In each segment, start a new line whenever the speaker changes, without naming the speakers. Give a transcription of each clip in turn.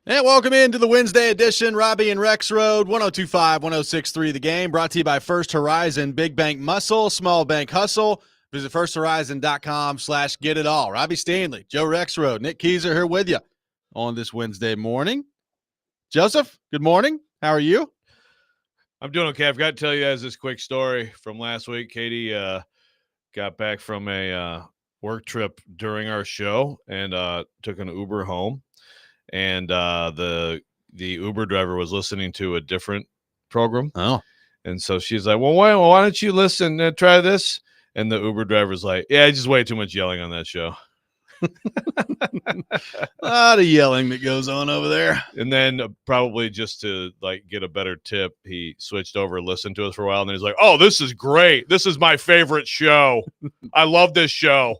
And welcome into the Wednesday edition, Robbie and Rexrode, 102.5, 106.3 The Game, brought to you by First Horizon, Big Bank Muscle, Small Bank Hustle. Visit firsthorizon.com/get-it-all. Robbie Stanley, Joe Rexrode, Nick Keyser here with you on this Wednesday morning. Joseph, good morning. How are you?
I'm doing okay. I've got to tell you guys this quick story from last week. Katie got back from a work trip during our show and took an Uber home. And the Uber driver was listening to a different program.
Oh.
And so she's like, well, why don't you listen and try this? And the Uber driver's like, yeah, just way too much yelling on that show.
A lot of yelling that goes on over there.
And then probably just to like get a better tip, he switched over, listened to us for a while, and then he's like, oh, this is great. This is my favorite show. I love this show.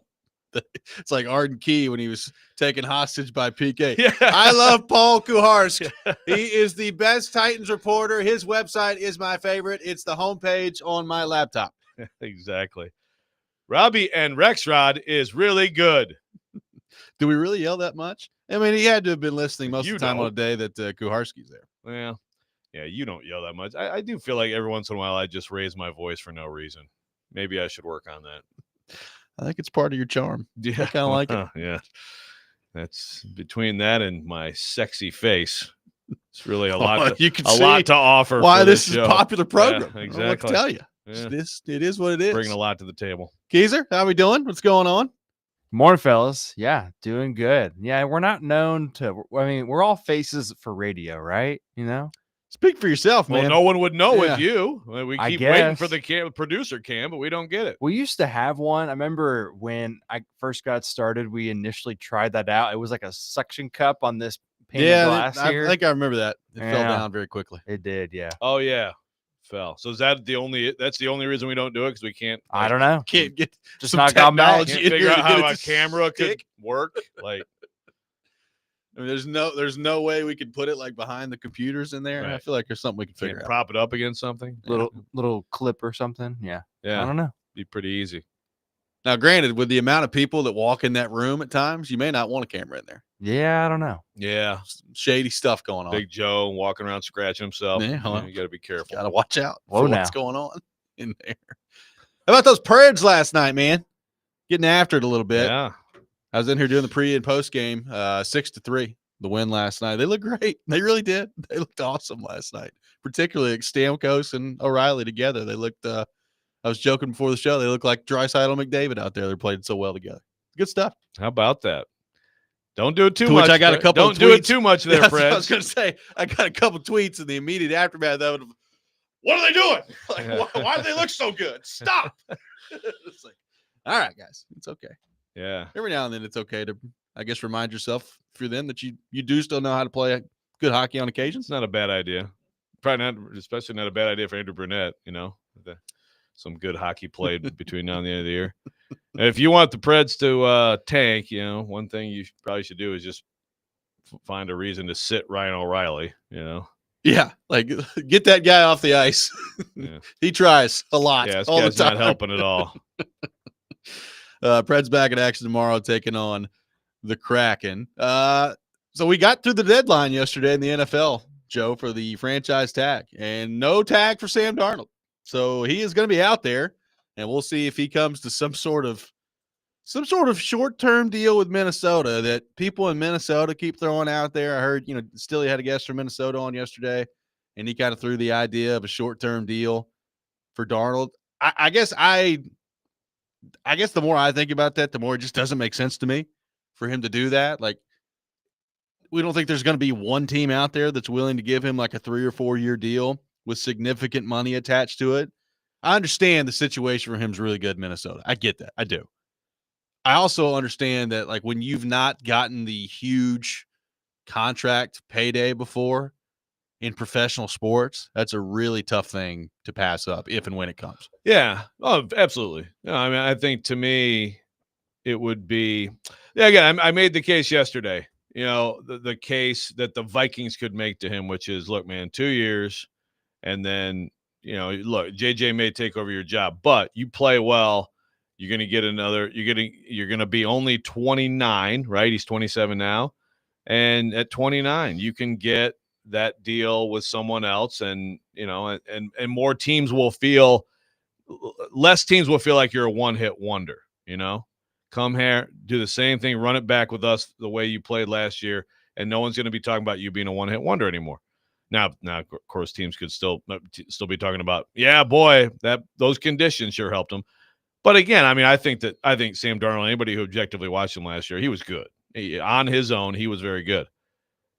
It's like Arden Key when he was taken hostage by PK.
Yeah.
I love Paul Kuharski. He is the best Titans reporter. His website is my favorite. It's the homepage on my laptop.
Exactly. Robbie and Rexrode is really good.
Do we really yell that much? I mean, he had to have been listening most of the time on a day that Kuharski's there.
Well, yeah, you don't yell that much. I do feel like every once in a while I just raise my voice for no reason. Maybe I should work on that.
I think it's part of your charm.
Yeah,
I kind of like it.
Yeah, that's between that and my sexy face. It's really a lot. Lot to offer.
Why this
is
a popular program?
Yeah, exactly.
I don't know what to tell you.
Yeah.
It is what it is.
Bringing a lot to the table.
Keyser, how we doing? What's going on?
Morning, fellas. Yeah, doing good. Yeah, we're not known to. I mean, we're all faces for radio, right? You know.
Speak for yourself, man.
Well, no one would know with you. We keep waiting for the producer cam, but we don't get it.
We used to have one. I remember when I first got started, we initially tried that out. It was like a suction cup on this painted glass here.
I think I remember that. It fell down very quickly.
It did, yeah.
Oh, yeah. Fell. So is that that's the only reason we don't do it? Because we can't.
I don't know.
Can't get
just
some
not got back.
Can't figure out how a camera could work. Like,
I mean, there's no way we could put it like behind the computers in there. Right. I feel like there's something we can figure out.
Prop it up against something.
Little clip or something. Yeah.
Yeah.
I don't know.
Be pretty easy.
Now, granted, with the amount of people that walk in that room at times, you may not want a camera in there.
Yeah, I don't know.
Yeah.
Shady stuff going on.
Big Joe walking around scratching himself.
Yeah,
you got to be careful.
Got to watch out for what's going on in there. How about those Preds last night, man? Getting after it a little bit.
Yeah.
I was in here doing the pre and post game, 6-3, the win last night. They looked great. They really did. They looked awesome last night, particularly like Stamkos and O'Reilly together. They looked, I was joking before the show, they look like Draisaitl and McDavid out there. They're playing so well together. Good stuff.
How about that? Don't do it too much.
I got a couple.
Don't do it too much there, Fred.
I was going to say, I got a couple tweets in the immediate aftermath of it. What are they doing? Like, why do they look so good? Stop. It's like, all right, guys, it's okay.
Yeah.
Every now and then, it's okay to, I guess, remind yourself through them that you do still know how to play good hockey on occasion.
It's not a bad idea. Probably not, especially not a bad idea for Andrew Burnett. You know, some good hockey played between now and the end of the year. And if you want the Preds to tank, you know, one thing you probably should do is just find a reason to sit Ryan O'Reilly, you know.
Yeah, like get that guy off the ice.
Yeah.
He tries a lot.
Yeah, this
all
guy's
the time.
not helping at all.
Preds back in action tomorrow, taking on the Kraken. So we got through the deadline yesterday in the NFL, Joe, for the franchise tag, and no tag for Sam Darnold. So he is going to be out there, and we'll see if he comes to some sort of short-term deal with Minnesota that people in Minnesota keep throwing out there. I heard, Stilly had a guest from Minnesota on yesterday, and he kind of threw the idea of a short-term deal for Darnold. I guess the more I think about that, the more it just doesn't make sense to me for him to do that. Like, we don't think there's going to be one team out there that's willing to give him like a 3 or 4 year deal with significant money attached to it. I understand the situation for him is really good in Minnesota. I get that. I do. I also understand that, like, when you've not gotten the huge contract payday before in professional sports, that's a really tough thing to pass up if and when it comes.
Yeah. Oh, absolutely. No, I mean, I think to me, it would be, again, I made the case yesterday, the case that the Vikings could make to him, which is, look, man, 2 years. And then, look, JJ may take over your job, but you play well. You're going to get you're going to be only 29, right? He's 27 now. And at 29, you can get that deal with someone else, and more teams will feel less teams will feel like you're a one-hit wonder. Come here, do the same thing, run it back with us the way you played last year, and no one's going to be talking about you being a one-hit wonder anymore. Now, of course, teams could still be talking about, yeah, boy, those conditions sure helped them. But again, I think Sam Darnold, anybody who objectively watched him last year, he was good. On his own, he was very good.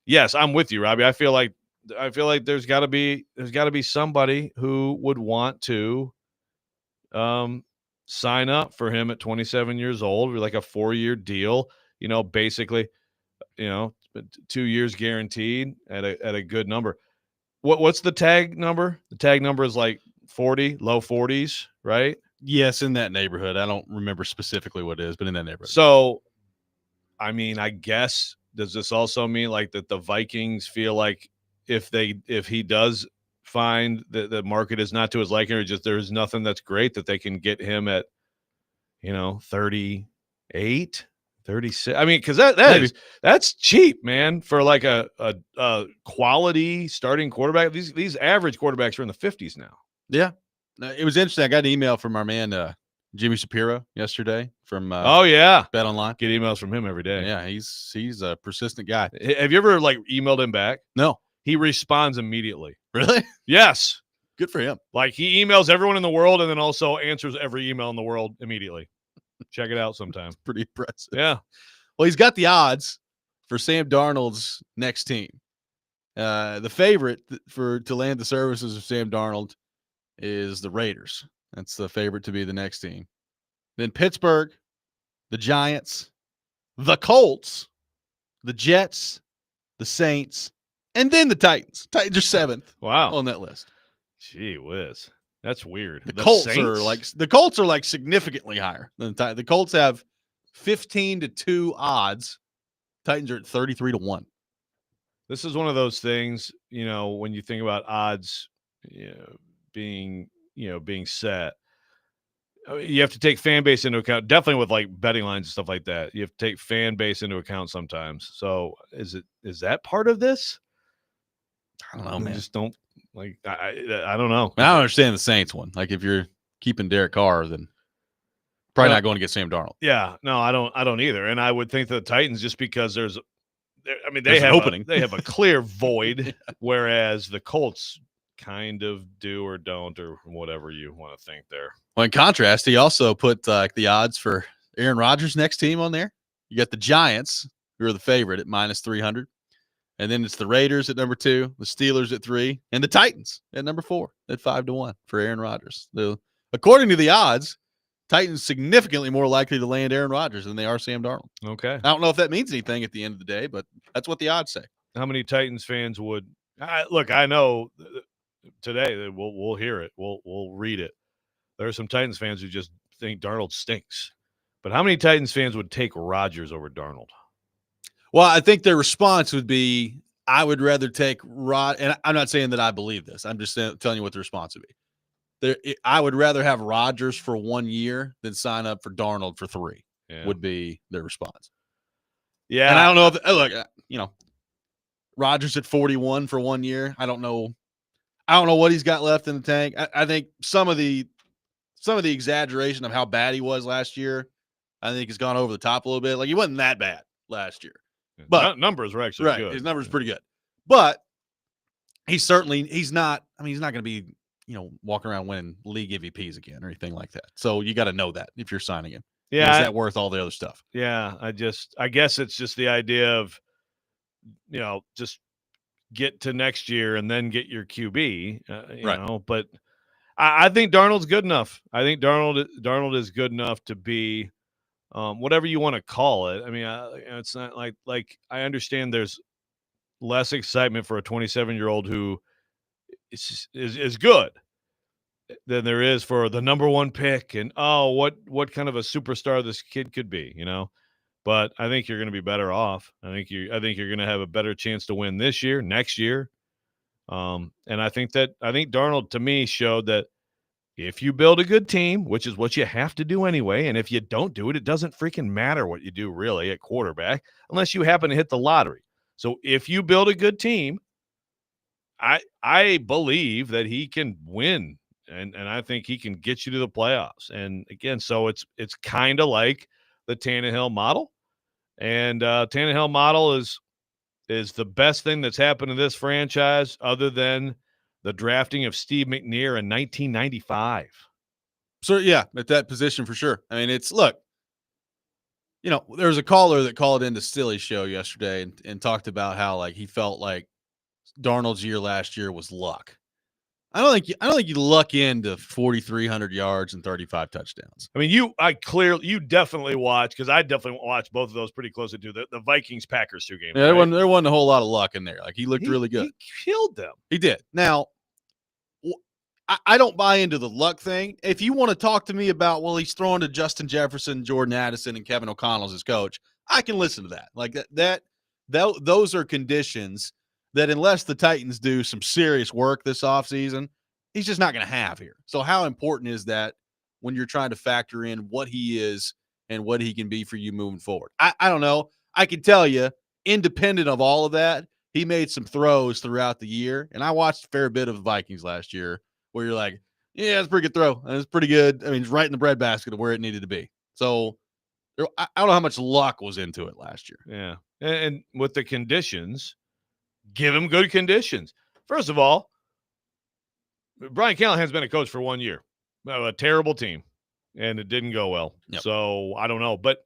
Yes, I'm with you, Robbie. I feel like there's got to be somebody who would want to sign up for him at 27 years old with like a 4-year deal, basically, 2 years guaranteed at a good number. What's the tag number? The tag number is like 40, low 40s, right?
Yes, in that neighborhood. I don't remember specifically what it is, but in that neighborhood.
So, I guess, does this also mean like that the Vikings feel like if he does find that the market is not to his liking, or just there's nothing that's great, that they can get him at 38, 36? Because that's cheap, man, for like a quality starting quarterback. These average quarterbacks are in the 50s now.
Yeah, it was interesting. I got an email from our man Jimmy Shapiro yesterday from
oh yeah,
Bet Online.
Get emails from him every day.
Yeah, he's a persistent guy.
Have you ever like emailed him back?
No.
He responds immediately.
Really?
Yes.
Good for him.
Like, he emails everyone in the world and then also answers every email in the world immediately. Check it out sometime.
Pretty impressive.
Yeah.
Well, he's got the odds for Sam Darnold's next team. The favorite to land the services of Sam Darnold is the Raiders. That's the favorite to be the next team. Then Pittsburgh, the Giants, the Colts, the Jets, the Saints, and then the Titans. Titans are 7th.
Wow.
On that list.
Gee whiz. That's weird.
The Colts are like significantly higher than the Titans. The Colts have 15-2 odds. Titans are at 33-1.
This is one of those things, when you think about odds, being set, you have to take fan base into account, definitely with like betting lines and stuff like that. You have to take fan base into account sometimes. So is that part of this?
I don't know, man.
Just don't like. I don't know.
I don't understand the Saints one. Like, if you're keeping Derek Carr, then probably not going to get Sam Darnold.
Yeah, no, I don't either. And I would think that the Titans, just because they
have an opening.
They have a clear void, whereas the Colts kind of do or don't, or whatever you want to think there.
Well, in contrast, he also put the odds for Aaron Rodgers' next team on there. You got the Giants, who are the favorite at -300. And then it's the Raiders at number 2, the Steelers at 3, and the Titans at number 4 at 5-1 for Aaron Rodgers. According to the odds, Titans significantly more likely to land Aaron Rodgers than they are Sam Darnold.
Okay.
I don't know if that means anything at the end of the day, but that's what the odds say.
How many Titans fans would look? I know today we'll hear it. We'll read it. There are some Titans fans who just think Darnold stinks. But how many Titans fans would take Rodgers over Darnold?
Well, I think their response would be, I would rather take and I'm not saying that I believe this. I'm just telling you what the response would be. I would rather have Rodgers for 1 year than sign up for Darnold for 3. Yeah. Would be their response.
Yeah.
And I don't know if Rodgers at 41 for 1 year. I don't know what he's got left in the tank. I think some of the exaggeration of how bad he was last year, I think has gone over the top a little bit. Like, he wasn't that bad last year. But
numbers were actually good.
His numbers pretty good. But he's not going to be, walking around winning league MVPs again or anything like that. So you got to know that if you're signing him.
Yeah.
Is that worth all the other stuff?
Yeah. I guess it's just the idea of, just get to next year and then get your QB, right. But I think Darnold's good enough. I think Darnold is good enough to be, whatever you want to call it. It's not like I understand there's less excitement for a 27-year-old who is good than there is for the number 1 pick and what kind of a superstar this kid could be, But I think you're going to be better off. I think you're going to have a better chance to win this year, next year. And I think Darnold, to me, showed that if you build a good team, which is what you have to do anyway, and if you don't do it, it doesn't freaking matter what you do really at quarterback, unless you happen to hit the lottery. So if you build a good team, I believe that he can win, and I think he can get you to the playoffs. And again, so it's kind of like the Tannehill model, and Tannehill model is the best thing that's happened to this franchise, other than the drafting of Steve McNair in 1995.
So yeah, at that position for sure. I mean, look, there was a caller that called into Stilly's show yesterday and talked about how like he felt like Darnold's year last year was luck. I don't think you luck into 4,300 yards and 35 touchdowns.
I mean, you definitely watch, because I definitely watched both of those pretty closely too. The Vikings-Packers 2 games.
Yeah,
right?
there wasn't a whole lot of luck in there. Like he looked really good.
He killed them.
He did. Now, I don't buy into the luck thing. If you want to talk to me about, well, he's throwing to Justin Jefferson, Jordan Addison, and Kevin O'Connell as his coach, I can listen to that. Like those are conditions that, unless the Titans do some serious work this offseason, he's just not going to have here. So how important is that when you're trying to factor in what he is and what he can be for you moving forward? I don't know. I can tell you, independent of all of that, he made some throws throughout the year, and I watched a fair bit of the Vikings last year where you're like, yeah, it's a pretty good throw. It's pretty good. I mean, it's right in the breadbasket of where it needed to be. So I don't know how much luck was into it last year.
Yeah. And with the conditions, give him good conditions. First of all, Brian Callahan's been a coach for 1 year. A terrible team, and it didn't go well.
Yep.
So I don't know. But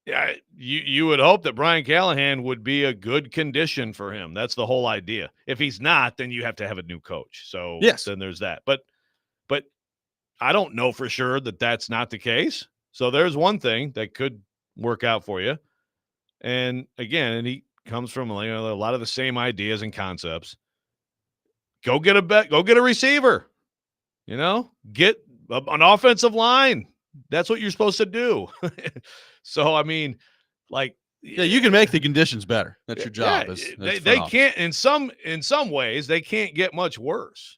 yeah, you would hope that Brian Callahan would be a good condition for him. That's the whole idea. If he's not, then you have to have a new coach. So
yes,
then there's that. But I don't know for sure that that's not the case. So there's one thing that could work out for you. And again, he comes from a lot of the same ideas and concepts. Go get a receiver. Get an offensive line. That's what you're supposed to do. So I mean, like,
yeah, you can make the conditions better. That's your job.
Yeah, they can't, in some ways, they can't get much worse.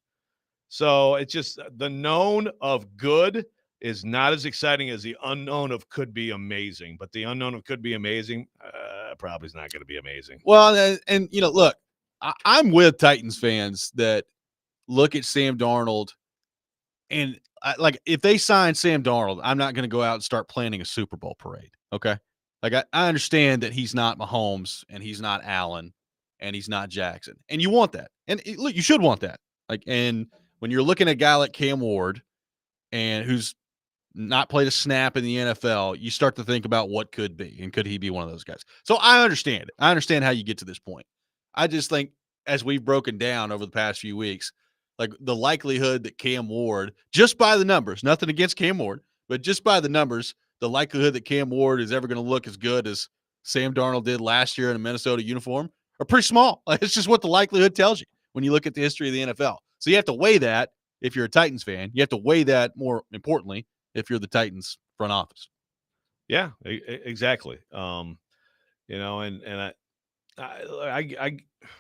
So it's just the known of good is not as exciting as the unknown of could be amazing. But the unknown of could be amazing probably is not going to be amazing.
Well, and look, I'm with Titans fans that look at Sam Darnold, and like, if they sign Sam Darnold, I'm not going to go out and start planning a Super Bowl parade. Okay, like I understand that he's not Mahomes and he's not Allen and he's not Jackson, and you want that, and look, you should want that. Like, and when you're looking at a guy like Cam Ward, and who's not played a snap in the NFL, you start to think about what could be, and could he be one of those guys? So I understand it. I understand how you get to this point. I just think, as we've broken down over the past few weeks, like the likelihood that Cam Ward, just by the numbers, nothing against Cam Ward, but just by the numbers, the likelihood that Cam Ward is ever going to look as good as Sam Darnold did last year in a Minnesota uniform are pretty small. It's just what the likelihood tells you when you look at the history of the NFL. So you have to weigh that if you're a Titans fan. You have to weigh that, more importantly, if you're the Titans front office.
Yeah, exactly. And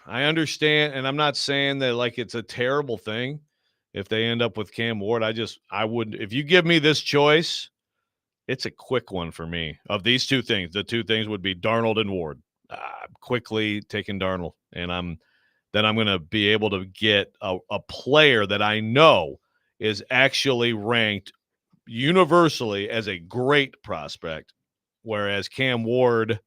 I understand, and I'm not saying that like it's a terrible thing if they end up with Cam Ward. I would, if you give me this choice, it's a quick one for me. Of these two things, the two things would be Darnold and Ward. Quickly taking Darnold, and I'm going to be able to get a player that I know is actually ranked universally as a great prospect, whereas Cam Ward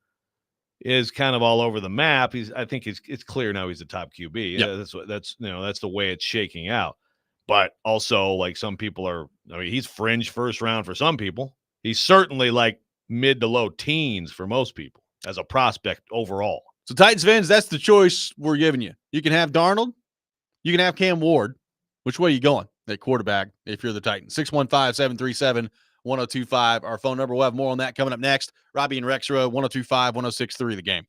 is kind of all over the map. I think it's clear now he's the top QB.
Yep.
That's the way it's shaking out. But also, like, some people he's fringe first round for some people. He's certainly like mid to low teens for most people as a prospect overall.
So Titans fans, that's the choice we're giving you. You can have Darnold, you can have Cam Ward. Which way are you going at quarterback if you're the Titans? 615-737-1025. Our phone number. We'll have more on that coming up next. Robbie and Rexrode, 1025-1063 The Game.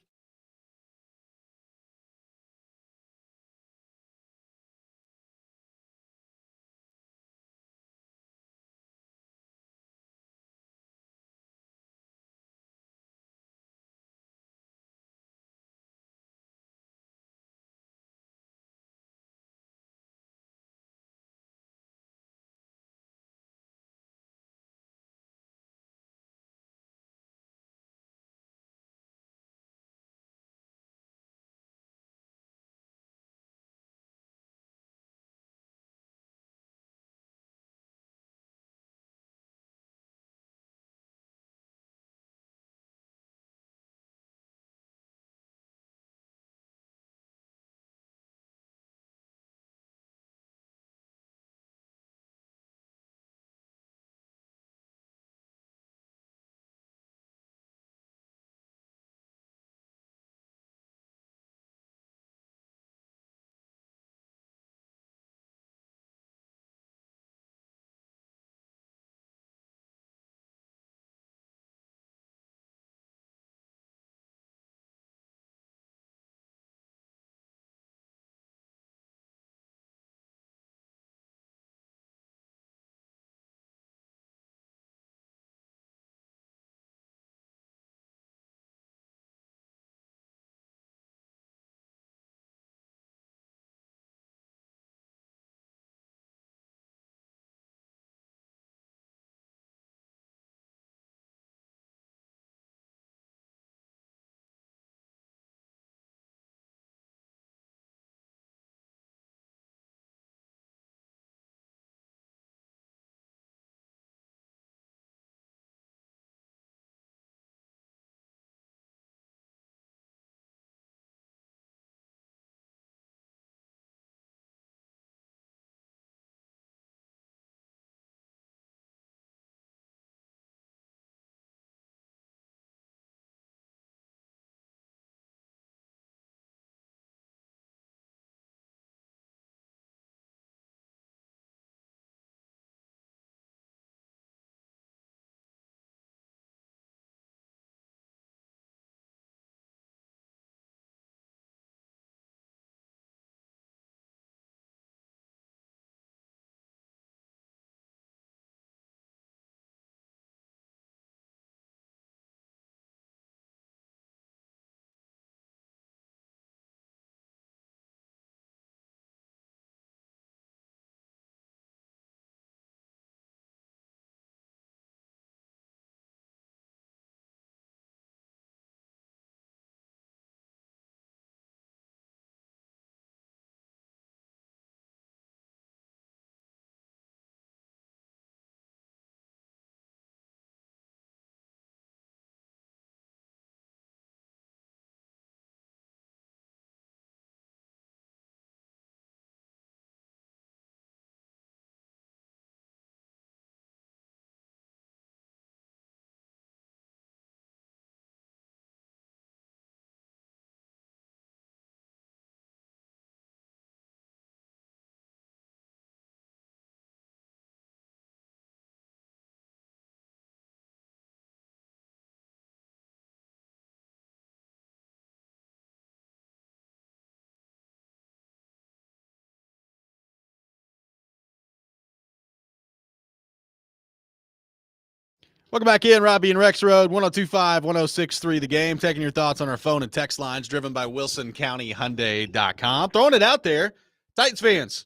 Welcome back in, Robbie and Rexrode, 102.5, 106.3 The Game. Taking your thoughts on our phone and text lines, driven by WilsonCountyHyundai.com. Throwing it out there. Titans fans,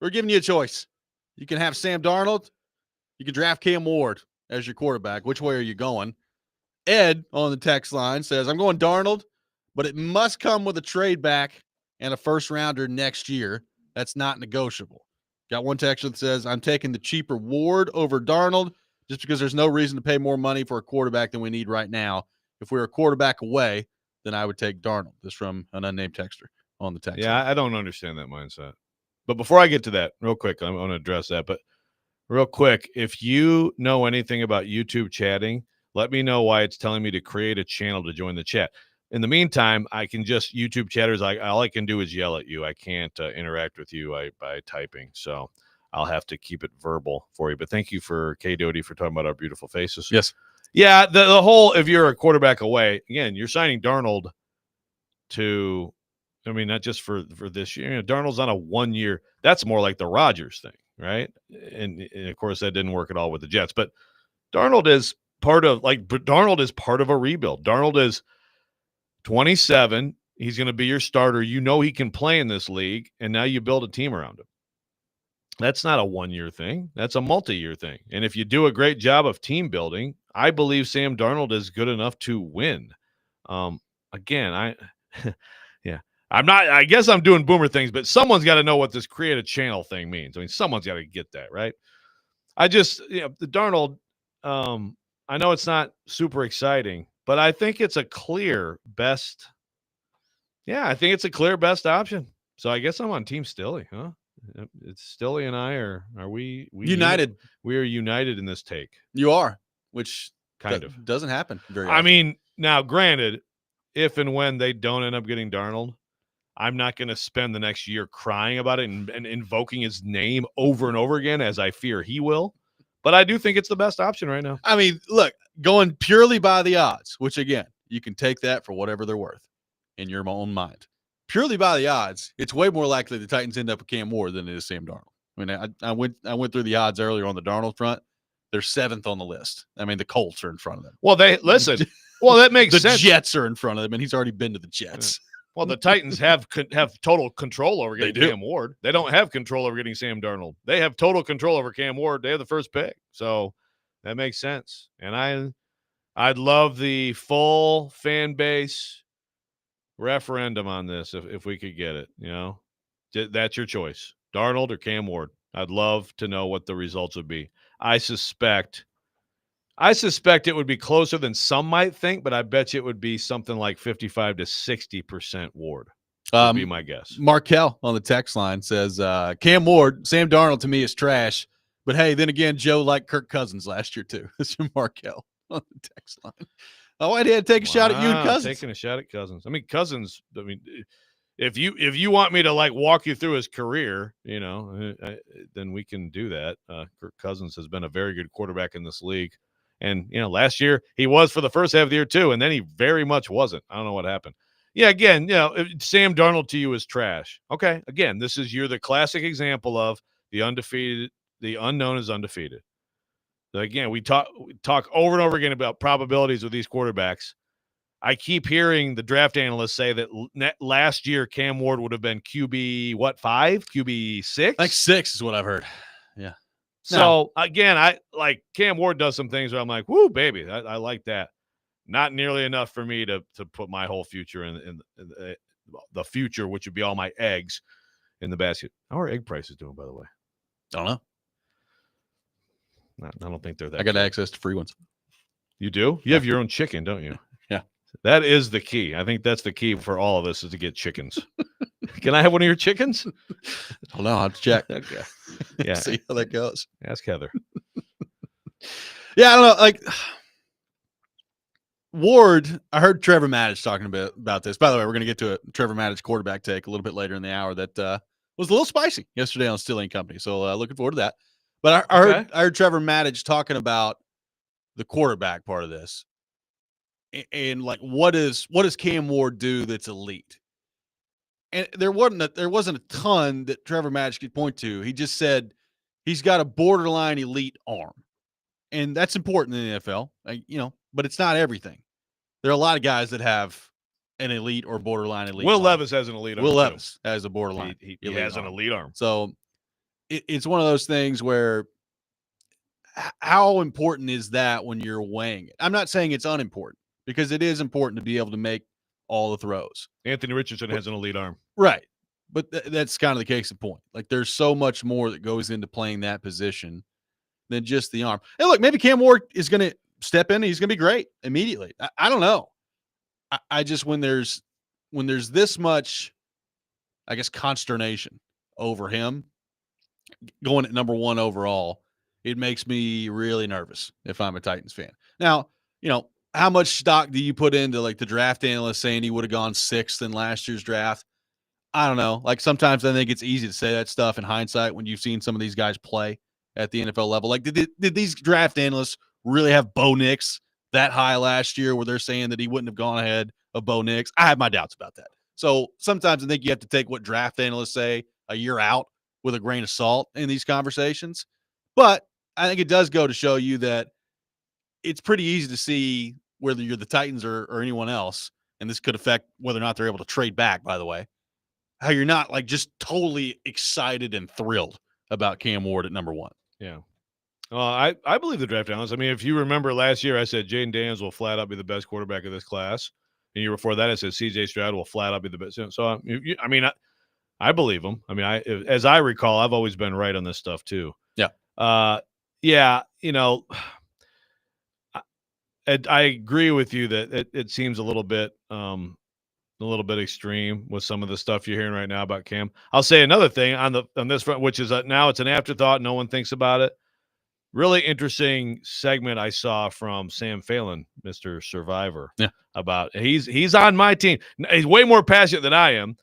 we're giving you a choice. You can have Sam Darnold. You can draft Cam Ward as your quarterback. Which way are you going? Ed on the text line says, I'm going Darnold, but it must come with a trade back and a first-rounder next year. That's not negotiable. Got one texter that says, I'm taking the cheaper Ward over Darnold, just because there's no reason to pay more money for a quarterback than we need right now. If we were a quarterback away, then I would take Darnold. This from an unnamed texter on the text.
Yeah, I don't understand that mindset. But before I get to that, real quick, I'm going to address that. But real quick, if you know anything about YouTube chatting, let me know why it's telling me to create a channel to join the chat. In the meantime, I can just YouTube chatters. All I can do is yell at you. I can't interact with you by typing. So I'll have to keep it verbal for you. But thank you for K Doty for talking about our beautiful faces.
Yes.
Yeah, the whole, if you're a quarterback away, again, you're signing Darnold to, I mean, not just for this year. You know, Darnold's on a 1 year. That's more like the Rodgers thing, right? And of course, that didn't work at all with the Jets. But Darnold is part of a rebuild. Darnold is 27. He's going to be your starter. You know he can play in this league, and now you build a team around him. That's not a 1 year thing. That's a multi-year thing. And if you do a great job of team building, I believe Sam Darnold is good enough to win. Again, I guess I'm doing boomer things, but someone's got to know what this create a channel thing means. I mean, someone's got to get that, right? The Darnold, I know it's not super exciting, but I think it's a clear best. Yeah, I think it's a clear best option. So I guess I'm on Team Stilly, huh? It's Stilly and I are we
united.
We are united in this take.
You are, which
kind of
doesn't happen very often.
I mean, now granted, if and when they don't end up getting Darnold, I'm not going to spend the next year crying about it and invoking his name over and over again, as I fear he will. But I do think it's the best option right now.
I mean, look, going purely by the odds, which again, you can take that for whatever they're worth in your own mind. Purely by the odds, it's way more likely the Titans end up with Cam Ward than it is Sam Darnold. I mean, I went through the odds earlier on the Darnold front. They're 7th on the list. I mean, the Colts are in front of them.
Well, Well, that makes sense.
The Jets are in front of them, and he's already been to the Jets.
Well, the Titans have total control over getting Cam Ward. They don't have control over getting Sam Darnold. They have total control over Cam Ward. They have the first pick. So that makes sense. And I'd love the full fan base referendum on this if we could get it. You know, that's your choice, Darnold or Cam Ward. I'd love to know what the results would be. I suspect it would be closer than some might think, but I bet you it would be something like 55 to 60% Ward. Would be my guess.
Markel on the text line says, Cam Ward, Sam Darnold to me is trash. But hey, then again, Joe liked Kirk Cousins last year too. This is Markel on the text line. Oh, I had to take a shot at you and Cousins.
Taking a shot at Cousins. I mean, Cousins, if you want me to like walk you through his career, you know, then we can do that. Kirk Cousins has been a very good quarterback in this league. And, you know, last year he was for the first half of the year too, and then he very much wasn't. I don't know what happened. Yeah, again, you know, Sam Darnold to you is trash. Okay, again, you're the classic example of the undefeated, the unknown is undefeated. So again, we talk over and over again about probabilities with these quarterbacks. I keep hearing the draft analysts say that last year Cam Ward would have been QB 5, QB 6.
Like 6 is what I've heard. Yeah.
So again, I like Cam Ward does some things where I'm like, whoo, baby, I like that. Not nearly enough for me to put my whole future in the future, which would be all my eggs in the basket. How are egg prices doing, by the way?
I don't know.
I don't think they're that.
I got access to free ones.
You do? You have your own chicken, don't you?
Yeah.
That is the key. I think that's the key for all of us is to get chickens. Can I have one of your chickens?
I don't know. I'll have to check.
Okay. Yeah.
See how that goes.
Ask Heather.
Yeah, I don't know. Like Ward, I heard Trevor Maddich talking about this. By the way, we're going to get to a Trevor Maddich quarterback take a little bit later in the hour that was a little spicy yesterday on Stealing Company. So looking forward to that. But I heard Trevor Maddich talking about the quarterback part of this, and like what does Cam Ward do that's elite? And there wasn't a ton that Trevor Maddich could point to. He just said he's got a borderline elite arm. And that's important in the NFL, but it's not everything. There are a lot of guys that have an elite or borderline elite.
Will
arm.
Levis has an elite arm.
Will
too.
Levis has a borderline.
He
elite
has
arm.
an elite arm.
So it's one of those things where how important is that when you're weighing it? I'm not saying it's unimportant because it is important to be able to make all the throws.
Anthony Richardson has an elite arm.
Right. But that's kind of the case in point. Like there's so much more that goes into playing that position than just the arm. And look, maybe Cam Ward is going to step in. And he's going to be great immediately. I don't know. I just, when there's this much, I guess, consternation over him going at number 1 overall, it makes me really nervous if I'm a Titans fan. Now, how much stock do you put into like the draft analyst saying he would have gone 6th in last year's draft? I don't know. Like sometimes I think it's easy to say that stuff in hindsight when you've seen some of these guys play at the NFL level. Like did these draft analysts really have Bo Nix that high last year where they're saying that he wouldn't have gone ahead of Bo Nix? I have my doubts about that. So sometimes I think you have to take what draft analysts say a year out with a grain of salt in these conversations. But I think it does go to show you that it's pretty easy to see whether you're the Titans or anyone else, and this could affect whether or not they're able to trade back, by the way, how you're not like just totally excited and thrilled about Cam Ward at number 1.
Yeah. I believe the draft analysts. I mean, if you remember last year, I said Jaden Daniels will flat out be the best quarterback of this class. And year before that, I said C.J. Stroud will flat out be the best. So, I believe him. I mean, as I recall, I've always been right on this stuff too.
Yeah.
Yeah, I agree with you that it seems a little bit extreme with some of the stuff you're hearing right now about Cam. I'll say another thing on this front, which is now it's an afterthought. No one thinks about it. Really interesting segment I saw from Sam Phelan, Mr. Survivor.
Yeah.
About he's on my team. He's way more passionate than I am.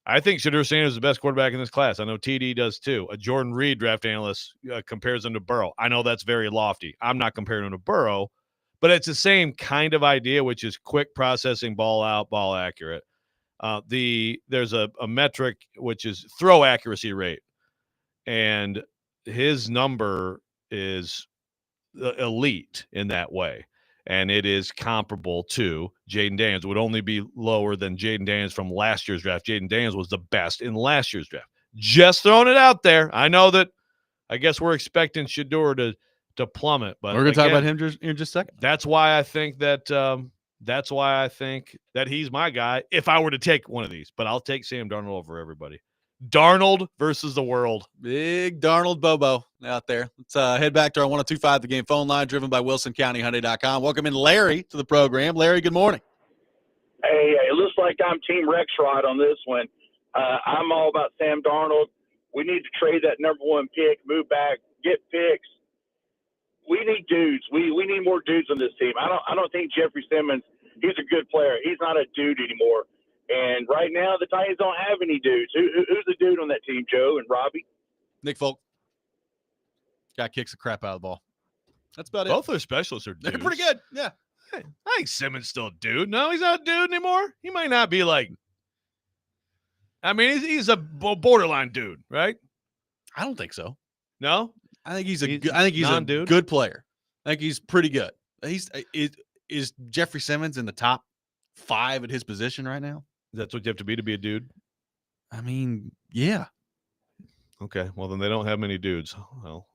I think Shadur Sanders is the best quarterback in this class. I know TD does too. A Jordan Reed draft analyst compares him to Burrow. I know that's very lofty. I'm not comparing him to Burrow, but it's the same kind of idea, which is quick processing, ball out, ball accurate. There's a metric which is throw accuracy rate, and his number is elite in that way. And it is comparable to Jaden Daniels. It would only be lower than Jaden Daniels from last year's draft. Jaden Daniels was the best in last year's draft. Just throwing it out there. I know that I guess we're expecting Shadur to plummet, but
we're going to talk about him in just a second.
That's why I think that he's my guy if I were to take one of these. But I'll take Sam Darnold over everybody. Darnold versus the world.
Big Darnold Bobo out there. Let's head back to our 102.5 The Game phone line, driven by WilsonCountyHyundai.com. Welcome in Larry to the program. Larry, good morning.
Hey, it looks like I'm Team Rexrode on this one. I'm all about Sam Darnold. We need to trade that number 1 pick, move back, get picks. We need dudes. We need more dudes on this team. I don't think Jeffrey Simmons, he's a good player. He's not a dude anymore. And right now, the Titans don't have any dudes. Who's the dude on that team, Joe and Robbie?
Nick Folk. Guy kicks the crap out of the ball. That's about it.
Both their specialists are dudes.
They're pretty good. Yeah.
Hey, I think Simmons still a dude. No, he's not a dude anymore. He might not be like. I mean, he's a borderline dude, right?
I don't think so.
No,
I think he's a good player. I think he's pretty good. Is Jeffrey Simmons in the top 5 at his position right now?
That's what you have to be a dude.
I mean, yeah.
Okay, well then they don't have many dudes. Well,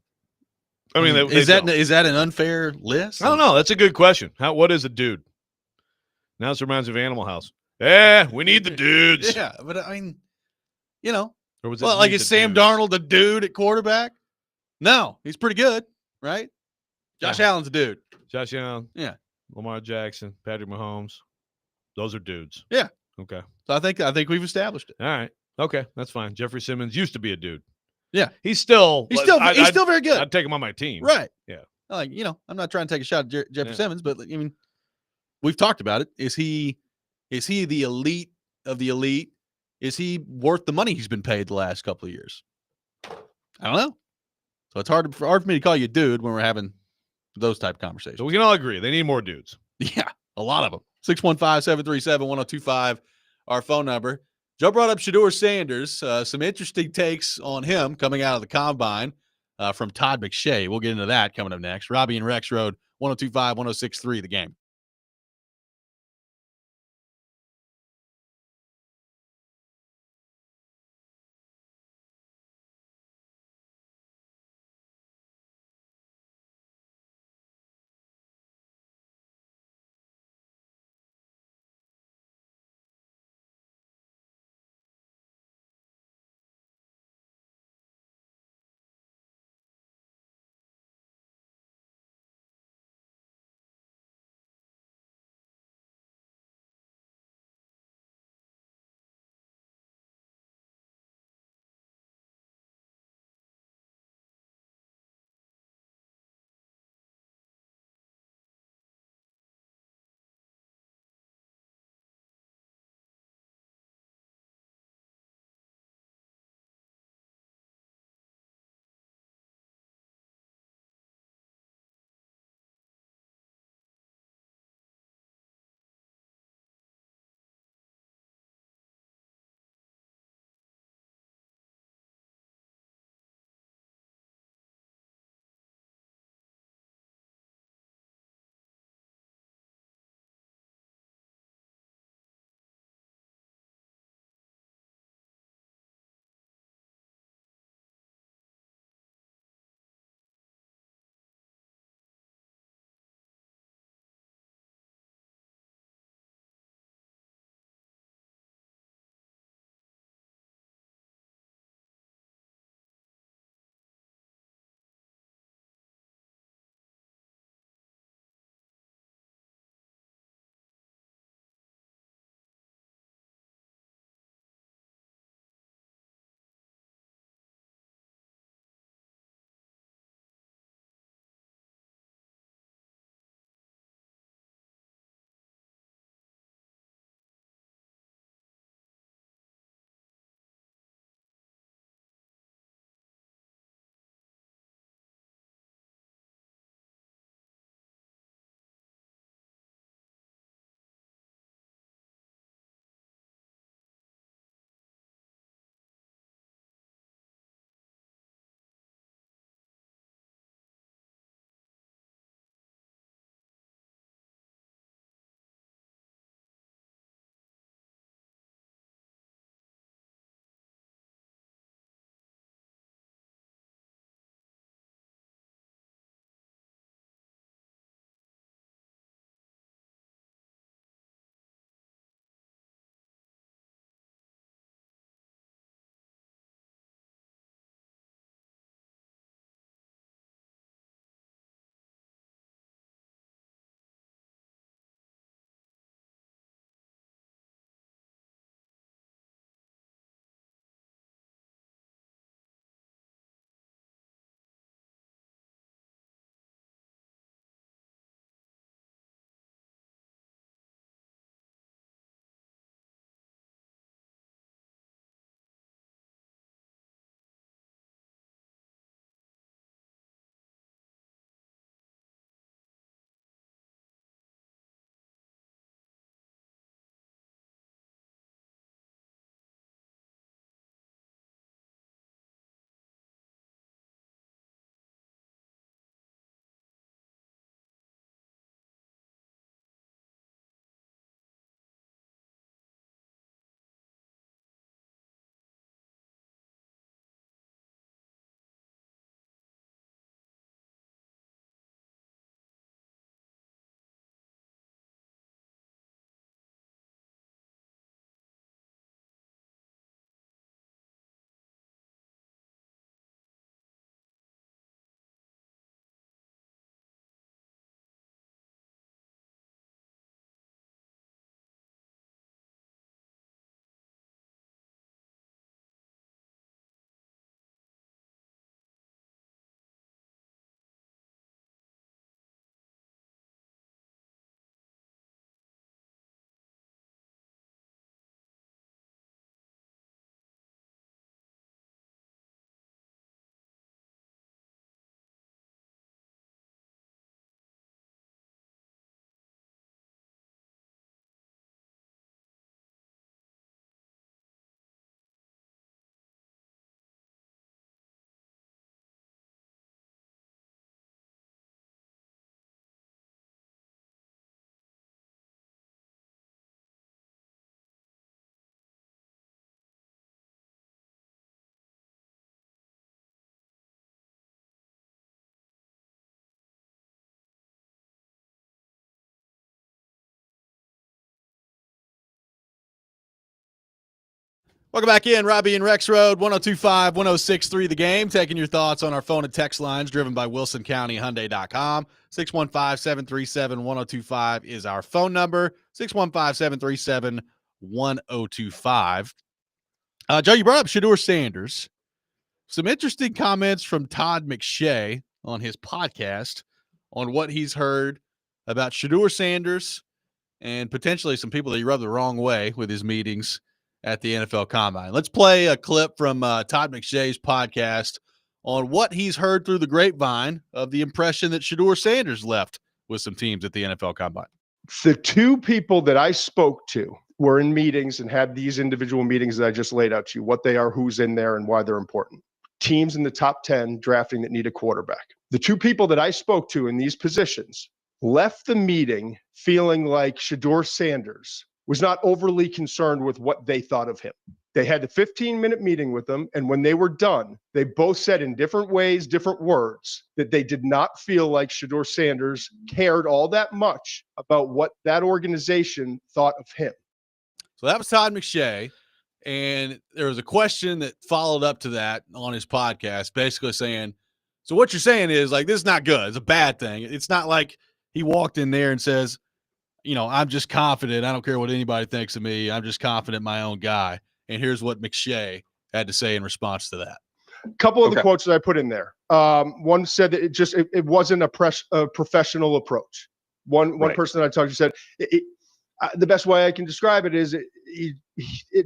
I mean,
is that an unfair list?
I don't know. That's a good question. What is a dude? Now this reminds me of Animal House. Yeah, we need the dudes.
Yeah, but I mean,
or was
it is Sam Darnold a dude at quarterback? No, he's pretpretty good, right? Josh Allen's a dude.
Josh Allen.
Yeah.
Lamar Jackson, Patrick Mahomes. Those are dudes.
Yeah.
Okay.
So I think we've established it.
All right. Okay, that's fine. Jeffrey Simmons used to be a dude.
Yeah.
He's still
very good.
I'd take him on my team.
Right.
Yeah.
I'm not trying to take a shot at Jeffrey Simmons, but I mean, we've talked about it. Is he the elite of the elite? Is he worth the money he's been paid the last couple of years? I don't know. So it's hard for me to call you a dude when we're having those type of conversations.
So we can all agree they need more dudes.
Yeah, a lot of them. 615-737-1025, our phone number. Joe brought up Shadur Sanders. Some interesting takes on him coming out of the combine. from Todd McShay. We'll get into that coming up next. Robbie and Rexrode, 102.5, 106.3, The Game. Welcome back in, Robbie and Rexrode, 102.5, 106.3 The Game. Taking your thoughts on our phone and text lines driven by WilsonCountyHyundai.com. 615-737-1025 is our phone number. 615-737-1025. Joe, you brought up Shadur Sanders. Some interesting comments from Todd McShay on his podcast on what he's heard about Shadur Sanders and potentially some people that he rubbed the wrong way with his meetings at the NFL Combine. Let's play a clip from Todd McShay's podcast on what he's heard through the grapevine of the impression that Shadur Sanders left with some teams at the NFL Combine.
The two people that I spoke to were in meetings and had these individual meetings that I just laid out to you, what they are, who's in there, and why they're important. Teams in the top 10 drafting that need a quarterback. The two people that I spoke to in these positions left the meeting feeling like Shadur Sanders was not overly concerned with what they thought of him. They had a 15-minute meeting with him, and when they were done, they both said in different ways, different words, that they did not feel like Shadur Sanders cared all that much about what that organization thought of him.
So that was Todd McShay, and there was a question that followed up to that on his podcast, basically saying, so what you're saying is, like, this is not good. It's a bad thing. It's not like he walked in there and says, you know, I'm just confident. I don't care what anybody thinks of me. I'm just confident my own guy. And here's what McShay had to say in response to that.
A couple of the quotes that I put in there. One said that it wasn't a professional approach. One person that I talked to said the best way I can describe it is it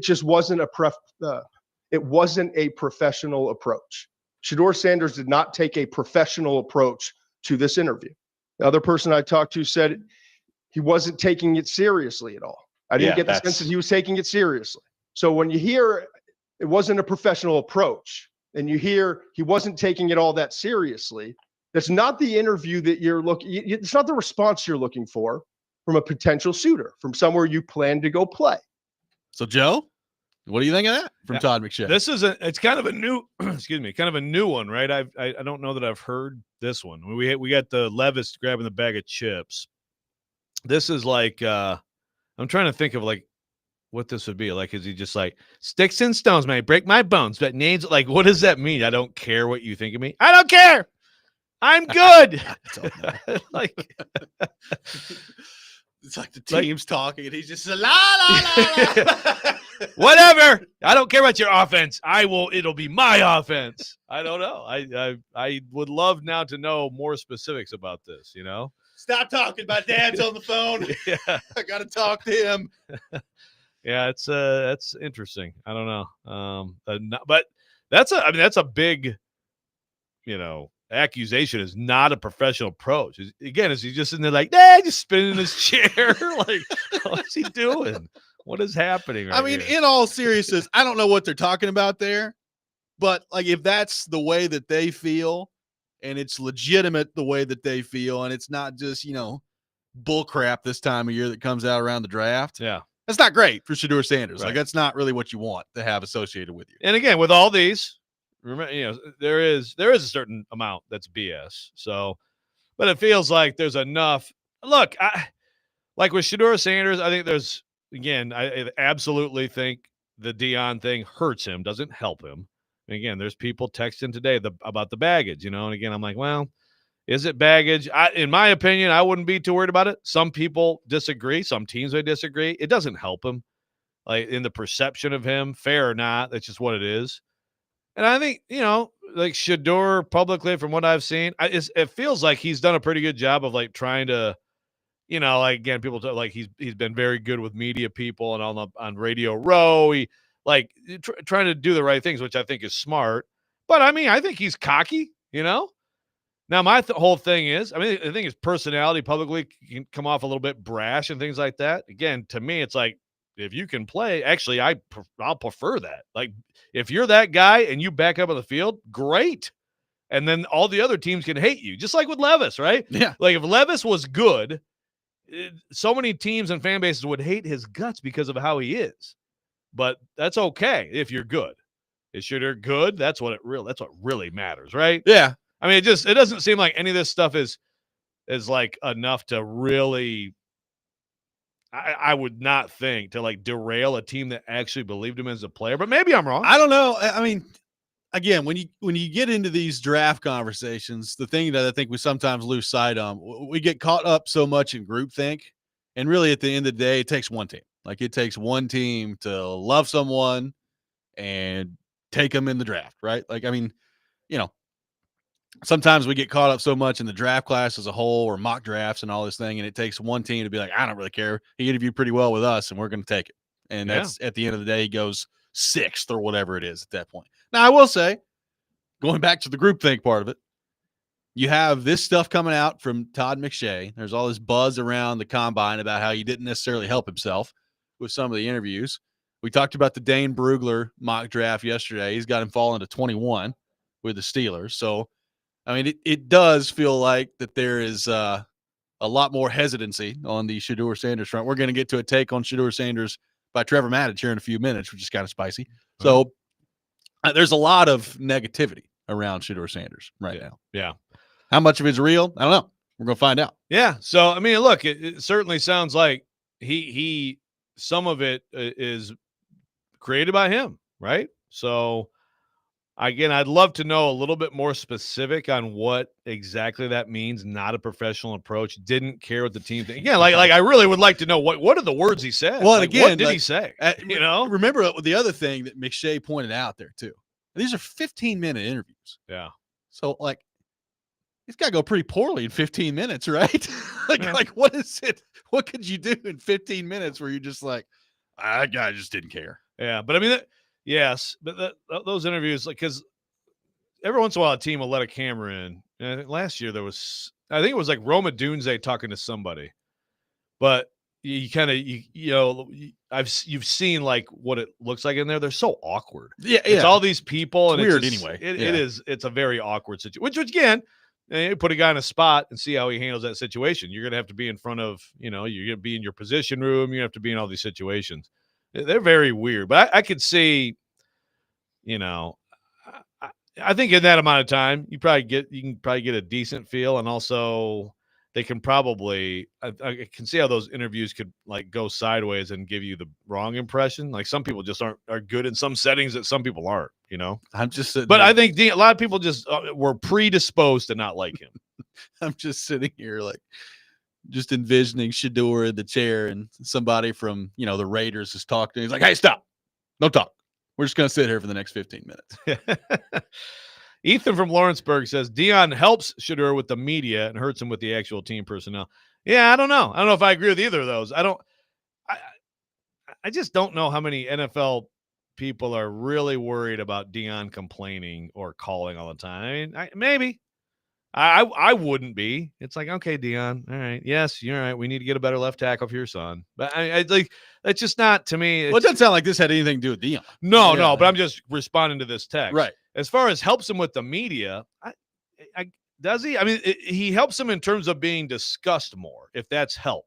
just wasn't it wasn't a professional approach. Shadur Sanders did not take a professional approach to this interview. The other person I talked to said he wasn't taking it seriously at all. I didn't get the sense that he was taking it seriously. So when you hear it wasn't a professional approach and you hear he wasn't taking it all that seriously, that's not the interview that you're looking. It's not the response you're looking for from a potential suitor, from somewhere you plan to go play.
So, Joe, what do you think of that from Todd McShay?
This is it's kind of a new, kind of a new one, right? I don't know that I've heard this one. We got the Levis grabbing the bag of chips. This is like, I'm trying to think of like what this would be. Like, is he just like, sticks and stones may break my bones, but names, like, what does that mean? I don't care what you think of me. I don't care. I'm good. Like,
it's like the team's talking and he's just la, la, la, la.
Whatever. I don't care about your offense. It'll be my offense. I don't know. I would love now to know more specifics about this, you know?
Stop talking. My dad's on the phone.
Yeah.
I got to talk to him.
Yeah, that's interesting. I don't know. But that's a big, accusation. Is not a professional approach. Again, is he just in there like, just spinning in his chair? Like, what's he doing? What is happening right here?
In all seriousness, I don't know what they're talking about there, but like, if that's the way that they feel and it's legitimate the way that they feel, and it's not just, bull crap this time of year that comes out around the draft.
Yeah.
That's not great for Shadur Sanders.
Right.
Like, that's not really what you want to have associated with you.
And again, with all these, remember, there is a certain amount that's BS. So, but it feels like there's enough. Look, like with Shadur Sanders, I think there's, again, I absolutely think the Deion thing hurts him, doesn't help him. And again, there's people texting today about the baggage, and again, I'm like, well, is it baggage? In my opinion, I wouldn't be too worried about it. Some people disagree. Some teams may disagree. It doesn't help him, like in the perception of him, fair or not. That's just what it is. And I think, like Shadur publicly, from what I've seen, it feels like he's done a pretty good job of like trying to, like, again, people talk, like he's been very good with media people and on Radio Row. He trying to do the right things, which I think is smart. But I mean, I think he's cocky, Now, my whole thing is, I think his personality publicly can come off a little bit brash and things like that. Again, to me, it's like, if you can play, actually, I'll prefer that. Like, if you're that guy and you back up on the field, great. And then all the other teams can hate you, just like with Levis, right?
Yeah.
Like, if Levis was good, so many teams and fan bases would hate his guts because of how he is. But that's okay if you're good. Is Shadur good? That's what really matters, right?
Yeah.
I mean, it doesn't seem like any of this stuff is like enough to really, I would not think to like derail a team that actually believed him as a player, but maybe I'm wrong.
I don't know. I mean, again, when you get into these draft conversations, the thing that I think we sometimes lose sight on, we get caught up so much in groupthink, and really at the end of the day, it takes one team. Like it takes one team to love someone and take them in the draft, right? Like, I mean, you know, sometimes we get caught up so much in the draft class as a whole or mock drafts and all this thing, and it takes one team to be like, I don't really care. He interviewed pretty well with us, and we're going to take it. And that's at the end of the day, he goes 6th or whatever it is at that point. Now, I will say, going back to the groupthink part of it, you have this stuff coming out from Todd McShay. There's all this buzz around the combine about how he didn't necessarily help himself with some of the interviews. We talked about the Dane Brugler mock draft yesterday. He's got him falling to 21 with the Steelers. So, I mean, it does feel like that there is a lot more hesitancy on the Shadur Sanders front. We're going to get to a take on Shadur Sanders by Trevor Maddich here in a few minutes, which is kind of spicy. So there's a lot of negativity around Shadur Sanders right now.
Yeah.
How much of it's real? I don't know. We're going to find out.
Yeah. So, I mean, look, it certainly sounds like he some of it is created by him, right? So, again, I'd love to know a little bit more specific on what exactly that means. Not a professional approach. Didn't care what the team thinks. Again, like I really would like to know what are the words he said.
Well,
like,
again,
what did he say? You know,
remember the other thing that McShay pointed out there too. These are 15-minute interviews.
Yeah.
So like, it's got to go pretty poorly in 15 minutes, right?
Yeah.
Like what is it? What could you do in 15 minutes where you're just like, that guy just didn't care?
Yeah, but I mean, yes, but those interviews, like, because every once in a while a team will let a camera in. And I think last year there was, I think it was like Roma Dunze talking to somebody, but you kind of you've seen like what it looks like in there. They're so awkward.
Yeah,
it's all these people,
it's
and
weird
it's
anyway.
It's a very awkward situation. Which again, you put a guy in a spot and see how he handles that situation. You're gonna have to be in front of, you're gonna be in your position room. You have to be in all these situations. They're very weird, but I could see, I think in that amount of time, you can probably get a decent feel, and also they can probably, I can see how those interviews could like go sideways and give you the wrong impression. Like some people just are good in some settings that some people aren't.
I'm just sitting
but
here,
I think a lot of people just were predisposed to not like him.
I'm just sitting here like just envisioning Shadur in the chair and somebody from the Raiders is talking to him. He's like, hey, stop. No talk. We're just going to sit here for the next 15 minutes.
Ethan from Lawrenceburg says Dion helps Shadur with the media and hurts him with the actual team personnel. Yeah, I don't know. I don't know if I agree with either of those. I just don't know how many NFL people are really worried about Dion complaining or calling all the time. I mean, maybe. I wouldn't be. It's like, okay, Dion, all right, yes, you're right. We need to get a better left tackle for your son. But I like that's just not to me.
Well, it doesn't sound like this had anything to do with Dion.
No. But I'm just responding to this text.
Right.
As far as helps him with the media, does he? I mean, he helps him in terms of being discussed more, if that's help.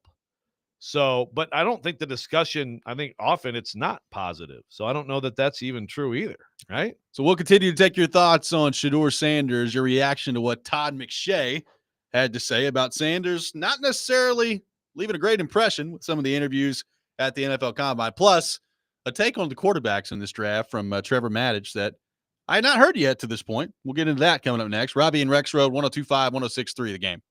So, but I don't think the discussion, I think often it's not positive. So I don't know that that's even true either. Right.
So we'll continue to take your thoughts on Shadur Sanders, your reaction to what Todd McShay had to say about Sanders, not necessarily leaving a great impression with some of the interviews at the NFL Combine, plus a take on the quarterbacks in this draft from Trevor Maddich that I had not heard yet to this point. We'll get into that coming up next. Robbie and Rexrode, 102.5, 106.3 The Game.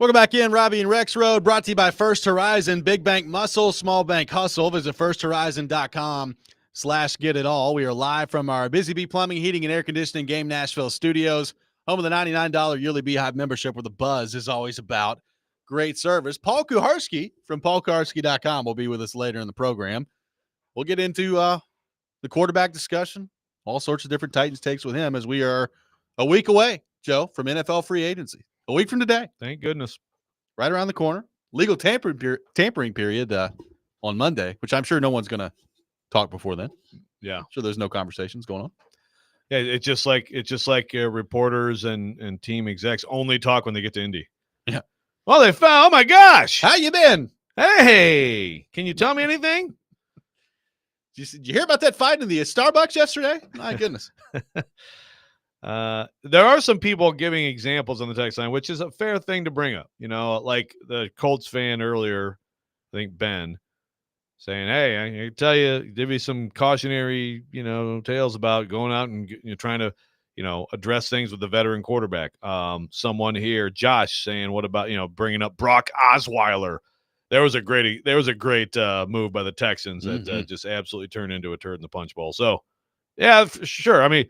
Welcome back in, Robbie and Rexrode, brought to you by First Horizon, Big Bank Muscle, Small Bank Hustle. Visit firsthorizon.com/get-it-all. We are live from our Busy Bee Plumbing, Heating, and Air Conditioning Game Nashville studios, home of the $99 yearly Beehive membership where the buzz is always about great service. Paul Kuharski from paulkuharski.com will be with us later in the program. We'll get into the quarterback discussion, all sorts of different Titans takes with him as we are a week away, Joe, from NFL free agency. A week from today.
Thank goodness.
Right around the corner. Legal tampering period on Monday, which I'm sure no one's going to talk before then.
Yeah.
Sure there's no conversations going on.
Yeah, it's just like reporters and team execs only talk when they get to Indy.
Yeah.
Well, they found, oh my gosh.
How you been?
Hey, can you tell me anything?
Did you hear about that fight in the Starbucks yesterday? My goodness.
There are some people giving examples on the text line, which is a fair thing to bring up. You know, like the Colts fan earlier, I think Ben, saying, "Hey, I can tell you, give you some cautionary, tales about going out and trying to, address things with the veteran quarterback." Someone here, Josh, saying, "What about bringing up Brock Osweiler?" There was a great move by the Texans that just absolutely turned into a turd in the punch bowl. So, yeah, sure. I mean,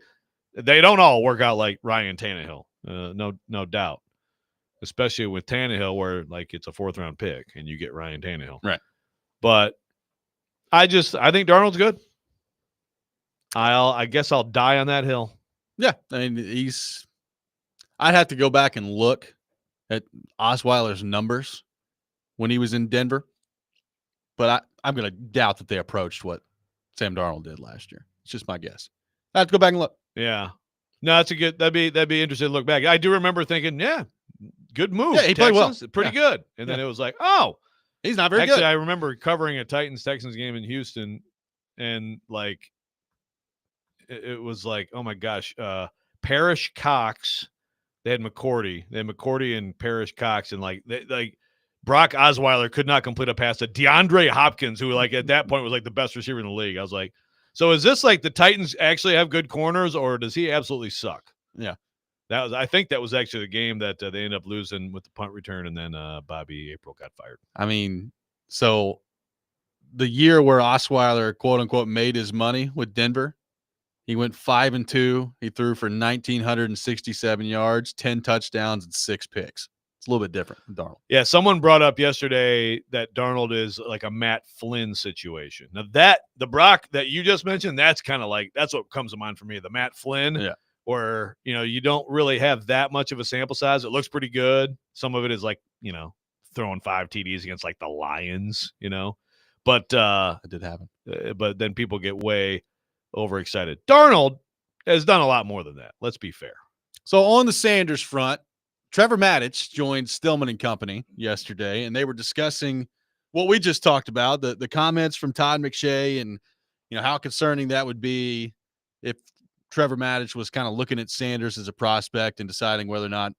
they don't all work out like Ryan Tannehill, no doubt. Especially with Tannehill, where like it's a 4th-round pick and you get Ryan Tannehill,
right?
But I think Darnold's good. I guess I'll die on that hill.
Yeah, I mean I'd have to go back and look at Osweiler's numbers when he was in Denver, but I'm going to doubt that they approached what Sam Darnold did last year. It's just my guess. I have to go back and look.
Yeah. No, that's that'd be interesting to look back. I do remember thinking, yeah, good move.
Yeah, he played well.
Pretty good. And then it was like, oh,
he's not very
good.
Actually,
I remember covering a Titans-Texans game in Houston, and like it was like, oh my gosh, Parrish Cox. They had McCourty. And Parrish Cox, and like Brock Osweiler could not complete a pass to DeAndre Hopkins, who like at that point was like the best receiver in the league. I was like, so is this like the Titans actually have good corners, or does he absolutely suck?
Yeah.
I think that was actually the game that they ended up losing with the punt return, and then Bobby April got fired. I
mean, so the year where Osweiler, quote unquote, made his money with Denver, he went 5-2. He threw for 1,967 yards, 10 touchdowns, and 6 picks. It's a little bit different than Darnold.
Yeah, someone brought up yesterday that Darnold is like a Matt Flynn situation. Now the Brock that you just mentioned, that's kind of like, that's what comes to mind for me. The Matt Flynn,
yeah,
where, you don't really have that much of a sample size. It looks pretty good. Some of it is like, throwing 5 TDs against like the Lions, but
it did happen.
But then people get way overexcited. Darnold has done a lot more than that. Let's be fair.
So on the Sanders front, Trevor Maddich joined Stillman and Company yesterday, and they were discussing what we just talked about, the comments from Todd McShay and, how concerning that would be if Trevor Maddich was kind of looking at Sanders as a prospect and deciding whether or not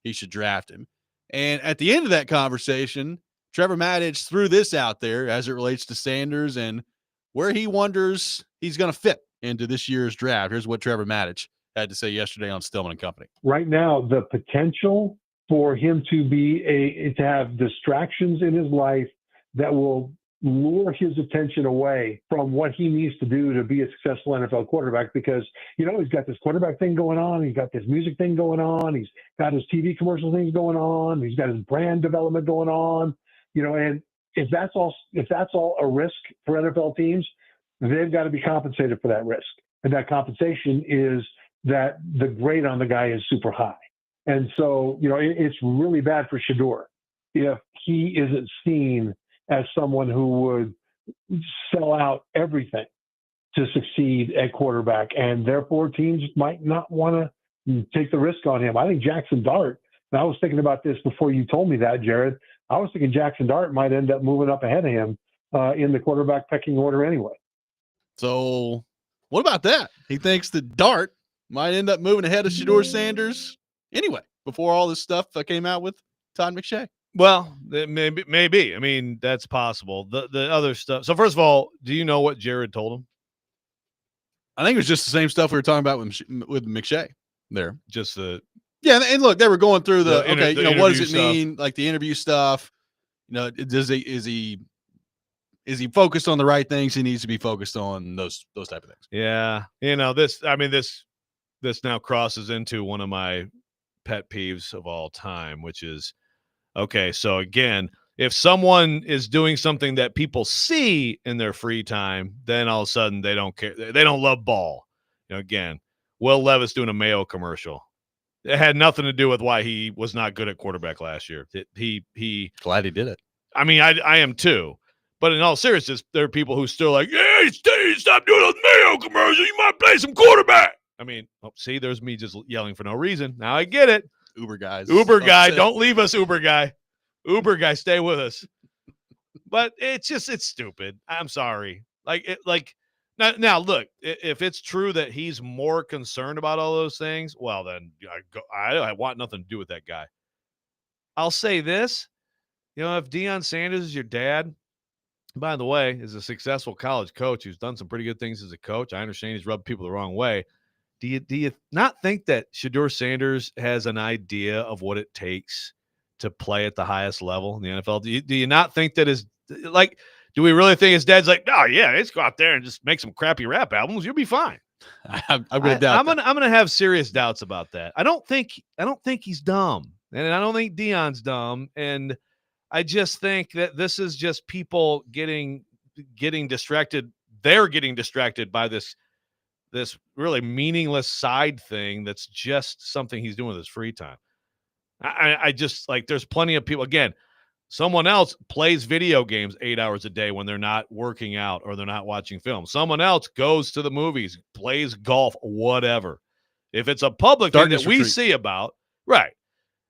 he should draft him. And at the end of that conversation, Trevor Maddich threw this out there as it relates to Sanders and where he wonders he's going to fit into this year's draft. Here's what Trevor Maddich had to say yesterday on Stillman and Company.
Right now, the potential for him to have distractions in his life that will lure his attention away from what he needs to do to be a successful NFL quarterback, because, he's got this quarterback thing going on. He's got this music thing going on. He's got his TV commercial things going on. He's got his brand development going on, and if that's all a risk for NFL teams, they've got to be compensated for that risk. And that compensation is that the grade on the guy is super high. And so, it's really bad for Shadur if he isn't seen as someone who would sell out everything to succeed at quarterback. And therefore, teams might not want to take the risk on him. I think Jackson Dart, and I was thinking about this before you told me that, Jared, I was thinking Jackson Dart might end up moving up ahead of him in the quarterback pecking order anyway.
So what about that? He thinks that Dart might end up moving ahead of Shadur Sanders anyway, before all this stuff came out with Todd McShay.
Well, maybe. I mean, that's possible. The other stuff. So first of all, do you know what Jared told him?
I think it was just the same stuff we were talking about with McShay there.
Just the
Yeah, and look, they were going through
The
what does
interview
it
stuff.
mean? Like the interview stuff. Is he focused on the right things? He needs to be focused on those type of things.
Yeah, this now crosses into one of my pet peeves of all time, which is, okay, so again, if someone is doing something that people see in their free time, then all of a sudden they don't care. They don't love ball. Again, Will Levis doing a Mayo commercial. It had nothing to do with why he was not good at quarterback last year. He
Glad he did it.
I mean, I am too. But in all seriousness, there are people who still like, hey, stop doing those Mayo commercials. You might play some quarterback. I mean, see, there's me just yelling for no reason. Now I get it.
Uber guys.
Uber guy,
upset.
don't leave us, Uber guy. Uber guy, stay with us. But it's stupid. I'm sorry. Now look, if it's true that he's more concerned about all those things, well, then I want nothing to do with that guy. I'll say this. If Deion Sanders is your dad, by the way, is a successful college coach who's done some pretty good things as a coach. I understand he's rubbed people the wrong way. Do you not think that Shadur Sanders has an idea of what it takes to play at the highest level in the NFL? Do you not think that do we really think his dad's like, oh yeah, let's go out there and just make some crappy rap albums, you'll be fine?
I'm gonna doubt.
I'm gonna have serious doubts about that. I don't think he's dumb, and I don't think Deion's dumb, and I just think that this is just people getting distracted. They're getting distracted by this really meaningless side thing that's just something he's doing with his free time. I just there's plenty of people. Again, someone else plays video games 8 hours a day when they're not working out or they're not watching film. Someone else goes to the movies, plays golf, whatever. If it's a public thing that we see about, right.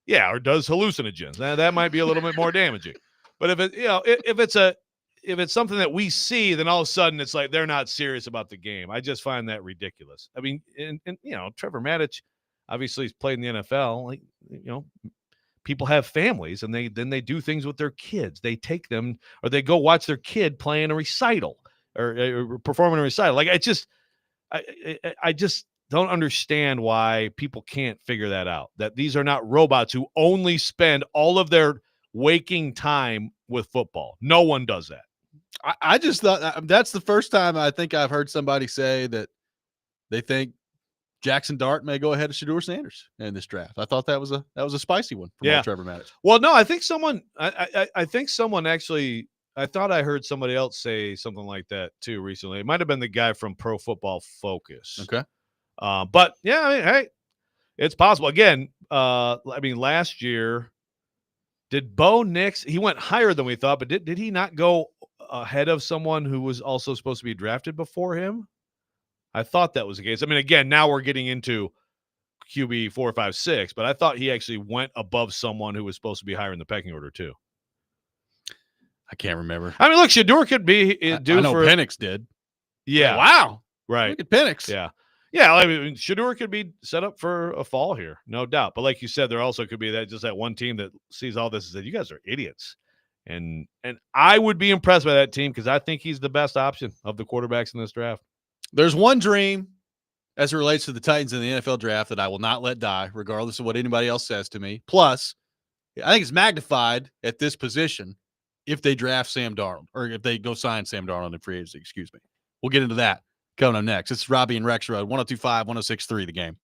Yeah, or does hallucinogens. That might be a little bit more damaging. But if it's something that we see, then all of a sudden it's like they're not serious about the game. I just find that ridiculous. I mean, and Trevor Maddich obviously has played in the NFL. People have families and they do things with their kids. They take them or they go watch their kid playing a recital or performing a recital. I just don't understand why people can't figure that out, that these are not robots who only spend all of their waking time with football. No one does that.
I just thought that's the first time I think I've heard somebody say that they think Jackson Dart may go ahead of Shadur Sanders in this draft. I thought that was a spicy one from Trevor Maddich.
Well, no, I think someone I think someone actually, I thought I heard somebody else say something like that too recently. It might have been the guy from Pro Football Focus.
Okay.
But yeah, I mean, hey, it's possible. Again, last year, did Bo Nix, he went higher than we thought, but did he not go ahead of someone who was also supposed to be drafted before him? I thought that was the case. I mean, again, now we're getting into QB 4, 5, 6, but I thought he actually went above someone who was supposed to be higher in the pecking order too.
I can't remember.
I mean, look, Shadur could be due
I know
for
Penix did.
Yeah.
Wow.
Right.
Look at Penix.
Yeah. Yeah, I mean, Shadur could be set up for a fall here, no doubt. But like you said, there also could be that one team that sees all this and says, you guys are idiots. And I would be impressed by that team because I think he's the best option of the quarterbacks in this draft.
There's one dream as it relates to the Titans in the NFL draft that I will not let die, regardless of what anybody else says to me. Plus, I think it's magnified at this position if they draft Sam Darnold or if they go sign Sam Darnold in free agency, excuse me. We'll get into that coming up next. It's Robbie and Rexrode, 102.5, 106.3, The Game.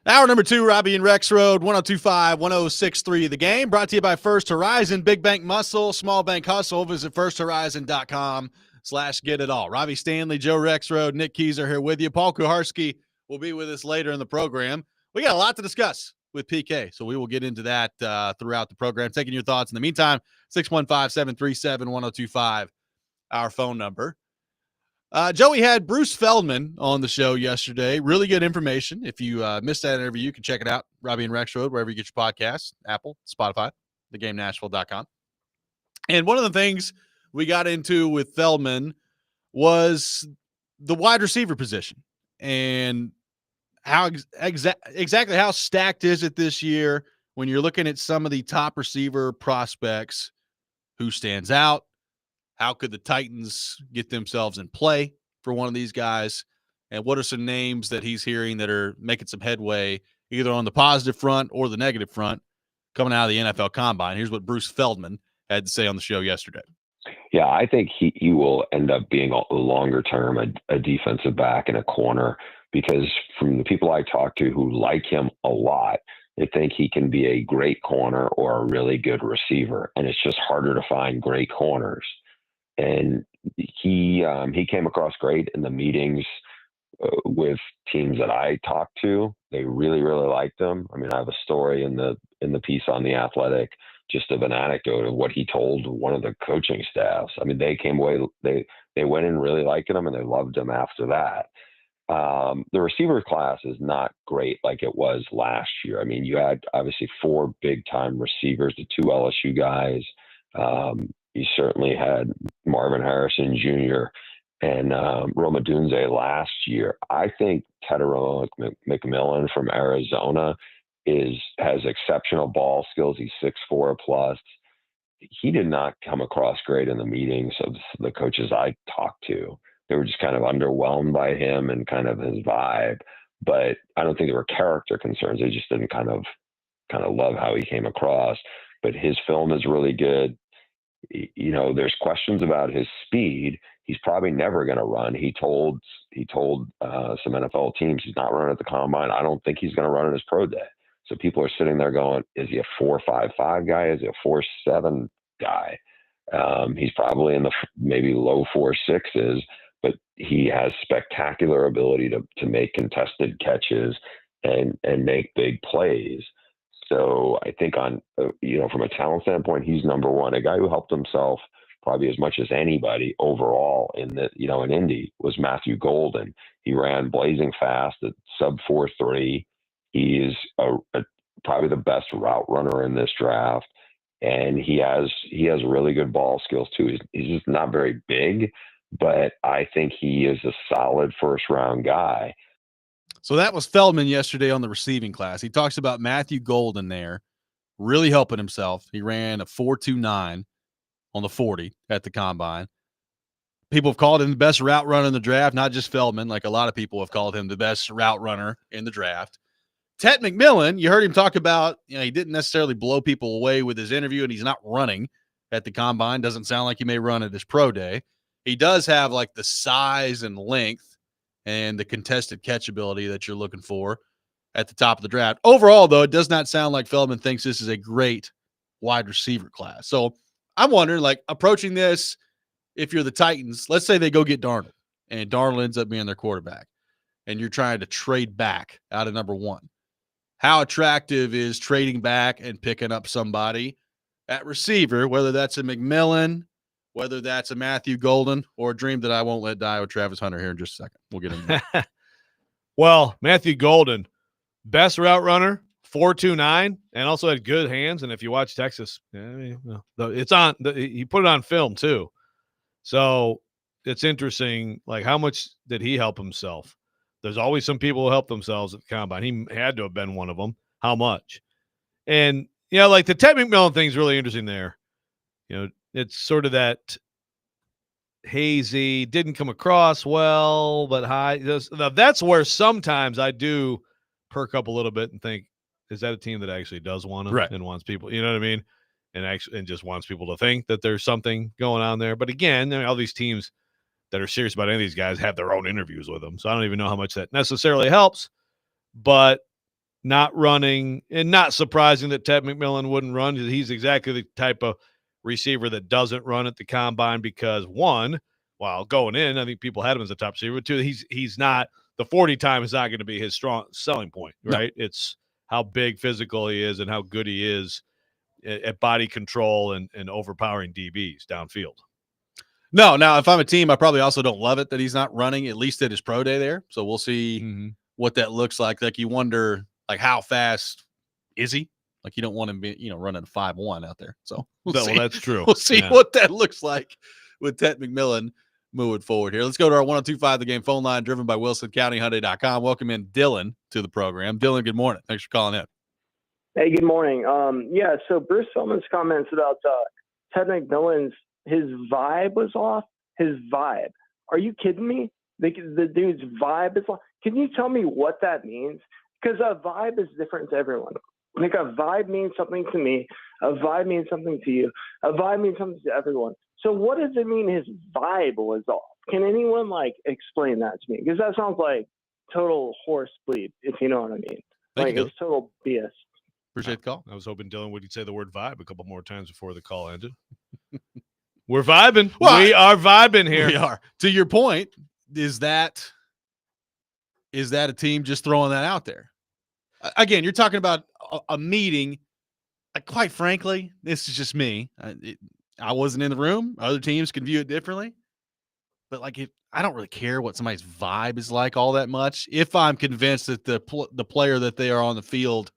Hour number 2, Robbie and Rexrode, 102.5, 106.3 The Game, brought to you by First Horizon, Big Bank Muscle, Small Bank Hustle. Visit firsthorizon.com/get-it-all. Robbie Stanley, Joe Rexrode, Nick Keyser here with you. Paul Kuharski will be with us later in the program. We got a lot to discuss with PK, so we will get into that throughout the program. Taking your thoughts in the meantime, 615-737-1025, our phone number. Joey had Bruce Feldman on the show yesterday. Really good information. If you missed that interview, you can check it out. Robbie and Rexrode, wherever you get your podcasts, Apple, Spotify, thegamenashville.com. And one of the things we got into with Feldman was the wide receiver position and how exactly how stacked is it this year when you're looking at some of the top receiver prospects. Who stands out? How could the Titans get themselves in play for one of these guys? And what are some names that he's hearing that are making some headway, either on the positive front or the negative front, coming out of the NFL Combine? Here's what Bruce Feldman had to say on the show yesterday.
Yeah, I think he will end up being a longer term a defensive back and a corner, because from the people I talk to who like him a lot, they think he can be a great corner or a really good receiver. And it's just harder to find great corners. And he came across great in the meetings with teams that I talked to. They really, really liked him. I mean, I have a story in the piece on The Athletic, just of an anecdote of what he told one of the coaching staffs. I mean, they came away, they went in really liking him, and they loved him after that. The receiver class is not great like it was last year. I mean, you had obviously 4 big-time receivers, the 2 LSU guys. You certainly had Marvin Harrison Jr. and Roma Dunze last year. I think Tedero McMillan from Arizona has exceptional ball skills. He's 6'4 plus. He did not come across great in the meetings of the coaches I talked to. They were just kind of underwhelmed by him and kind of his vibe. But I don't think there were character concerns. They just didn't kind of love how he came across. But his film is really good. You know, there's questions about his speed. He's probably never going to run. He told some NFL teams he's not running at the combine. I don't think he's going to run in his pro day. So people are sitting there going, is he a 4.55 guy? Is he a 4.7 guy? He's probably in the maybe low 4.6s, but he has spectacular ability to make contested catches and make big plays. So I think from a talent standpoint, he's number one. A guy who helped himself probably as much as anybody overall in Indy was Matthew Golden. He ran blazing fast at sub 4.3. He is probably the best route runner in this draft, and he has really good ball skills too. He's just not very big, but I think he is a solid first round guy.
So that was Feldman yesterday on the receiving class. He talks about Matthew Golden there really helping himself. He ran a 4.29 on the 40 at the combine. People have called him the best route runner in the draft, not just Feldman. Like a lot of people have called him the best route runner in the draft. Ted McMillan, you heard him talk about, he didn't necessarily blow people away with his interview, and he's not running at the combine. Doesn't sound like he may run at his pro day. He does have like the size and length and the contested catch ability that you're looking for at the top of the draft. Overall, though, it does not sound like Feldman thinks this is a great wide receiver class. So I'm wondering, like, approaching this, if you're the Titans, let's say they go get Darnold, and Darnold ends up being their quarterback, and you're trying to trade back out of number 1. How attractive is trading back and picking up somebody at receiver, whether that's a McMillan, whether that's a Matthew Golden, or a dream that I won't let die with Travis Hunter here in just a second. We'll get into that.
Well, Matthew Golden, best route runner, 4.29, and also had good hands. And if you watch Texas, it's on. He put it on film too. So it's interesting, like how much did he help himself? There's always some people who help themselves at the combine. He had to have been one of them. How much? And, like the Ted McMillan thing is really interesting there. It's sort of that hazy, didn't come across well, but high. That's where sometimes I do perk up a little bit and think, is that a team that actually does want him and wants people, you know what I mean? And just wants people to think that there's something going on there. But again, all these teams that are serious about any of these guys have their own interviews with them. So I don't even know how much that necessarily helps. But not running, and not surprising that Ted McMillan wouldn't run. He's exactly the type of receiver that doesn't run at the combine because, one, while going in, I think people had him as a top receiver. Two, he's not – the 40 time is not going to be his strong selling point, right? No. It's how big physical he is and how good he is at body control and overpowering DBs downfield.
No, now if I'm a team, I probably also don't love it that he's not running, at least at his pro day there. So we'll see what that looks like. Like you wonder, like, how fast is he? Like you don't want him, running a 5.1 out there. So
well, that's true.
We'll see what that looks like with Ted McMillan moving forward here. Let's go to our 102.5 The Game phone line, driven by WilsonCountyHyundai.com. Welcome in Dylan to the program. Dylan, good morning. Thanks for calling in.
Hey, good morning. So Bruce Feldman's comments about Ted McMillan's, his vibe was off. His vibe. Are you kidding me? The dude's vibe is off. Can you tell me what that means? Because a vibe is different to everyone. Like a vibe means something to me. A vibe means something to you. A vibe means something to everyone. So what does it mean his vibe was off? Can anyone explain that to me? Because that sounds like total horse bleed, if you know what I mean.
Thank you,
it's total BS.
Appreciate the call.
I was hoping Dylan would say the word vibe a couple more times before the call ended. We're vibing. Well, we are vibing here.
We are. To your point, is that a team just throwing that out there? Again, you're talking about a meeting. Quite frankly, this is just me. I wasn't in the room. Other teams can view it differently. But I don't really care what somebody's vibe is like all that much. If I'm convinced that the player that they are on the field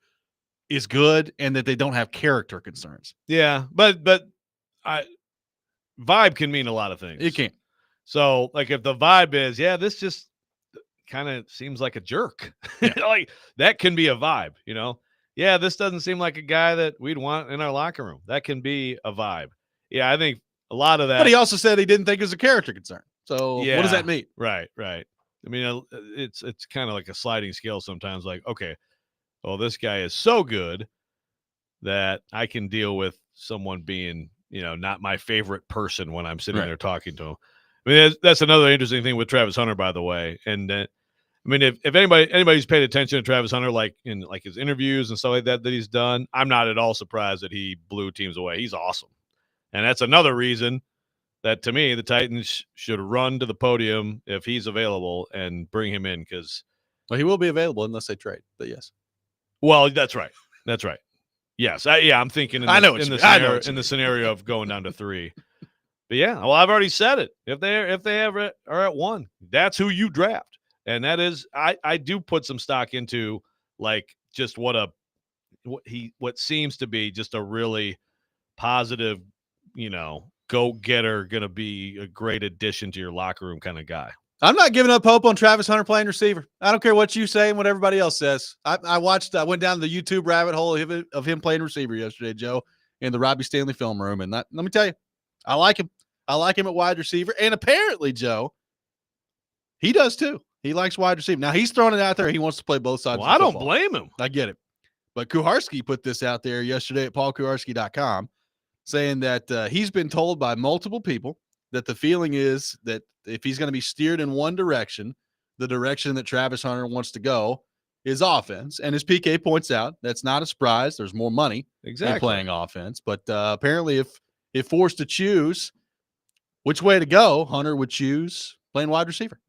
is good and that they don't have character concerns.
Yeah, but vibe can mean a lot of things.
It can.
So, if the vibe is, this just kind of seems like a jerk. Yeah. That can be a vibe, Yeah, this doesn't seem like a guy that we'd want in our locker room. That can be a vibe. Yeah, I think a lot of that.
But he also said he didn't think it was a character concern. So what does that mean?
Right. I mean, it's kind of like a sliding scale sometimes. Okay, well, this guy is so good that I can deal with someone being, not my favorite person when I'm sitting there talking to him. I mean, that's another interesting thing with Travis Hunter, by the way. And I mean, if anybody's paid attention to Travis Hunter, in his interviews and stuff like that he's done, I'm not at all surprised that he blew teams away. He's awesome. And that's another reason that, to me, the Titans should run to the podium if he's available and bring him in because –
well, he will be available unless they trade, but yes.
Well, that's right. Yes. I'm thinking in the scenario of going down to 3. But, well, I've already said it. If they are at 1, that's who you draft. And that is – I do put some stock into, just what seems to be just a really positive, go-getter, going to be a great addition to your locker room kind of guy.
I'm not giving up hope on Travis Hunter playing receiver. I don't care what you say and what everybody else says. I went down the YouTube rabbit hole of him playing receiver yesterday, Joe, in the Robbie Stanley film room. And let me tell you, I like him. I like him at wide receiver. And apparently, Joe, he does too. He likes wide receiver. Now, he's throwing it out there. He wants to play both sides of the football.
I don't blame him.
I get it. But Kuharski put this out there yesterday at paulkuharski.com saying that he's been told by multiple people that the feeling is that if he's going to be steered in one direction, the direction that Travis Hunter wants to go is offense. And as PK points out, that's not a surprise. There's more money in playing offense. But apparently if forced to choose which way to go, Hunter would choose playing wide receiver.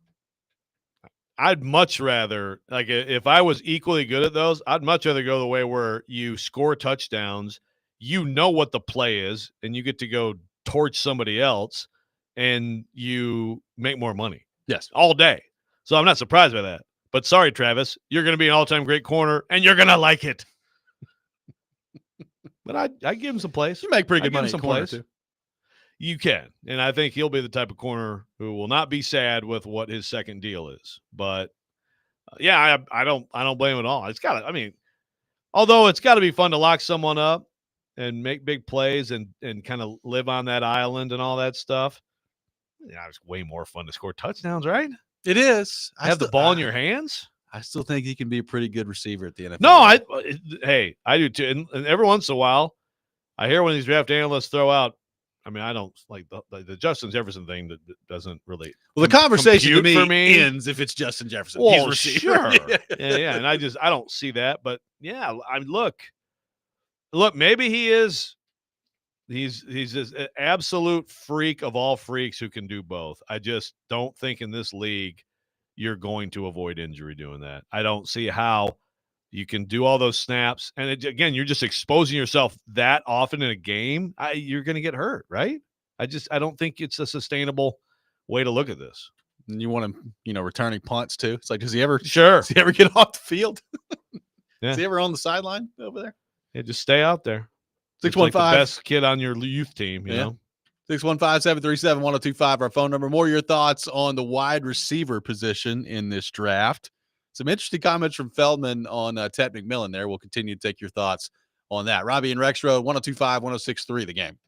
I'd much rather, if I was equally good at those, I'd much rather go the way where you score touchdowns, what the play is, and you get to go torch somebody else, and you make more money.
Yes.
All day. So I'm not surprised by that. But sorry, Travis, you're going to be an all-time great corner, and you're going to like it. But I give him some plays.
You make pretty good money
some plays. Too. You can. And I think he'll be the type of corner who will not be sad with what his second deal is. But, I don't blame him at all. Although it's got to be fun to lock someone up and make big plays and kind of live on that island and all that stuff. It's way more fun to score touchdowns, right?
It is.
Have the ball in your hands.
I still think he can be a pretty good receiver at the NFL.
No, I do too. And every once in a while, I hear when these draft analysts throw out, I mean, I don't like the Justin Jefferson thing that doesn't really.
Well, the conversation to
compute
me,
for me
ends if it's Justin Jefferson.
Well,
He's a receiver.
sure, yeah, and I don't see that, but yeah, look, maybe he is. He's this absolute freak of all freaks who can do both. I just don't think in this league you're going to avoid injury doing that. I don't see how you can do all those snaps. And again, you're just exposing yourself that often in a game. You're going to get hurt, right? I don't think it's a sustainable way to look at this.
And you want him, returning punts too. It's like, does he ever get off the field?
Yeah.
Is he ever on the sideline over there?
Yeah, just stay out there.
615
like the best kid on your youth team, you know.
615-737-1025, our phone number. More of your thoughts on the wide receiver position in this draft. Some interesting comments from Feldman on Ted McMillan there. We'll continue to take your thoughts on that. Robbie and Rexrode, 1025-1063, The Game.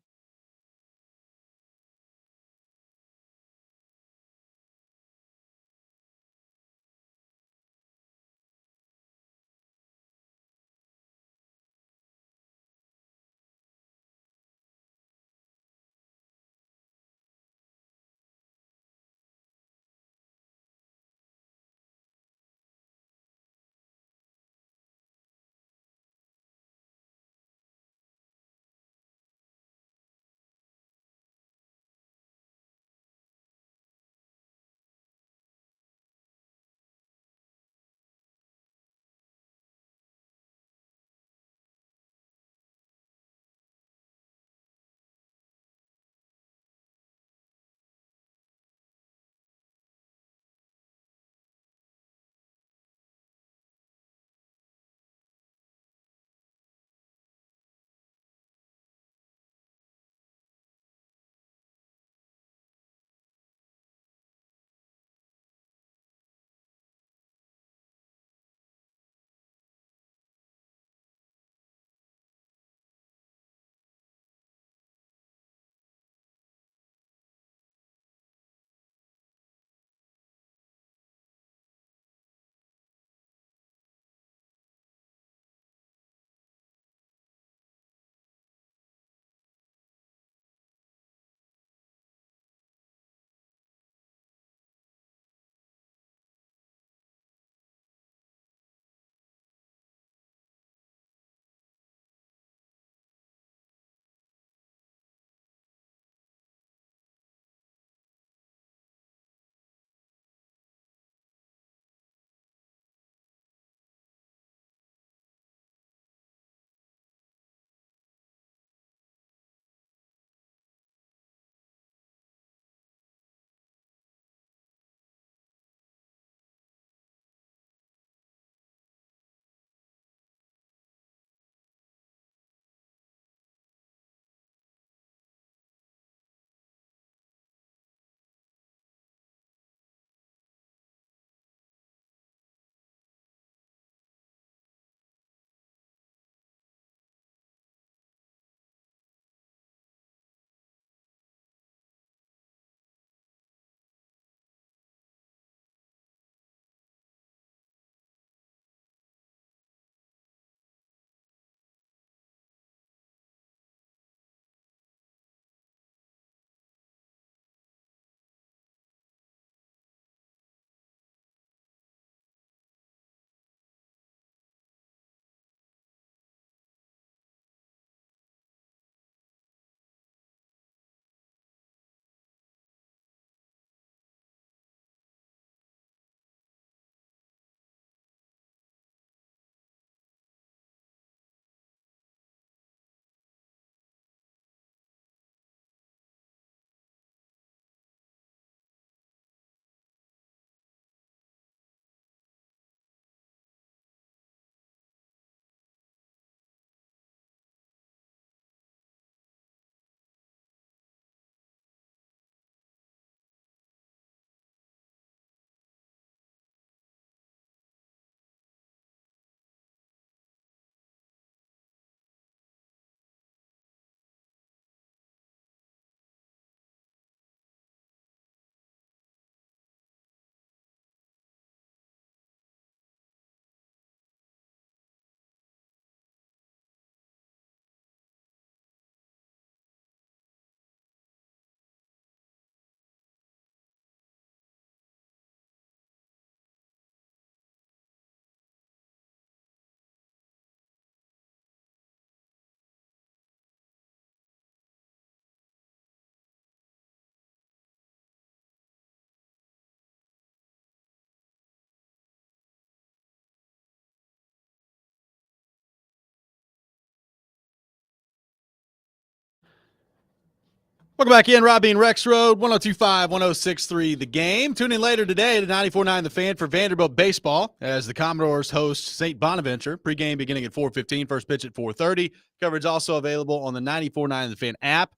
Welcome back in, Robbie and Rexrode, 102.5, 106.3 The Game. Tune in later today to 94.9 The Fan for Vanderbilt baseball as the Commodores host St. Bonaventure. Pregame beginning at 4:15, first pitch at 4:30. Coverage also available on the 94.9 The Fan app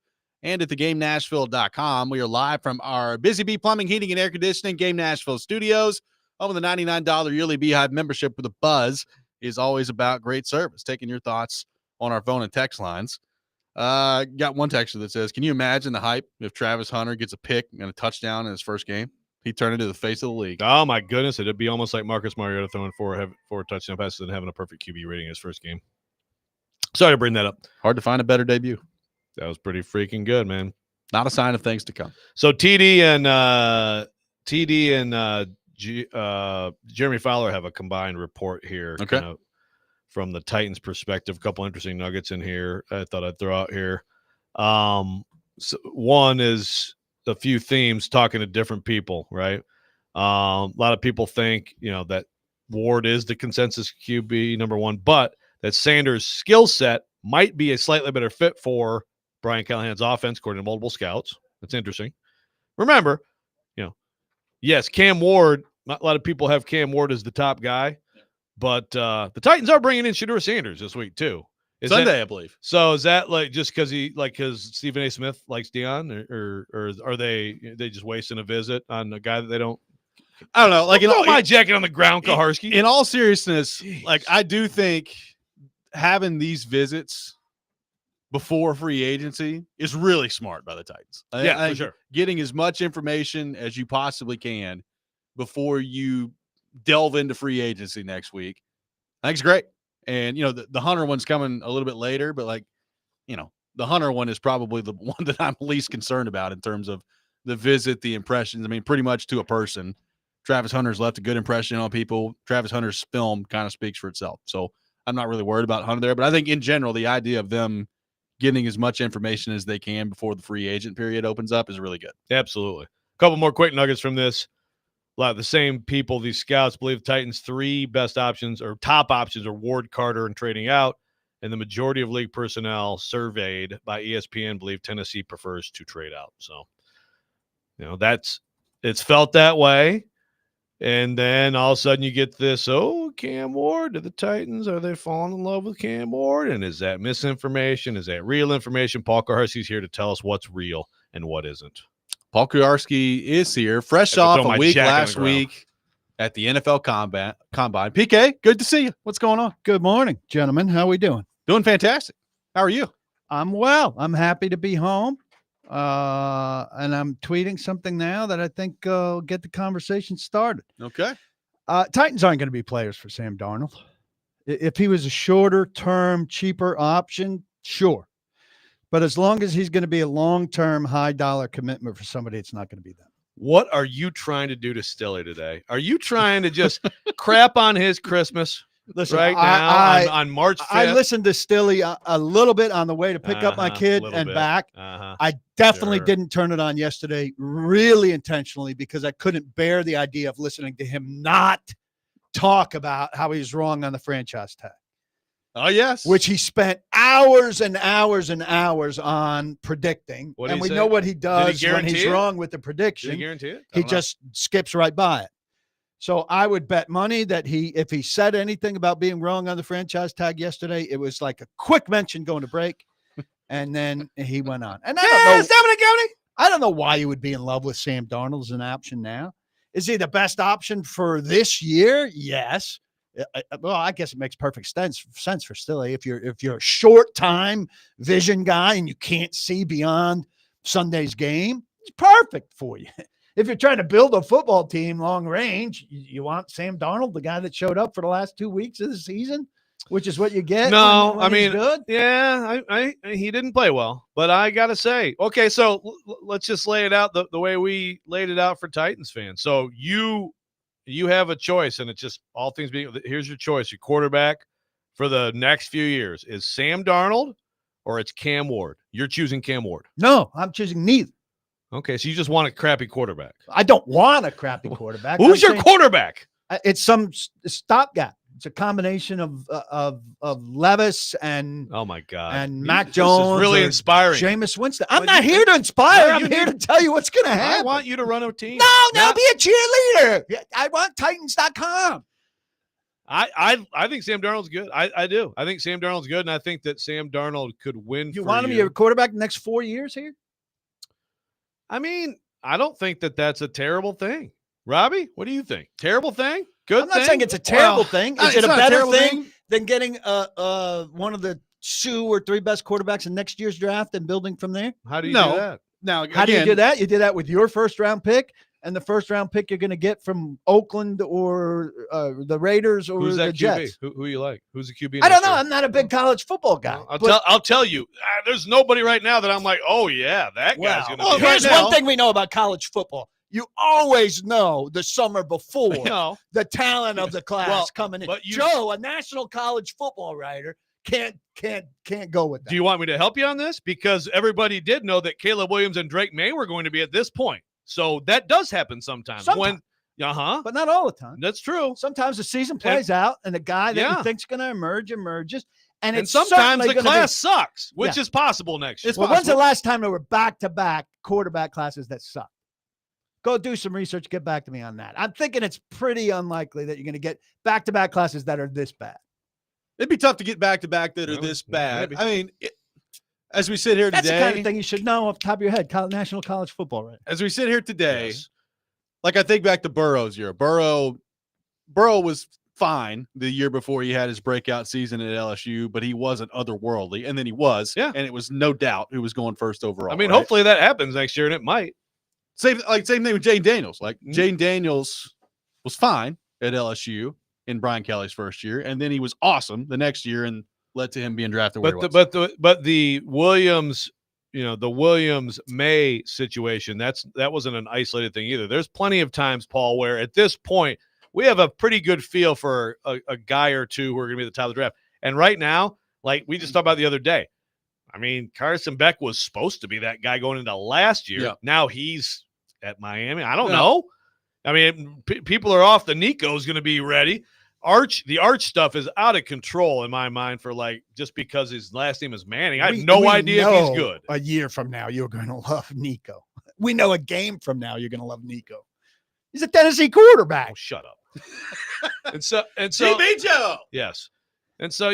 and at thegamenashville.com. We are live from our Busy Bee Plumbing, Heating, and Air Conditioning Game Nashville studios. Over the $99 yearly Beehive membership with a buzz is always about great service. Taking your thoughts on our phone and text lines. Got one texter that says, can you imagine the hype if Travis Hunter gets a pick and a touchdown in his first game? He'd turn into the face of the league.
Oh, my goodness. It'd be almost like Marcus Mariota throwing four touchdown passes and having a perfect QB rating in his first game. Sorry to bring that up.
Hard to find a better debut.
That was pretty freaking good, man.
Not a sign of things to come.
So TD and Jeremy Fowler have a combined report here.
Okay.
Kind of from the Titans' perspective, a couple interesting nuggets in here I thought I'd throw out here. So one is a few themes talking to different people, right? A lot of people think, that Ward is the consensus QB number one, but that Sanders' skill set might be a slightly better fit for Brian Callahan's offense, according to multiple scouts. That's interesting. Remember, yes, Cam Ward, a lot of people have Cam Ward as the top guy. But the Titans are bringing in Shadur Sanders this week too.
Sunday, I believe.
So is that just because Stephen A. Smith likes Deion, or are they just wasting a visit on a guy that they don't?
I don't know. Like,
throw my jacket on the ground, Kuharski.
In all seriousness,
Jeez.
like I do think having these visits before free agency is really smart by the Titans.
Yeah, for sure.
Getting as much information as you possibly can before you delve into free agency next week. I think it's great. And, the Hunter one's coming a little bit later, but the Hunter one is probably the one that I'm least concerned about in terms of the visit, the impressions. I mean, pretty much to a person, Travis Hunter's left a good impression on people. Travis Hunter's film kind of speaks for itself. So I'm not really worried about Hunter there, but I think in general, the idea of them getting as much information as they can before the free agent period opens up is really good.
Absolutely. A couple more quick nuggets from this. A lot of the same people, these scouts, believe Titans' three best options or top options are Ward, Carter, and trading out. And the majority of league personnel surveyed by ESPN believe Tennessee prefers to trade out. So, it's felt that way. And then all of a sudden you get this, Cam Ward to the Titans. Are they falling in love with Cam Ward? And is that misinformation? Is that real information? Paul Kuharski's here to tell us what's real and what isn't.
Paul Kuharski is here, fresh off a week last week at the NFL Combine. PK, good to see you. What's going on?
Good morning, gentlemen. How are we doing?
Doing fantastic. How are you?
I'm well. I'm happy to be home. And I'm tweeting something now that I think will get the conversation started.
Okay.
Titans aren't going to be players for Sam Darnold. If he was a shorter term, cheaper option, sure. But as long as he's going to be a long-term, high-dollar commitment for somebody, it's not going to be them.
What are you trying to do to Stilly today? Are you trying to just crap on his Christmas?
Listen,
right now on March 5th?
I listened to Stilly a little bit on the way to pick up my kid and back. I definitely didn't turn it on yesterday, really intentionally, because I couldn't bear the idea of listening to him not talk about how he's wrong on the franchise tag.
Oh, yes.
Which he spent hours and hours and hours on predicting.
What
and we
say?
know what he does
he
when he's
it?
wrong with the prediction.
Did he guarantee it?
He just skips right by it. So I would bet money that if he said anything about being wrong on the franchise tag yesterday, it was like a quick mention going to break. And then he went on. And I don't know why you would be in love with Sam Darnold as an option now. Is he the best option for this year? Yes. Well, I guess it makes perfect sense for Stilly. If you're a short time vision guy and you can't see beyond Sunday's game, it's perfect for you. If you're trying to build a football team long range, you want Sam Darnold, the guy that showed up for the last 2 weeks of the season, which is what you get.
No,
when he's good.
Yeah, he didn't play well, but I gotta say, okay, so let's just lay it out the way we laid it out for Titans fans. So you have a choice, and it's just all things being. Here's your choice. Your quarterback for the next few years is Sam Darnold or it's Cam Ward. You're choosing Cam Ward.
No, I'm choosing neither.
Okay, so you just want a crappy quarterback.
I don't want a crappy quarterback.
Who's your quarterback?
It's some stopgap. It's a combination of Levis and
Oh my God!
and Mac
This
Jones.
is really
or
inspiring.
Jameis Winston. I'm
But
not
you-
here to inspire.
No,
I'm
you
here
need-
to tell you what's going to
I
happen.
want you to run a team.
No, be a cheerleader. I want Titans.com.
I think Sam Darnold's good. I do. I think Sam Darnold's good, and I think that Sam Darnold could win.
You
for
want him to be a quarterback the next 4 years here?
I mean, I don't think that that's a terrible thing. Robbie, what do you think? Terrible thing? Good
I'm not
thing?
saying it's a terrible
Well,
thing.
it's
Is it a
not
better
terrible
thing than getting one of the 2 or 3 best quarterbacks in next year's draft and building from there?
How do you
No.
do that?
Now,
How do you
again,
do that? You do that with your first round pick and the first round pick you're going to get from Oakland or the Raiders or
Who's
the
that QB?
Jets.
Who you like? Who's the QB?
I don't
next
know.
year?
I'm not a big college football guy.
I'll tell you. There's nobody right now that I'm like, oh yeah, that guy's gonna.
Well,
be
here's
right now.
one thing we know about college football. You always know the summer before
You know,
the talent of the class
Well,
coming in.
but you-
Joe, a national college football writer, can't go with that.
do you want me to help you on this? Because everybody did know that Caleb Williams and Drake May were going to be at this point. So that does happen sometimes.
Sometimes.
But
But not all the time.
that's true.
Sometimes the season plays out, and the guy that
Yeah.
you think's going to emerges, and
And
it's
sometimes
certainly
the
gonna
class sucks, which
Yeah.
is possible next year.
It's
Well, when's the
possible.
last time there were back-to-back quarterback classes that suck? Go do some research. Get back to me on that. I'm thinking it's pretty unlikely that you're going to get back-to-back classes that are this bad.
it'd be tough to get back to back that are
No,
this
yeah,
bad.
maybe.
I mean, as we sit here
That's
today,
the kind of thing you should know off the top of your head. National college football, right?
as we sit here today,
Yes.
like I think back to Burrow's year. Burrow was fine the year before he had his breakout season at LSU, but he wasn't otherworldly, and then he was.
Yeah.
And it was no doubt who was going first overall.
I mean,
right?
hopefully that happens next year, and it might.
Same thing with Jane Daniels. Like
Mhm.
Jane Daniels was fine at LSU in Brian Kelly's first year, and then he was awesome the next year and led to him being drafted where he was.
But the Williams, the Williams May situation, that wasn't an isolated thing either. There's plenty of times, Paul, where at this point we have a pretty good feel for a guy or two who are going to be at the top of the draft. And right now, like we just talked about the other day, I mean, Carson Beck was supposed to be that guy going into last year.
Yeah.
Now he's at Miami. I don't
Yeah.
know. I mean, people are off. The Nico's going to be ready. The Arch stuff is out of control in my mind for just because his last name is Manning. I have no idea if he's good.
A year from now, you're going to love Nico. We know a game from now, you're going to love Nico. He's a Tennessee quarterback.
Oh, shut up. and so
TB Joe.
yes. And so,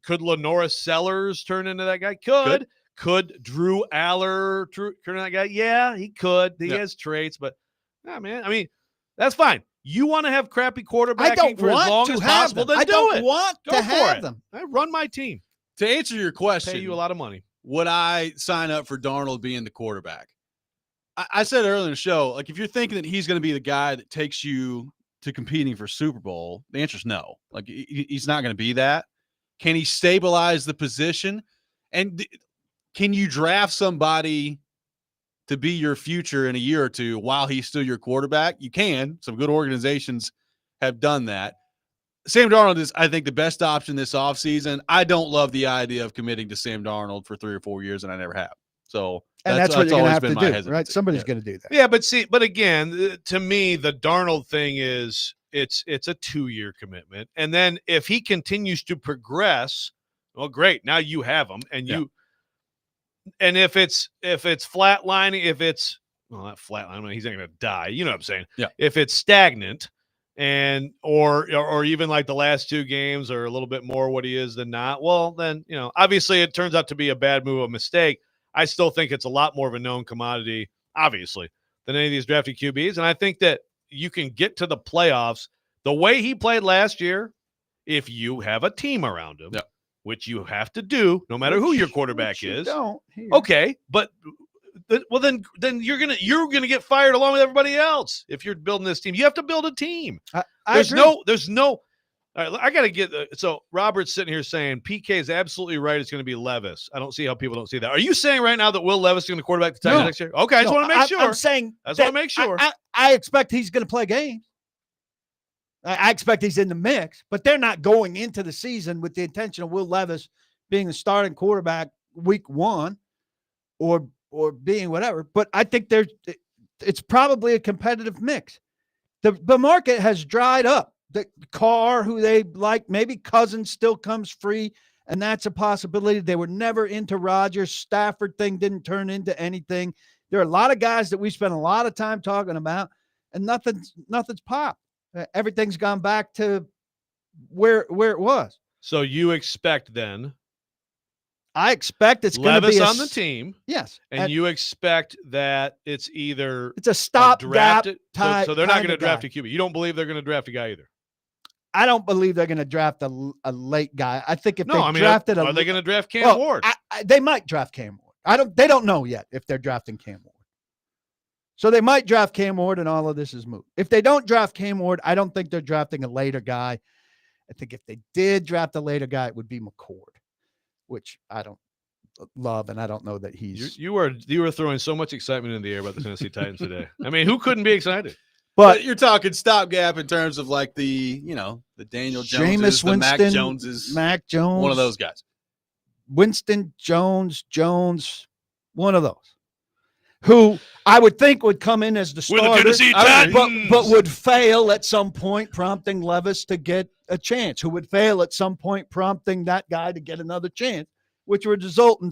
could Lenora Sellers turn into that guy? Could Drew Aller turn into that guy? Yeah, he could. He
Yeah.
has traits, but man, I mean, that's fine. You want to have crappy
I
quarterbacking
don't
for as long
want
as
to have
possible,
them.
then
I
do
don't
it.
want
Go
to
for
have
it.
them.
I run my team.
To answer your question,
Pay you a lot of money.
would I sign up for Darnold being the quarterback? I said earlier in the show, like if you're thinking that he's going to be the guy that takes you to competing for Super Bowl, the answer is no. Like he's not going to be that. Can he stabilize the position? And can you draft somebody to be your future in a year or two while he's still your quarterback? You can. Some good organizations have done that. Sam Darnold is, I think, the best option this offseason. I don't love the idea of committing to Sam Darnold for 3 or 4 years, and I never have. So
And that's what you're going to
always
have
been
to
my
do, right?
hesitancy.
Somebody's
Yeah.
going to do that.
Yeah, but again, to me, the Darnold thing is it's a 2-year commitment, and then if he continues to progress, well, great. Now you have him, and and if it's flatlining, not flatlining, he's not going to die. You know what I'm saying?
Yeah.
If it's stagnant, and or even like the last 2 games or a little bit more what he is than not, well, then obviously it turns out to be a bad move, a mistake. I still think it's a lot more of a known commodity, obviously, than any of these drafted QBs. And I think that you can get to the playoffs the way he played last year if you have a team around him, which you have to do no matter who your quarterback is.
Don't here.
Okay, but then you're gonna get fired along with everybody else if you're building this team. You have to build a team. There's no. All right, I got to get so Robert's sitting here saying PK is absolutely right. It's going to be Levis. I don't see how people don't see that. Are you saying right now that Will Levis is going to quarterback the Titans next year? Okay, I just want to make sure.
I'm saying
I just want to make sure.
I expect he's going to play games. I expect he's in the mix, but they're not going into the season with the intention of Will Levis being the starting quarterback week 1 or being whatever. But I think it's probably a competitive mix. The market has dried up. the Carr, who they like. Maybe Cousins still comes free, and that's a possibility. They were never into Rodgers. Stafford thing didn't turn into anything. There are a lot of guys that we spent a lot of time talking about, and nothing's popped. Everything's gone back to where it was.
So you expect then
I expect it's going to
Levis
be
on the team.
Yes,
and you expect that it's either
it's a stopgap type.
So they're not going to
kinda
draft
guy.
a QB. You don't believe they're going to draft a guy either.
I don't believe they're going to draft a late guy. I think if
No,
they
I mean,
drafted
are they going to draft Cam
well,
Ward?
They might draft Cam Ward. They don't know yet if they're drafting Cam Ward. So they might draft Cam Ward, and all of this is moot. If they don't draft Cam Ward, I don't think they're drafting a later guy. I think if they did draft a later guy, it would be McCord, which I don't love, and I don't know that he's.
You were throwing so much excitement in the air about the Tennessee Titans today. I mean, who couldn't be excited?
But you're talking stopgap in terms of like the Daniel Joneses,
Jameis
the
Winston,
Mac Joneses,
Mac Jones,
one of those guys.
Winston Jones, one of those, who I would think would come in as the
We're the
starter,
Tennessee Titans.
but would fail at some point, prompting Levis to get a chance. Who would fail at some point, prompting that guy to get another chance, which would result in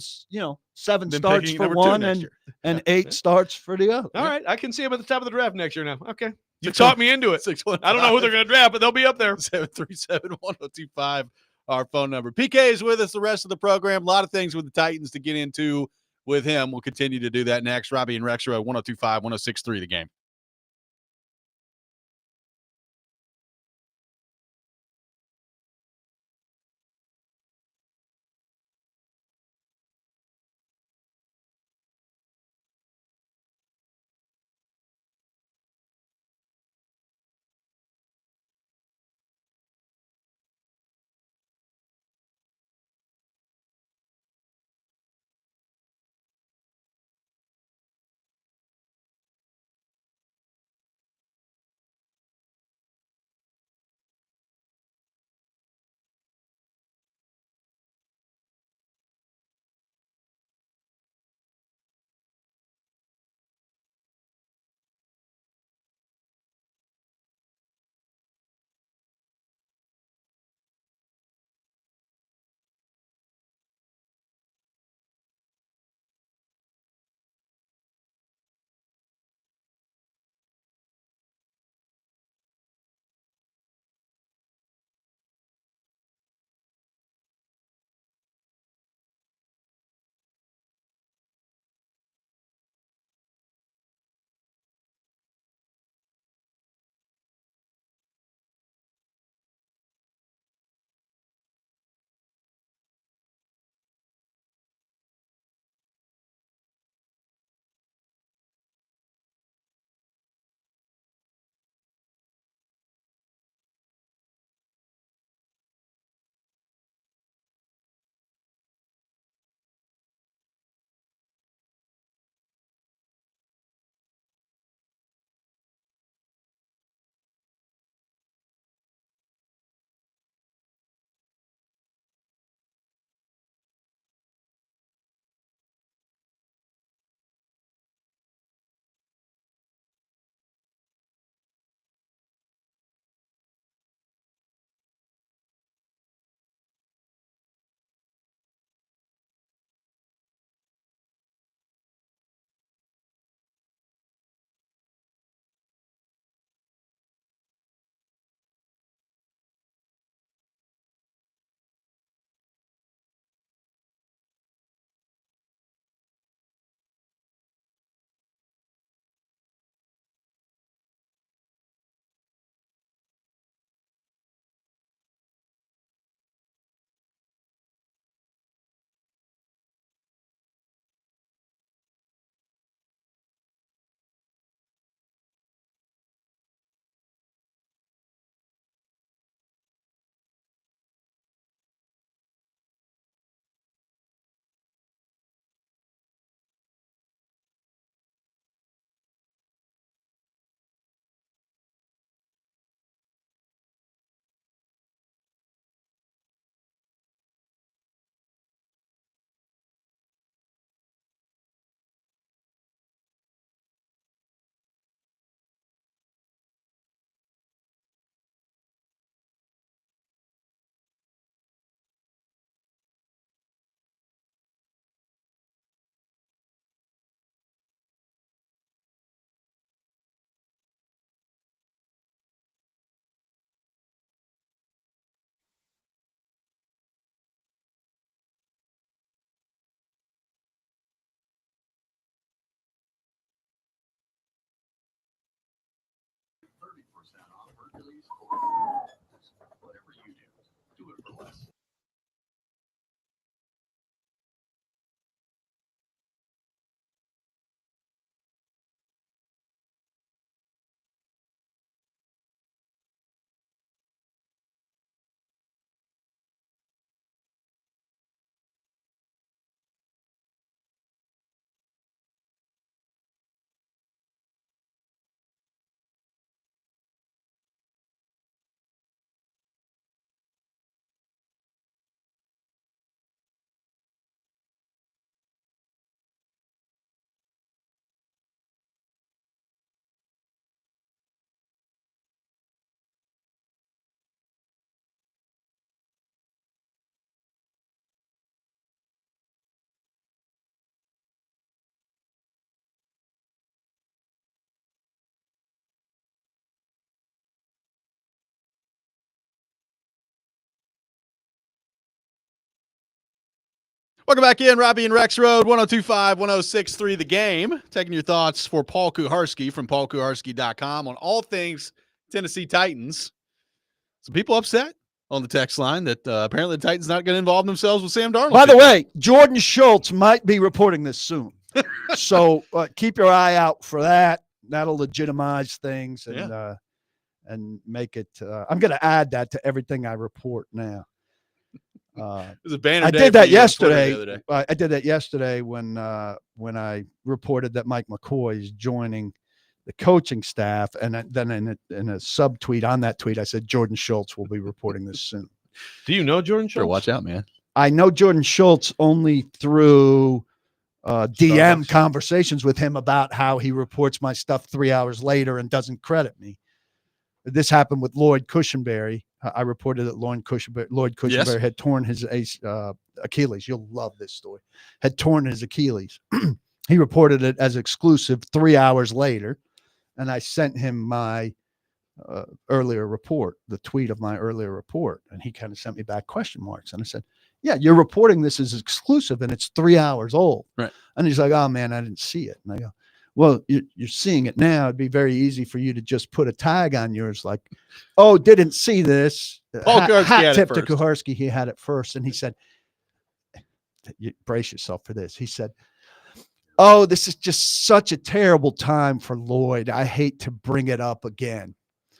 7
Then
starts
picking
for
number 2
one
next year.
and 8 starts for the other.
All right, I can see him at the top of the draft next year now. Okay. You talked me into it.
615.
I don't know who they're going to draft, but they'll be up there.
737-1025, our phone number. PK is with us the rest of the program. A lot of things with the Titans to get into with him. We'll continue to do that next. Robbie and Rexrode, 1025, 1063, the game. Welcome back in, Robbie and Rexrode, 102.5, 106.3 The Game. Taking your thoughts for Paul Kuharski from paulkuharski.com on all things Tennessee Titans. Some people upset on the text line that apparently the Titans not going to involve themselves with Sam Darnold.
By the way, Jordan Schultz might be reporting this soon. So keep your eye out for that. That'll legitimize things and make it I'm going to add that to everything I report now.
It was a banner
I
day
did
for
that
you on Twitter the
yesterday.
other day.
I did that yesterday when I reported that Mike McCoy is joining the coaching staff, and then in a subtweet on that tweet, I said Jordan Schultz will be reporting this soon.
Do you know Jordan Schultz?
Sure, watch out, man.
I know Jordan Schultz only through DM
Starbucks.
conversations with him about how he reports my stuff 3 hours later and doesn't credit me. This happened with Lloyd Cushenberry. I reported that Lloyd Cushenberry had torn his Achilles. You'll love this story. Had torn his Achilles. He reported it as exclusive 3 hours later, and I sent him my earlier report, the tweet of my earlier report, and he kind of sent me back question marks. And I said, "Yeah, you're reporting this as exclusive, and it's 3 hours old."
Right.
And he's like, "Oh man, I didn't see it." And I go, "Well, you're seeing it now. It'd be very easy for you to just put a tag on yours like, oh, didn't see this."
Paul Kuharski had it
tip to
first.
Kuharski. He had it first. And he said, brace yourself for this. He said, "Oh, this is just such a terrible time for Lloyd. I hate to bring it up again."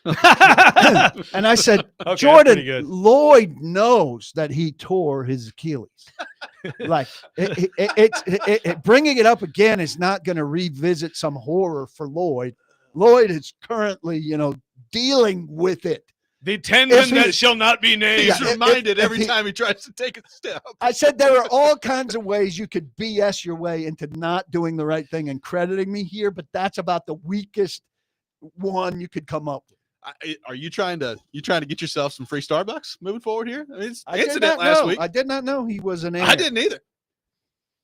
And I said,
Okay,
"Jordan,
pretty good.
Lloyd knows that he tore his Achilles. Like bringing it up again is not going to revisit some horror for Lloyd. Lloyd is currently, dealing with it."
The tendon
If he-
that shall not be named.
Yeah,
He's reminded
if
every
he-
time he tries to take a step.
I said there are all kinds of ways you could BS your way into not doing the right thing and crediting me here, but that's about the weakest one you could come up with.
Are you trying to get yourself some free Starbucks moving forward here? I mean, it's
I did
incident
not
last
know.
week.
I did not know he was an
I
alien.
didn't either.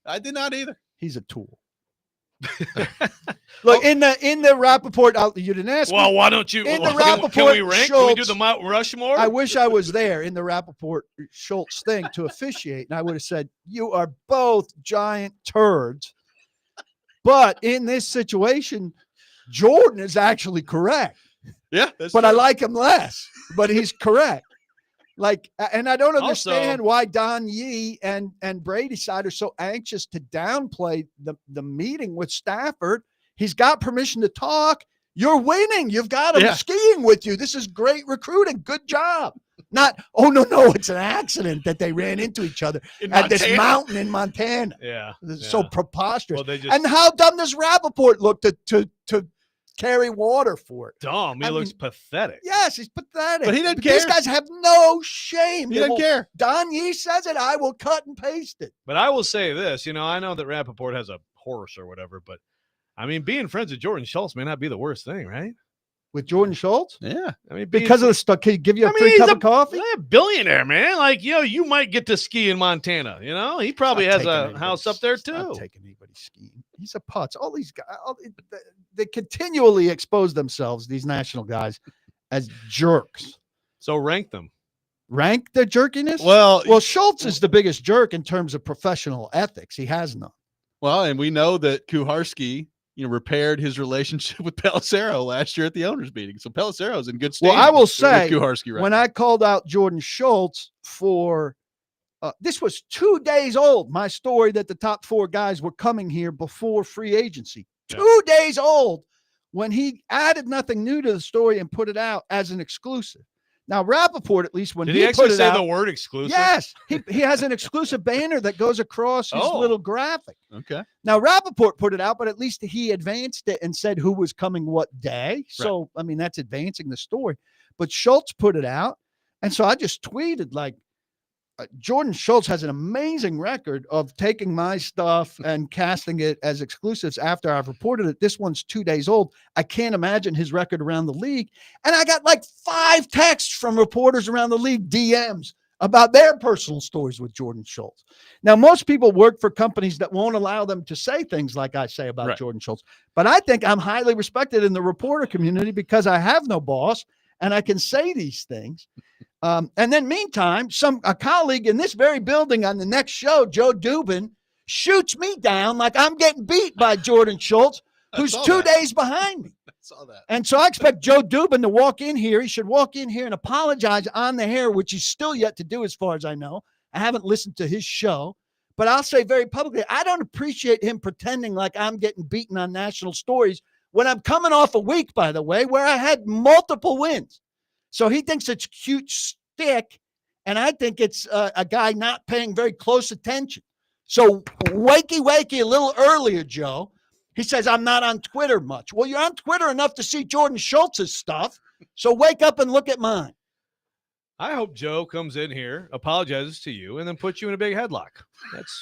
I did not either.
He's a tool. Look, in the Rappaport, you didn't ask
Well,
me.
why don't you?
In the
Can we
Rappaport
rank? Can we do
Schultz-
the Mount Rushmore?
I wish I was there in the Rappaport Schultz thing to officiate, and I would have said, "You are both giant turds." But in this situation, Jordan is actually correct.
Yeah, that's
But I
true.
like him less. But he's correct. Like, and I don't understand
Also-
why Don Yee and Brady Side are so anxious to downplay the meeting with Stafford. He's got permission to talk. You're winning. You've got him
Yeah.
skiing with you. This is great recruiting. Good job. Not, oh, no, it's an accident that they ran into each other
In
at this
Montana.
mountain in Montana.
Yeah.
This is
yeah.
so preposterous.
Well, they just
And how dumb does Rappaport look to carry water for it?
dumb. He
I
looks
mean-
pathetic.
Yes, he's pathetic.
But he didn't
These
care.
guys have no shame.
He
They
didn't
will-
care.
Don Yee says it. I will cut and paste it.
But I will say this, I know that Rappaport has a horse or whatever, but I mean, being friends with Jordan Schultz may not be the worst thing, right?
With Jordan Schultz?
Yeah.
I mean,
Because of the stuff. Can he give you a free
he's
cup of coffee?
a billionaire, man. Like, you might get to ski in Montana. He probably
Not
has
taking
a
anybody's-
house up there
Not
too.
taking anybody skiing. He's a putz. All these guys, they continually expose themselves, these national guys, as jerks.
So rank them.
Rank their jerkiness?
Well,
Well, Schultz is the biggest jerk in terms of professional ethics. He has none.
and we know that Kuharski, repaired his relationship with Pelissero last year at the owners' meeting. So Pelissero's in good standing.
Well, I will
with
say,
Kuharski right
when
now.
I called out Jordan Schultz for this was 2 days old, my story that the top 4 guys were coming here before free agency.
Yeah.
2 days old when he added nothing new to the story and put it out as an exclusive. Now, Rappaport, at least when
Did
he
he
put
actually
it
say
out,
the word exclusive?
yes, he has an exclusive banner that goes across his little graphic.
Okay.
Now, Rappaport put it out, but at least he advanced it and said who was coming what day. So, I mean, that's advancing the story. But Schultz put it out. And so I just tweeted, like, Jordan Schultz has an amazing record of taking my stuff and casting it as exclusives after I've reported it. This one's 2 days old. I can't imagine his record around the league. And I got like 5 texts from reporters around the league, DMs, about their personal stories with Jordan Schultz. Now, most people work for companies that won't allow them to say things like I say about Jordan Schultz. But I think I'm highly respected in the reporter community because I have no boss and I can say these things. And then meantime, a colleague in this very building on the next show, Joe Dubin, shoots me down like I'm getting beat by Jordan Schultz, who's 2 days behind me.
I saw that.
And so I expect Joe Dubin to walk in here. He should walk in here and apologize on the air, which he's still yet to do as far as I know. I haven't listened to his show. But I'll say very publicly, I don't appreciate him pretending like I'm getting beaten on national stories when I'm coming off a week, by the way, where I had multiple wins. So he thinks it's cute stick, and I think it's a guy not paying very close attention. So wakey a little earlier, Joe. He says, I'm not on Twitter much. Well, you're on Twitter enough to see Jordan Schultz's stuff, so wake up and look at mine.
I hope Joe comes in here, apologizes to you, and then puts you in a big headlock.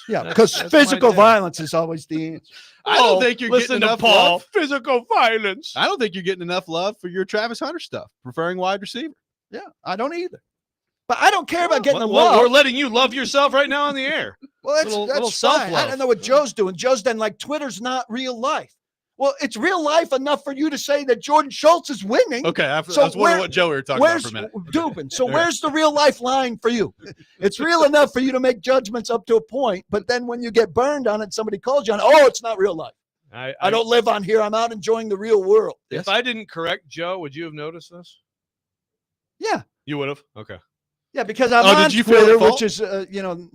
Because physical violence is always the answer.
I don't think you're
listen
getting
to
enough
Paul.
love.
Physical violence.
I don't think you're getting enough love for your Travis Hunter stuff, preferring wide receiver.
Yeah, I don't either. But I don't care about getting the
Well,
love.
we're letting you love yourself right now on the air.
Well, that's
little
fine. I
self-love.
don't know what Joe's doing. Joe's then like, Twitter's not real life. Well, it's real life enough for you to say that Jordan Schultz is winning.
Okay, I was wondering what Joe we were talking about for a minute.
Dubin. So where's the real life line for you? It's real enough for you to make judgments up to a point, but then when you get burned on it, somebody calls you on, it's not real life. I don't live on here. I'm out enjoying the real world.
If I didn't correct Joe, would you have noticed this?
Yeah.
You would have? Okay.
Yeah, because I'm on
did you feel
Twitter,
at fault?
which is,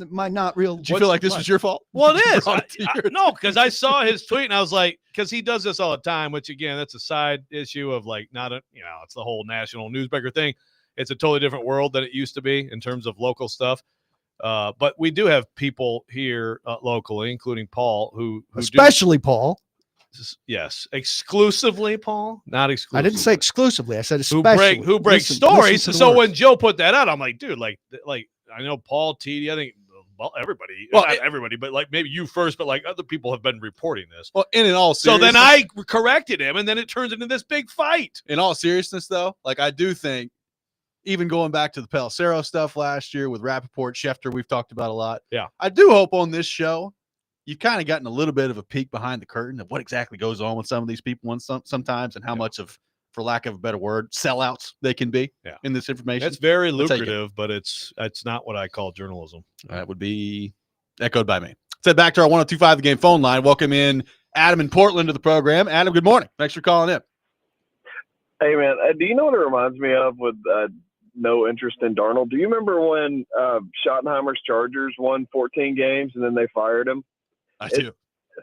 my not real.
Did you feel like this was your fault?
Well, it is.
Brought it to your-
No, because I saw his tweet and I was like, because he does this all the time, which again, that's a side issue of like it's the whole national newsbreaker thing. It's a totally different world than it used to be in terms of local stuff. But we do have people here locally, including Paul, who
especially Paul.
Yes, exclusively Paul, not exclusively.
I didn't say exclusively. I said especially.
Who break stories. So when Joe put that out, I'm like, dude, like I know Paul, TD, I think everybody, not everybody, but like maybe you first, but like other people have been reporting this.
Well, in all seriousness.
So then I corrected him, and then it turns into this big fight.
In all seriousness, though, like I do think, even going back to the Pelissero stuff last year with Rappaport, Schefter, we've talked about a lot.
Yeah.
I do hope on this show, you've kind of gotten a little bit of a peek behind the curtain of what exactly goes on with some of these people sometimes and how much of, for lack of a better word, sellouts they can be in this information.
It's very lucrative, but it's not what I call journalism.
That would be echoed by me. Said back to our 102.5 The Game phone line. Welcome in Adam in Portland to the program. Adam, good morning. Thanks for calling in.
Hey, man, do you know what it reminds me of with no interest in Darnold? Do you remember when Schottenheimer's Chargers won 14 games and then they fired him?
I do.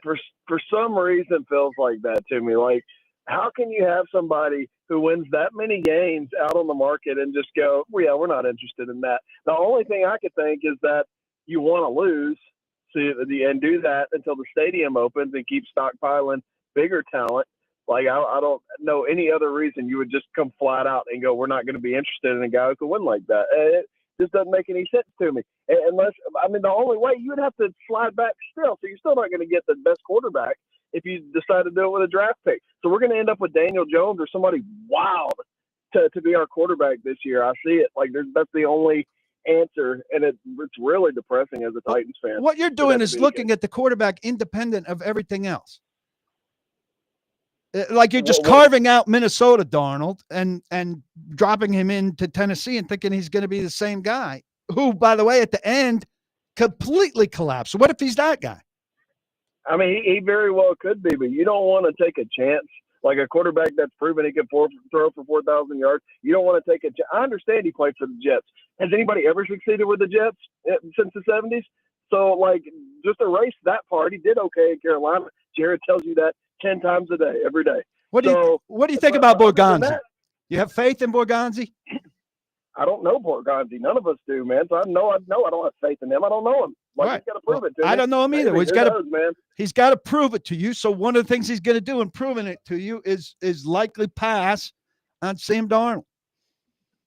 For some reason, it feels like that to me. Like, how can you have somebody who wins that many games out on the market and just go, well, yeah, we're not interested in that? The only thing I could think is that you want to lose and do that until the stadium opens and keep stockpiling bigger talent. Like, I don't know any other reason you would just come flat out and go, we're not going to be interested in a guy who can win like that. It just doesn't make any sense to me. Unless, the only way you would have to slide back still. So you're still not going to get the best quarterback if you decide to do it with a draft pick. So we're going to end up with Daniel Jones or somebody wild to be our quarterback this year. I see it. Like, that's the only answer, and it's really depressing as a Titans fan.
What you're doing is looking at the quarterback independent of everything else. Like you're just carving out Minnesota Darnold and dropping him into Tennessee and thinking he's going to be the same guy who, by the way, at the end completely collapsed. So what if he's that guy?
I mean, he very well could be, but you don't want to take a chance. Like a quarterback that's proven he can throw for 4,000 yards. You don't want to take a chance. I understand he played for the Jets. Has anybody ever succeeded with the Jets since the 70s? So, like, just erase that part. He did okay in Carolina. Jared tells you that 10 times a day, every day.
What do you think about Borgonzi? You have faith in Borgonzi?
I don't know Borgonzi. None of us do, man. So I know I don't have faith in him. I don't know him. Like,
Right.
He's got to prove it to me.
I don't know him either.
Maybe.
He's got to prove it to you. So one of the things he's going to do in proving it to you is likely pass on Sam Darnold.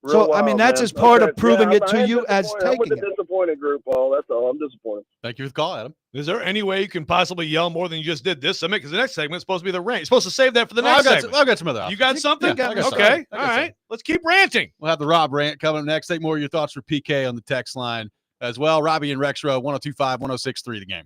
So, I mean, that's as part of proving it to you as taking it.
I'm with the disappointed group, Paul. That's all. I'm disappointed.
Thank you for the call, Adam.
Is there any way you can possibly yell more than you just did this segment? Because the next segment is supposed to be the rant. You're supposed to save that for the next segment.
I've got some other options.
You got something?
Yeah, I got
okay.
something.
All right. Let's keep ranting.
We'll have the Rob rant coming up next. Take more of your thoughts for PK on the text line as well. Robbie and Rexrode, 102.5, 106.3 The Game.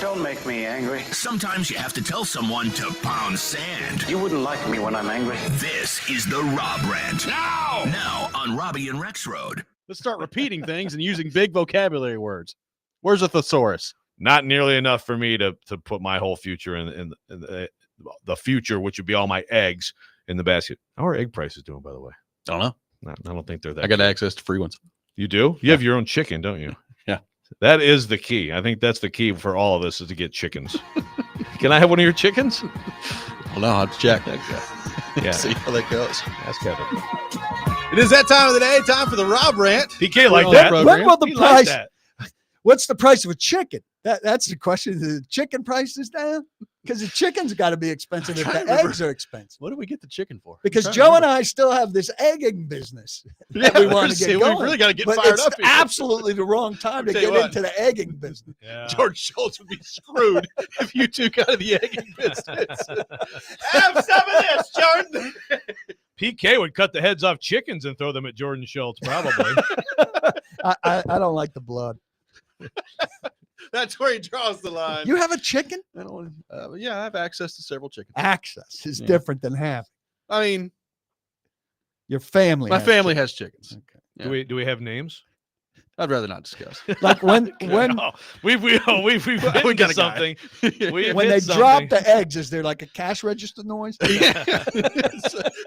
Don't make me angry.
Sometimes you have to tell someone to pound sand.
You wouldn't like me when I'm angry.
This is the Rob Rant. Now on Robbie and Rexrode.
Let's start repeating things and using big vocabulary words. Where's a thesaurus?
Not nearly enough for me to put my whole future in the future, which would be all my eggs in the basket. How are egg prices doing, by the way?
I don't know.
I don't think they're that.
I got
good.
access to free ones.
You do? You have your own chicken, don't you?
Yeah.
That is the key. I think that's the key for all of us is to get chickens. Can I have one of your chickens?
Well, no, I'll have to check.
Yeah.
See how that goes.
Ask Kevin.
It is that time of the day. Time for the Rob Rant.
PK like
on
that.
the
When will the
He
price?
liked that.
What's the price of a chicken? That's the question. The chicken prices down because the chicken's got to be expensive if the eggs are expensive.
What do we get the chicken for?
Because Joe and I still have this egging business that we want to get going.
We really got to get
but
fired
it's
up here.
absolutely the wrong time to
Tell you
get
what.
into the egging business.
Yeah.
George Schultz would be screwed if you two got in the egging business. Have some of this, Jordan.
PK would cut the heads off chickens and throw them at Jordan Schultz, probably.
I don't like the blood.
That's where he draws the line.
You have a chicken?
I don't. Yeah, I have access to several chickens.
Access is
Yeah.
different than having.
I mean,
Your family.
my
has
family
chickens.
has chickens.
Okay.
Yeah.
Do we have names?
I'd rather not discuss.
Like when
We've
We
got
got a guy.
something. We've
when they
hit
drop
something.
the eggs, is there like a cash register noise?
So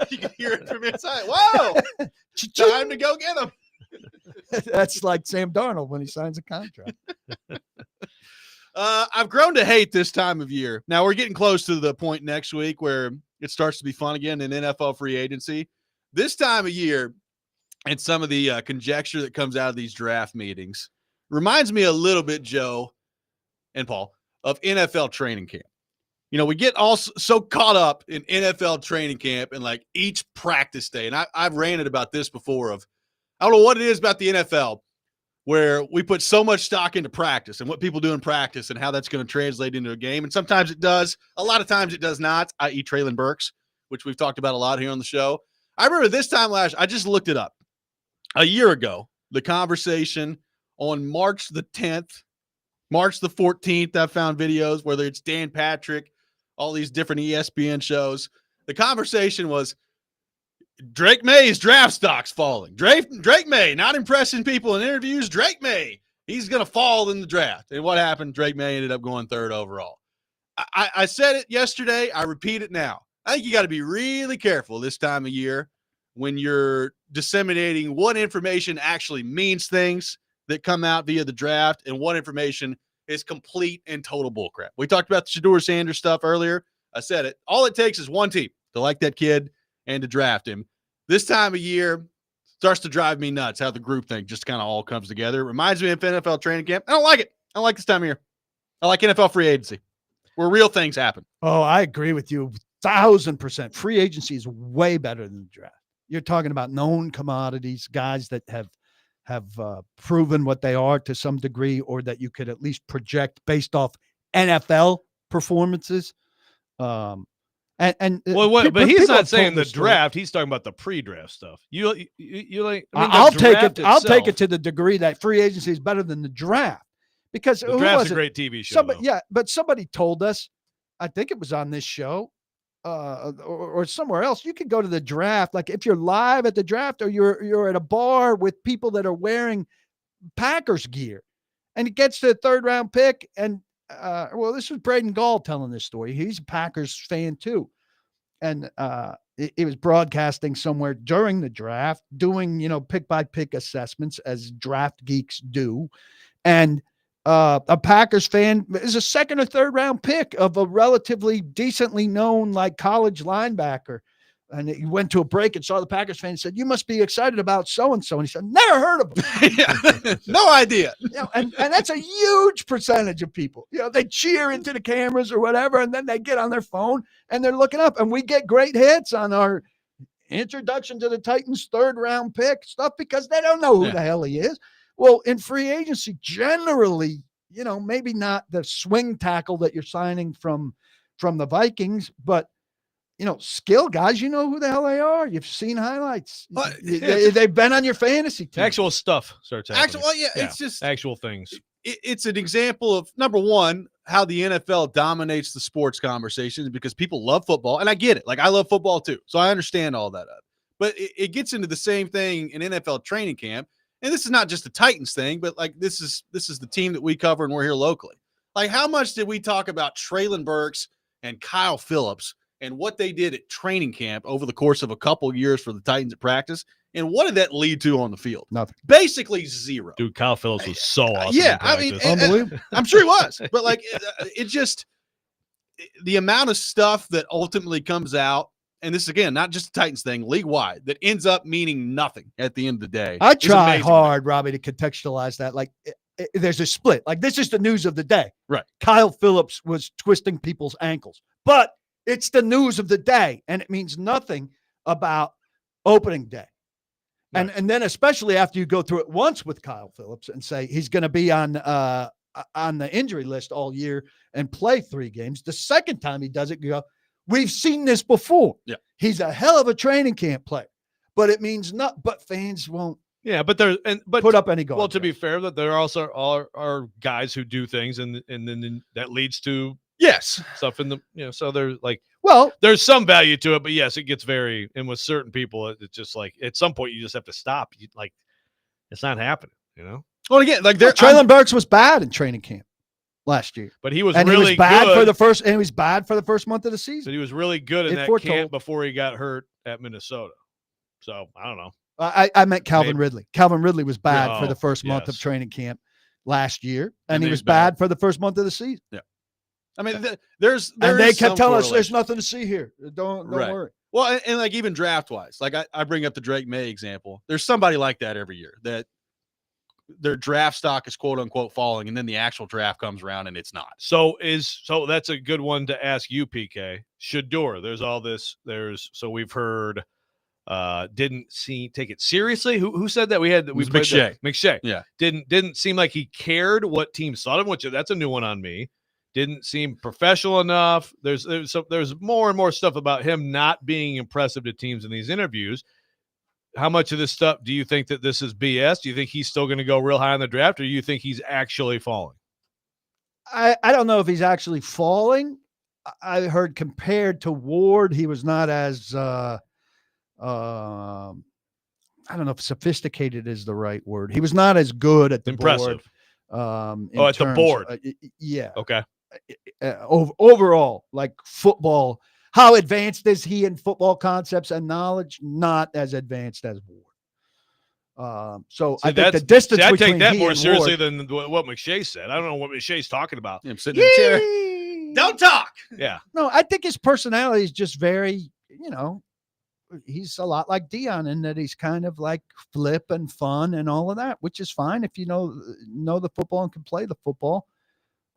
you can hear it from inside. Whoa! Time to go get them.
That's like Sam Darnold when he signs a contract.
I've grown to hate this time of year. Now we're getting close to the point next week where it starts to be fun again in NFL free agency. This time of year and some of the conjecture that comes out of these draft meetings reminds me a little bit, Joe and Paul, of NFL training camp. You know, we get all so caught up in NFL training camp and like each practice day. And I've ranted about this before of, I don't know what it is about the NFL where we put so much stock into practice and what people do in practice and how that's going to translate into a game. And sometimes it does. A lot of times it does not, i.e. Traylon Burks, which we've talked about a lot here on the show. I remember this time I just looked it up. A year ago, the conversation on March the 10th, March the 14th, I found videos, whether it's Dan Patrick, all these different ESPN shows. The conversation was Drake May's draft stock's falling. Drake May not impressing people in interviews. Drake May, he's going to fall in the draft. And what happened? Drake May ended up going third overall. I said it yesterday. I repeat it now. I think you got to be really careful this time of year when you're disseminating what information actually means things that come out via the draft and what information is complete and total bullcrap. We talked about the Shadur Sanders stuff earlier. I said it. All it takes is one team to like that kid and to draft him. This time of year starts to drive me nuts how the group thing just kind of all comes together. It reminds me of NFL training camp. I don't like it. I don't like this time of year. I like NFL free agency where real things happen.
Oh, I agree with you 1,000%. Free agency is way better than the draft. You're talking about known commodities, guys that have proven what they are to some degree, or that you could at least project based off NFL performances.
But he's not saying the draft. He's talking about the pre-draft stuff. You like? I mean,
I'll take it.
itself,
I'll take it to the degree that free agency is better than the draft, because
The draft's a great TV show.
Somebody,
though.
yeah, but somebody told us, I think it was on this show, or somewhere else. You could go to the draft, like if you're live at the draft, or you're at a bar with people that are wearing Packers gear, and it gets to the third round pick. And well, this was Braden Gall telling this story. He's a Packers fan too, and it was broadcasting somewhere during the draft, doing pick by pick assessments as draft geeks do, and a Packers fan is a second or third round pick of a relatively decently known like college linebacker. And he went to a break and saw the Packers fan and said, "You must be excited about so-and-so." And he said, "Never heard of him."
No idea.
And that's a huge percentage of people. They cheer into the cameras or whatever, and then they get on their phone and they're looking up, and we get great hits on our introduction to the Titans third round pick stuff because they don't know who the hell he is. Well, in free agency, generally, maybe not the swing tackle that you're signing from the Vikings, but skill guys, who the hell they are. You've seen highlights. They've been on your fantasy team.
Actual stuff starts happening.
It's just
actual things.
It's an example of, number one, how the NFL dominates the sports conversations because people love football, and I get it. Like, I love football too, so I understand all that. But it gets into the same thing in NFL training camp, and this is not just a Titans thing, but like this is the team that we cover and we're here locally. Like, how much did we talk about Traylon Burks and Kyle Phillips and what they did at training camp over the course of a couple of years for the Titans at practice? And what did that lead to on the field?
Nothing.
Basically zero.
Dude, Kyle Phillips was so awesome.
Yeah,
in
I mean,
practice.
Unbelievable.
I'm sure he was, but like it just the amount of stuff that ultimately comes out, and this is again not just a Titans thing, league wide, that ends up meaning nothing at the end of the day.
I
is
try
amazing.
hard, Robbie, to contextualize that. Like, there's a split. Like, this is the news of the day.
Right.
Kyle Phillips was twisting people's ankles, but it's the news of the day, and it means nothing about opening day.
Right.
And then especially after you go through it once with Kyle Phillips and say he's going to be on the injury list all year and play 3 games. The second time he does it, you go, we've seen this before.
Yeah.
He's a hell of a training camp player, but it means not. But fans won't.
Yeah, but
put up any guard.
Well, to be fair, that there also are guys who do things, and then that leads to
Yes.
stuff in the So there's like,
well,
there's some value to it, but yes, it gets very. And with certain people, it's just like at some point you just have to stop. Like, it's not happening.
Well, again, like
Traylon Burks was bad in training camp last year,
but he was
and
really
he was bad
good
for the first. And he was bad for the first month of the
But
season.
he was really good in
It
that
foretold.
camp before he got hurt at Minnesota. So I don't know.
I meant Calvin Ridley. Calvin Ridley was bad
Yeah.
for the first month of
Yes.
training camp last year,
And
and he
he's
was bad for the first month of the season.
Yeah. I mean, there's
And they
is
kept
some
telling us there's
correlation.
nothing to see here. Don't
Right.
worry.
Well, and like even draft wise, like I bring up the Drake May example. There's somebody like that every year that their draft stock is quote unquote falling, and then the actual draft comes around and it's not.
So that's a good one to ask you, PK. Shadur, there's all this. So we've heard didn't take it seriously. Who said that? We
was McShay.
McShay.
Yeah.
Didn't seem like he cared what teams thought of him, which that's a new one on me. Didn't seem professional enough. There's more and more stuff about him not being impressive to teams in these interviews. How much of this stuff do you think that this is BS? Do you think he's still going to go real high on the draft, or do you think he's actually falling?
I don't know if he's actually falling. I heard compared to Ward, he was not as I don't know if sophisticated is the right word. He was not as good at the
Impressive.
board.
At the board.
Yeah.
Okay.
Overall, like football, how advanced is he in football concepts and knowledge? Not as advanced as Ward. So I think the distance
I
between
take that
he
more
and
seriously
Ward,
than what McShay said. I don't know what McShay's talking about.
I'm sitting in the chair. Don't talk.
Yeah.
No, I think his personality is just very, he's a lot like Dion in that he's kind of like flip and fun and all of that, which is fine if you know the football and can play the football.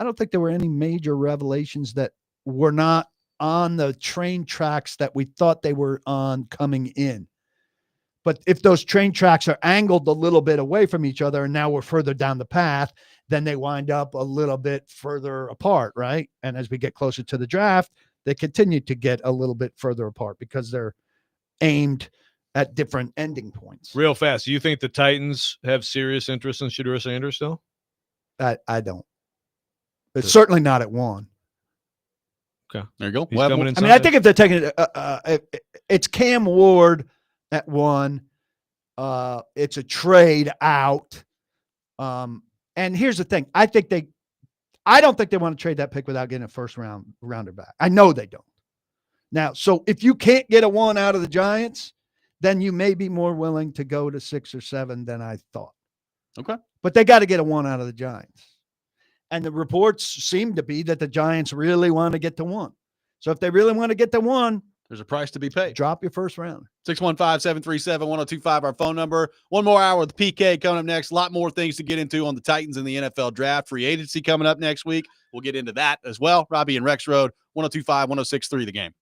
I don't think there were any major revelations that were not on the train tracks that we thought they were on coming in. But if those train tracks are angled a little bit away from each other and now we're further down the path, then they wind up a little bit further apart, right? And as we get closer to the draft, they continue to get a little bit further apart because they're aimed at different ending points.
Real fast. Do you think the Titans have serious interest in Shadur Sanders still?
I don't. It's certainly not at 1.
Okay.
There you go.
He's coming in
I mean, I think if they're taking it, it's Cam Ward at 1. It's a trade out. And here's the thing. I don't think they want to trade that pick without getting a first rounder back. I know they don't. Now, so if you can't get a 1 out of the Giants, then you may be more willing to go to 6 or 7 than I thought.
Okay.
But they got to get a 1 out of the Giants. And the reports seem to be that the Giants really want to get to 1. So if they really want to get to 1,
there's a price to be paid.
Drop your first round.
615-737-1025, our phone number. One more hour with PK coming up next. A lot more things to get into on the Titans and the NFL draft. Free agency coming up next week. We'll get into that as well. Robbie and Rexrode, 1025, 1063, The Game.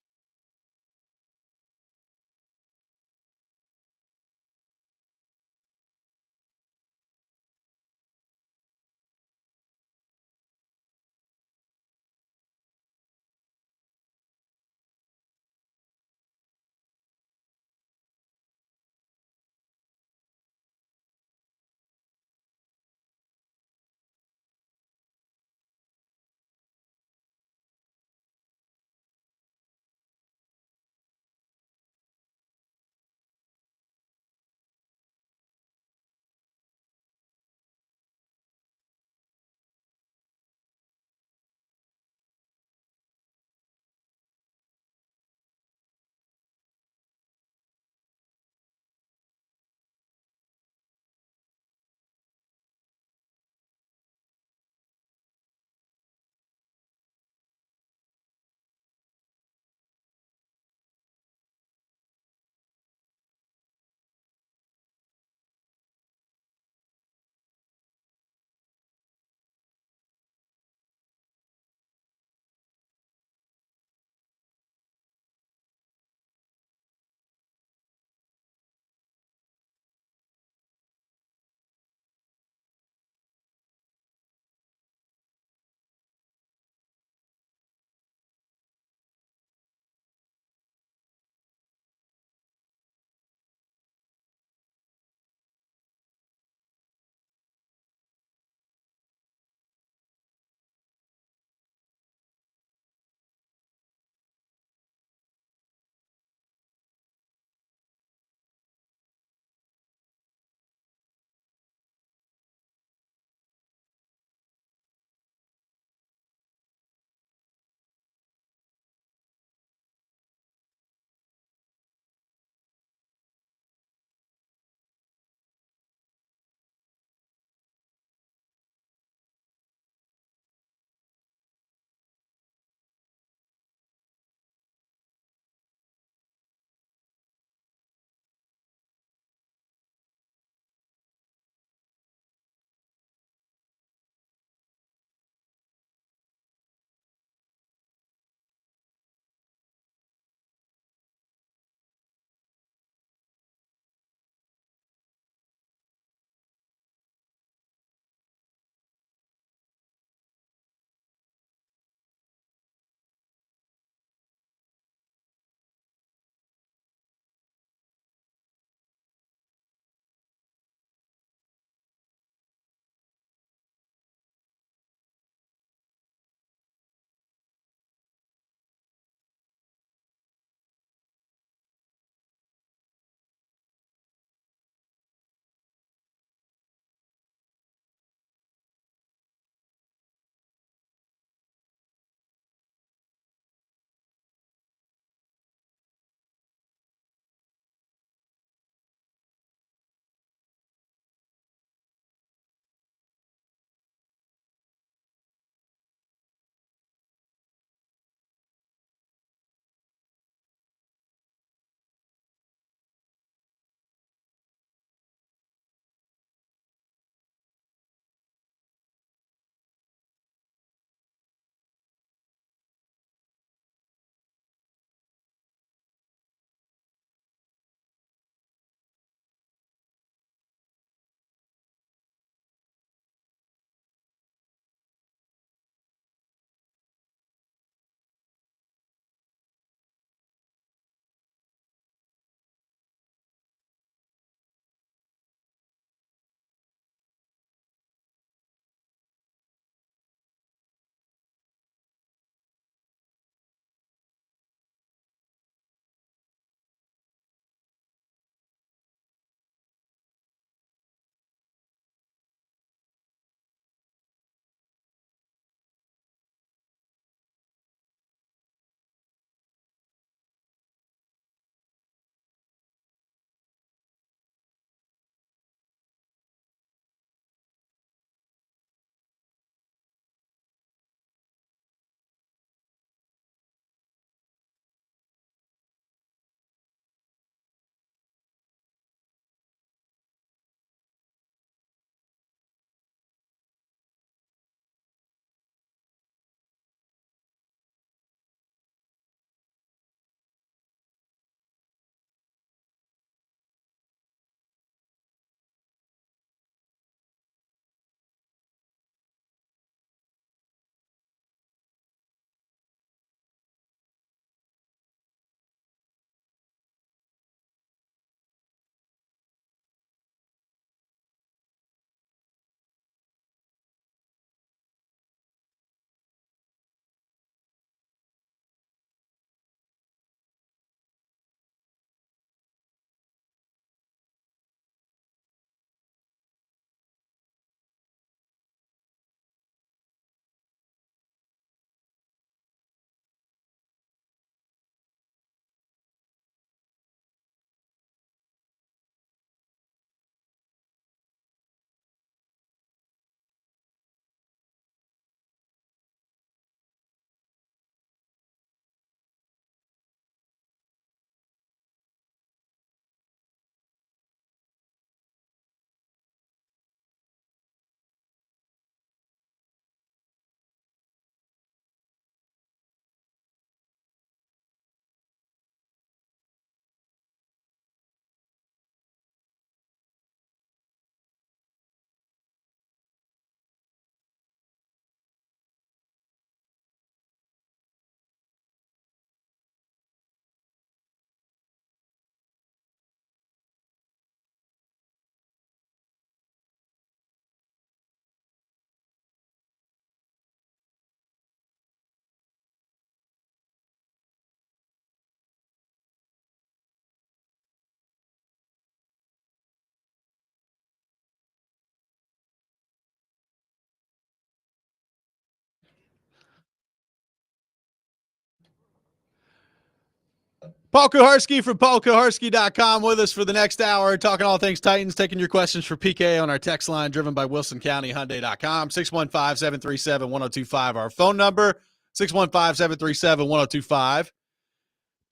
Paul Kuharski from paulkuharski.com with us for the next hour, talking all things Titans, taking your questions for PK on our text line driven by WilsonCountyHyundai.com, 615-737-1025, our phone number, 615-737-1025.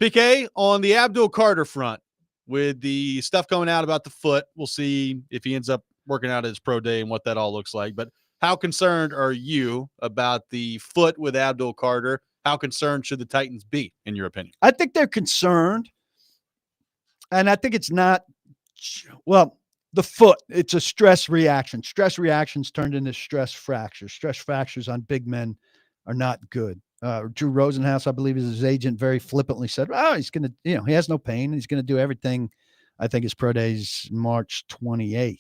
PK, on the Abdul Carter front, with the stuff coming out about the foot, we'll see if he ends up working out at his pro day and what that all looks like. But how concerned are you about the foot with Abdul Carter? How concerned should the Titans be, in your opinion?
I think they're concerned. And I think it's not, well, the foot, it's a stress reaction. Stress reactions turned into stress fractures. Stress fractures on big men are not good. Drew Rosenhaus, I believe, is his agent, very flippantly said, oh, he's going to, he has no pain. He's going to do everything. I think his pro day is March 28th.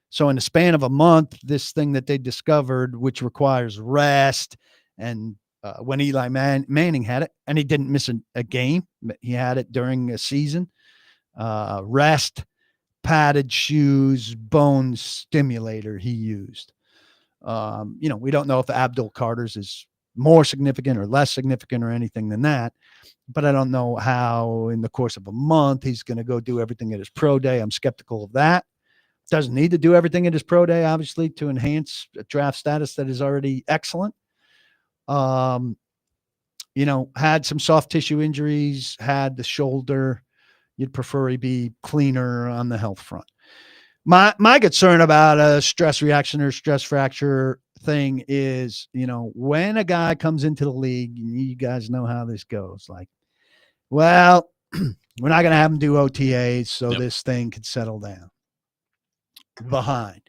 So in the span of a month, this thing that they discovered, which requires rest, and when Eli Manning had it, and he didn't miss a game, he had it during a season, rest, padded shoes, bone stimulator he used. We don't know if Abdul Carter's is more significant or less significant or anything than that, but I don't know how in the course of a month he's going to go do everything at his pro day. I'm skeptical of that. Doesn't need to do everything at his pro day, obviously, to enhance a draft status that is already excellent. Had some soft tissue injuries, had the shoulder. You'd prefer he be cleaner on the health front. My concern about a stress reaction or stress fracture thing is, when a guy comes into the league, and you guys know how this goes, like, well, we're not going to have him do OTAs, so this thing could settle down. Behind.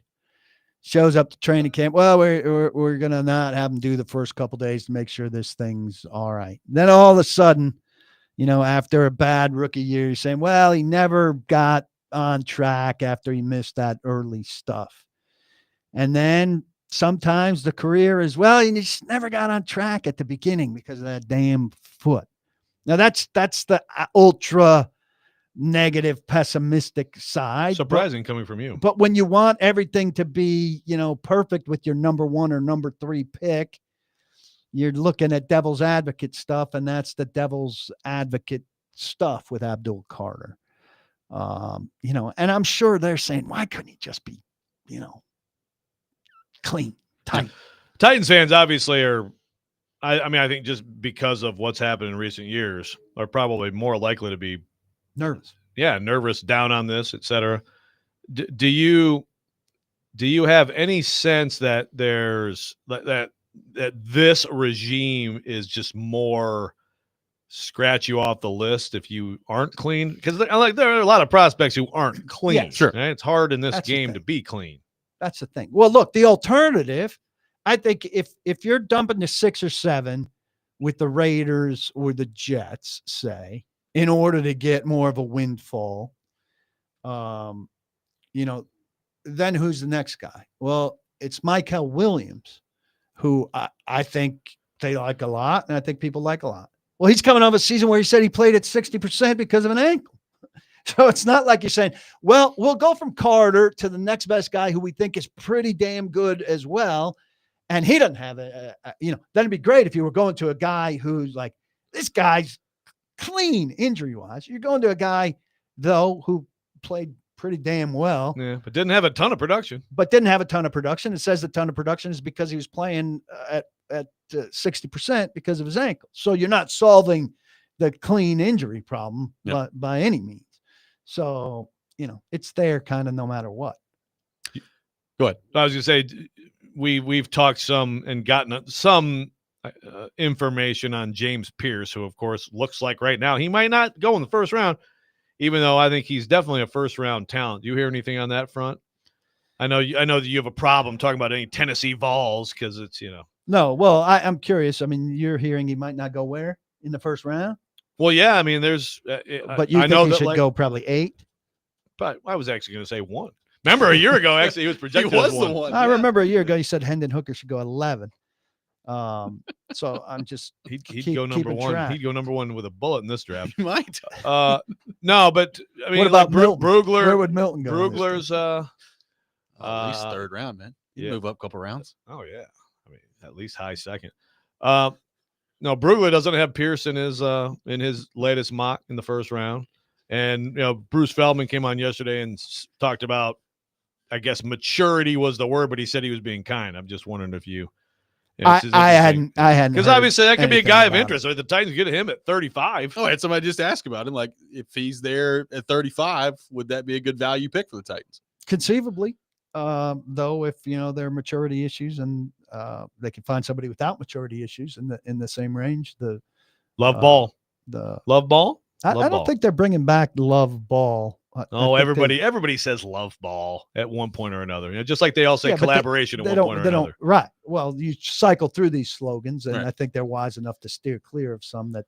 Shows up to training camp. Well, we're going to not have him do the first couple days to make sure this thing's all right. Then all of a sudden, after a bad rookie year, you're saying, well, he never got on track after he missed that early stuff. And then sometimes the career is, well, he just never got on track at the beginning because of that damn foot. Now that's the ultra negative, pessimistic side.
Surprising coming from you.
But when you want everything to be, perfect with your number 1 or number 3 pick, you're looking at devil's advocate stuff, and that's the devil's advocate stuff with Abdul Carter. And I'm sure they're saying, why couldn't he just be, clean, tight?
Titans fans obviously are, I think just because of what's happened in recent years, are probably more likely to be
nervous.
Yeah, nervous, down on this, etc. Do you have any sense that there's that this regime is just more scratch you off the list if you aren't clean? Because there are a lot of prospects who aren't clean.
Yeah, sure.
Right? It's hard in this game to be clean.
That's the thing. Well, look, the alternative, I think if you're dumping to 6 or 7 with the Raiders or the Jets, say, in order to get more of a windfall, then who's the next guy? Well, it's Michael Williams, who I think they like a lot, and I think people like a lot. Well, he's coming off a season where he said he played at 60% because of an ankle. So it's not like you're saying, well, we'll go from Carter to the next best guy who we think is pretty damn good as well, and he doesn't have that'd be great if you were going to a guy who's like, this guy's clean injury-wise. You're going to a guy, though, who played pretty damn well.
Yeah, but didn't have a ton of production.
It says the ton of production is because he was playing at 60% because of his ankle. So you're not solving the clean injury problem by any means. So, it's there kind of no matter what.
Go ahead. I was going to say, we've talked some and gotten some information on James Pierce, who of course looks like right now he might not go in the first round, even though I think he's definitely a first round talent. Do you hear anything on that front? I know that you have a problem talking about any Tennessee Vols because it's
No, well, I'm curious. I mean, you're hearing he might not go where in the first round?
Well, yeah. I mean, there's.
But you think he should go probably 8?
But I was actually going to say 1. Remember a year ago, actually, he was projected as 1.
I remember a year ago you said Hendon Hooker should go 11. So I'm just
he'd go number 1.
Track.
He'd go number 1 with a bullet in this draft.
He might.
No, but I mean,
what about
like Brugler?
Where would Milton go?
Brugler's
at least third round, man. You move up a couple rounds.
Oh yeah, I mean at least high second. No, Brugler doesn't have Pierce in his latest mock in the first round. And, Bruce Feldman came on yesterday and talked about, I guess, maturity was the word, but he said he was being kind. I'm just wondering if you
I hadn't
because obviously that could be a guy of
about
interest. The Titans get him at 35.
Oh, I had somebody just ask about him. Like, if he's there at 35, would that be a good value pick for the Titans?
Conceivably, though, if there are maturity issues and they can find somebody without maturity issues in the same range. The
Love Ball.
I don't think they're bringing back Love Ball.
Everybody says Love Ball at one point or another. Just like they all say collaboration at one point or another.
Right. Well, you cycle through these slogans, and
Right.
I think they're wise enough to steer clear of some that,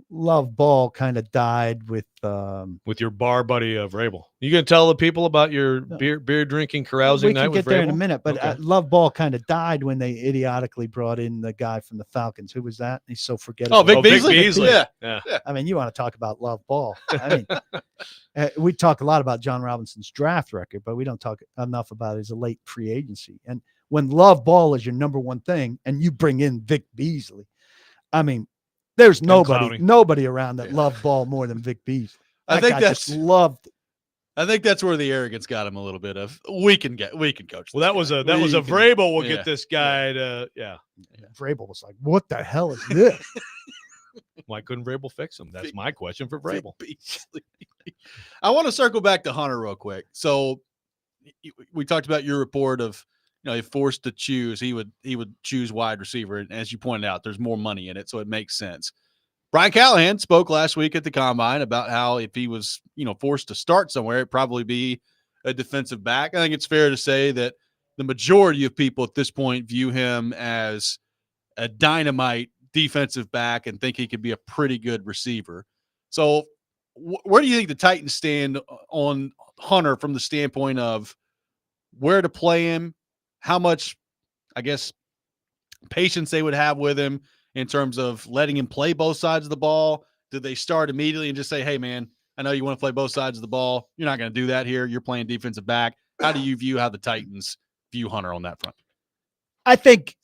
Love Ball kind of died with
your bar buddy of Vrabel. You gonna tell the people about your beer drinking carousing night with Vrabel?
We can get there in a minute, but
Okay.
Love Ball kind of died when they idiotically brought in the guy from the Falcons. Who was that? He's so forgettable.
Oh, Vic Beasley.
Yeah.
I mean, you want to talk about Love Ball. I mean, we talk a lot about John Robinson's draft record, but we don't talk enough about his late free agency. And when Love Ball is your number one thing and you bring in Vic Beasley, I mean, there's nobody around that loved Ball more than Vic Beasley.
I think that's
loved.
I think that's where the arrogance got him a little bit of. We can coach.
Well, that was a Vrabel will get this guy to
Vrabel was like, what the hell is this?
Why couldn't Vrabel fix him? That's my question for Vrabel.
I want to circle back to Hunter real quick. So we talked about your report of, if forced to choose, he would choose wide receiver. And as you pointed out, there's more money in it, so it makes sense. Brian Callahan spoke last week at the Combine about how if he was, forced to start somewhere, it'd probably be a defensive back. I think it's fair to say that the majority of people at this point view him as a dynamite defensive back and think he could be a pretty good receiver. So where do you think the Titans stand on Hunter from the standpoint of where to play him, how much, I guess, patience they would have with him in terms of letting him play both sides of the ball? Do they start immediately and just say, hey, man, I know you want to play both sides of the ball. You're not going to do that here. You're playing defensive back. How do you view how the Titans view Hunter on that front?
I think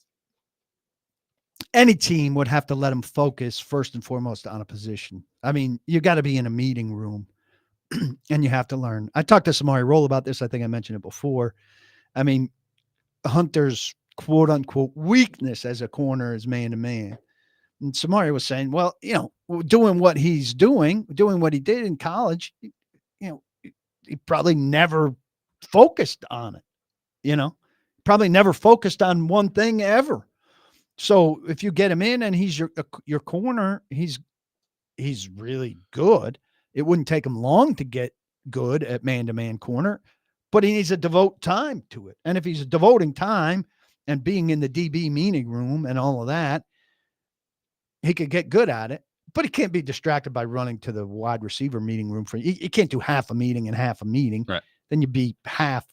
any team would have to let him focus first and foremost on a position. I mean, you got to be in a meeting room and you have to learn. I talked to Samari Roll about this. I think I mentioned it before. I mean, Hunter's quote unquote weakness as a corner is man to man. And Samari was saying, well, doing what he's doing what he did in college, he probably never focused on it, probably never focused on one thing ever. So if you get him in and he's your corner, he's really good. It wouldn't take him long to get good at man-to-man corner, but he needs to devote time to it. And if he's devoting time and being in the DB meeting room and all of that, he could get good at it, but he can't be distracted by running to the wide receiver meeting room. You can't do half a meeting and half a meeting.
Right.
Then you'd be half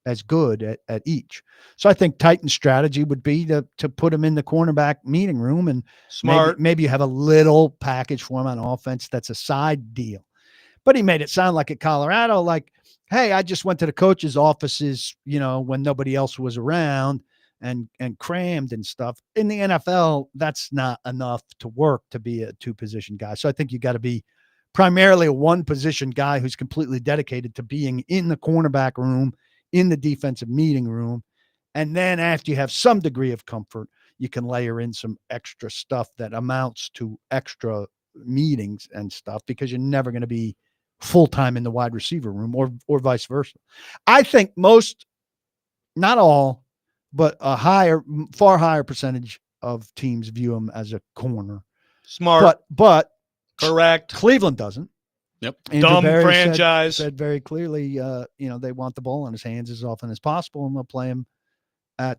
as good at each. So I think Titan's strategy would be to put him in the cornerback meeting room and
smart.
Maybe you have a little package for him on offense. That's a side deal. But he made it sound like at Colorado, like, hey, I just went to the coach's offices, when nobody else was around and crammed and stuff. In the NFL, that's not enough to work to be a two-position guy. So I think you got to be primarily a one-position guy who's completely dedicated to being in the cornerback room, in the defensive meeting room. And then after you have some degree of comfort, you can layer in some extra stuff that amounts to extra meetings and stuff, because you're never going to be full-time in the wide receiver room or vice versa. I think most, not all, but far higher percentage of teams view him as a corner.
Smart.
But
correct.
Cleveland doesn't.
Yep.
Andrew
Dumb
Berry
franchise.
said very clearly, they want the ball in his hands as often as possible, and they'll play him at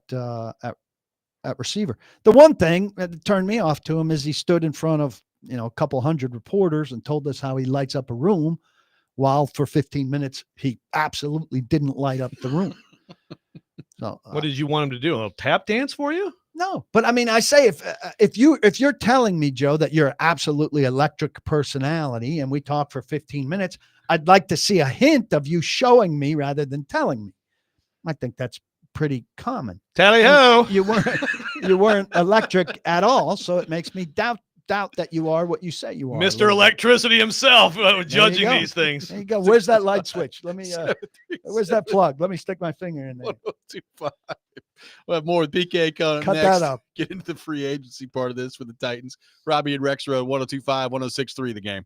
receiver. The one thing that turned me off to him is he stood in front of, a couple hundred reporters and told us how he lights up a room, while for 15 minutes he absolutely didn't light up the room. So
what did you want him to do? A little tap dance for you?
No, but I mean, I say if you're telling me, Joe, that you're absolutely electric personality and we talk for 15 minutes, I'd like to see a hint of you showing me rather than telling me. I think that's pretty common.
Tally ho!
you weren't electric at all. So it makes me doubt that you are what you say you are.
Mr. Electricity himself judging
go.
these things.
There you go. Where's that light switch? Let me. Where's that plug? Let me stick my finger in there.
1025. We'll have more with PK coming
Cut
next.
that up.
Get into the free agency part of this for the Titans. Robbie and Rexrode, 1025, 1063 The Game.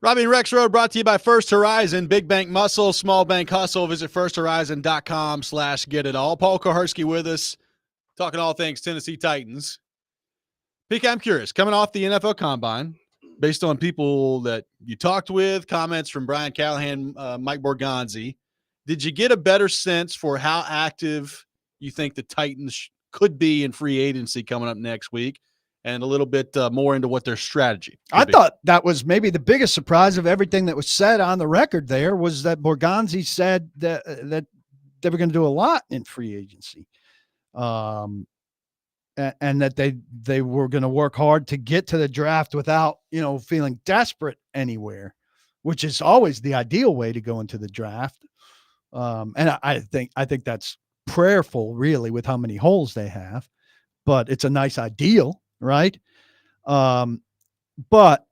Robbie and Rexrode brought to you by First Horizon. Big bank muscle, small bank hustle. Visit firsthorizon.com/get-it-all. Paul Kuharski with us, talking all things Tennessee Titans. PK, I'm curious, coming off the NFL Combine, based on people that you talked with, comments from Brian Callahan, Mike Borgonzi, did you get a better sense for how active you think the Titans could be in free agency coming up next week? and a little bit more into what their strategy.
I thought that was maybe the biggest surprise of everything that was said on the record there was that Borgonzi said that they were going to do a lot in free agency. And that they were going to work hard to get to the draft without, feeling desperate anywhere, which is always the ideal way to go into the draft. And I think that's prayerful, really, with how many holes they have, but it's a nice ideal, right? But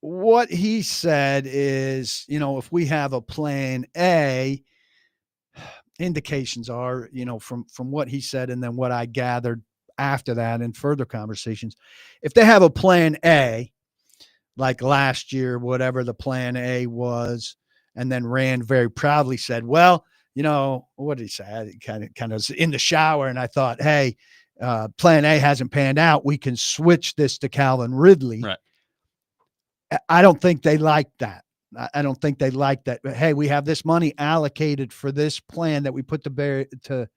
what he said is, if we have a plan A, indications are, from what he said and then what I gathered after that in further conversations, if they have a plan A, like last year, whatever the plan A was, and then Rand very proudly said, well, what did he say? He kind of was in the shower, and I thought, hey, plan A hasn't panned out. We can switch this to Calvin Ridley.
Right.
I don't think they like that. I don't think they like that. But, hey, we have this money allocated for this plan that we put to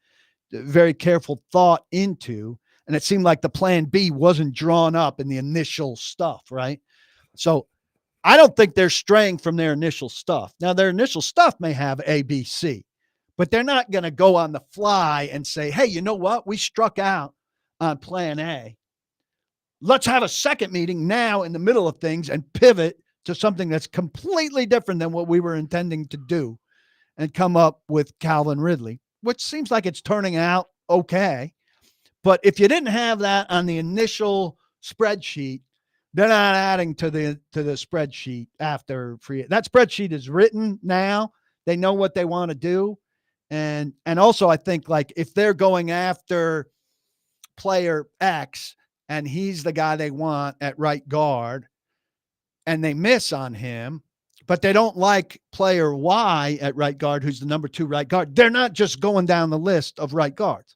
very careful thought into. And it seemed like the plan B wasn't drawn up in the initial stuff, right? So I don't think they're straying from their initial stuff. Now, their initial stuff may have A, B, C, but they're not going to go on the fly and say, hey, you know what? We struck out on plan A. Let's have a second meeting now in the middle of things and pivot to something that's completely different than what we were intending to do and come up with Calvin Ridley, which seems like it's turning out okay. But if you didn't have that on the initial spreadsheet, they're not adding to the spreadsheet after free. That spreadsheet is written now. They know what they want to do. And also I think, like, if they're going after player X and he's the guy they want at right guard and they miss on him, but they don't like player Y at right guard, who's the number 2 right guard, they're not just going down the list of right guards.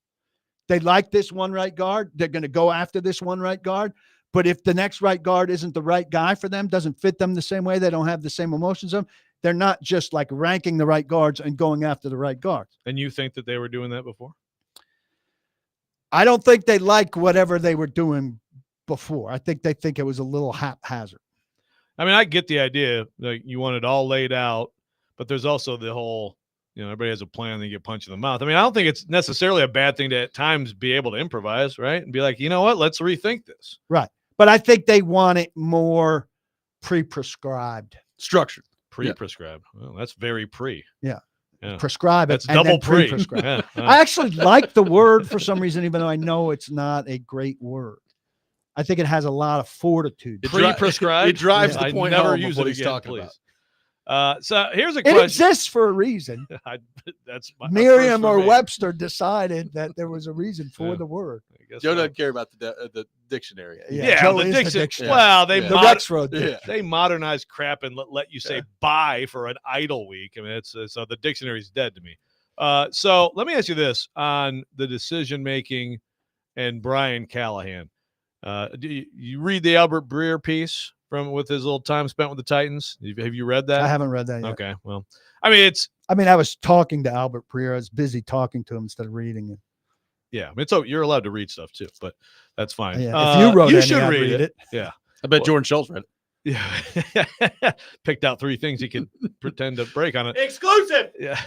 They like this one right guard. They're going to go after this one right guard. But if the next right guard isn't the right guy for them, doesn't fit them the same way, they don't have the same emotions of them, they're not just like ranking the right guards and going after the right guards.
And you think that they were doing that before?
I don't think they like whatever they were doing before. I think they think it was a little haphazard.
I mean, I get the idea. Like, you want it all laid out, but there's also the whole, everybody has a plan, they get punched in the mouth. I mean, I don't think it's necessarily a bad thing to at times be able to improvise, right? And be like, you know what, let's rethink this.
Right. But I think they want it more pre-prescribed.
Structured.
Pre-prescribed. Well, that's very pre.
Yeah.
Yeah.
Prescribe it.
That's double pre.
Yeah. I actually like the word for some reason, even though I know it's not a great word. I think it has a lot of fortitude.
Pre-prescribed?
It drives the point
never
home
use
of what
it
he's
again,
talking
please.
about.
So here's a
It
question.
exists for a reason.
That's
Merriam or Webster decided that there was a reason for the word.
Joe doesn't care about the dictionary.
Joe
the
is
dictionary.
dictionary.
Well, they
the Rexrode.
They modernized crap and let you say bye for an idle week. I mean, it's so the dictionary's dead to me. So let me ask you this on the decision making and Brian Callahan. Do you read the Albert Breer piece with his little time spent with the Titans? Have you read that?
I haven't read that yet.
Okay, well, I mean,
I was talking to Albert Breer. I was busy talking to him instead of reading it.
Yeah, I mean, so you're allowed to read stuff too, but that's fine.
Yeah, if you wrote
you
should read it.
Yeah,
I bet Jordan Schultz read it.
Yeah, picked out 3 things he could pretend to break on it.
Exclusive.
Yeah.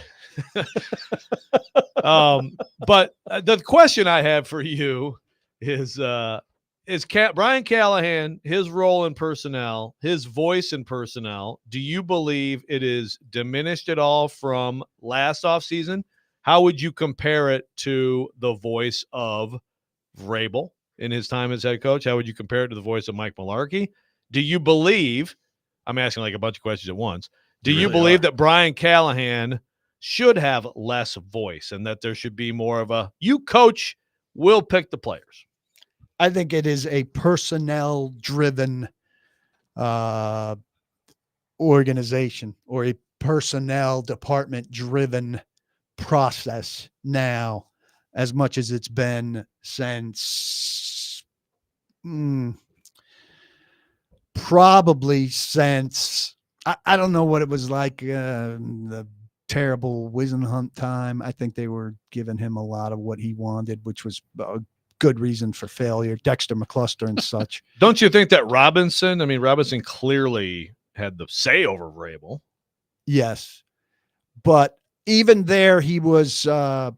But the question I have for you is Brian Callahan, his role in personnel, his voice in personnel, do you believe it is diminished at all from last offseason? How would you compare it to the voice of Vrabel in his time as head coach? How would you compare it to the voice of Mike Mularkey? Do you believe, I'm asking like a bunch of questions at once, do you believe that Brian Callahan should have less voice and that there should be more of a, you coach, will pick the players?
I think it is a personnel-driven organization or a personnel department-driven process now, as much as it's been since probably since I don't know what it was like the terrible Wisenhunt time. I think they were giving him a lot of what he wanted, which was good reason for failure. Dexter McCluster and such.
Don't you think that Robinson clearly had the say over Vrabel?
Yes. But even there, he was I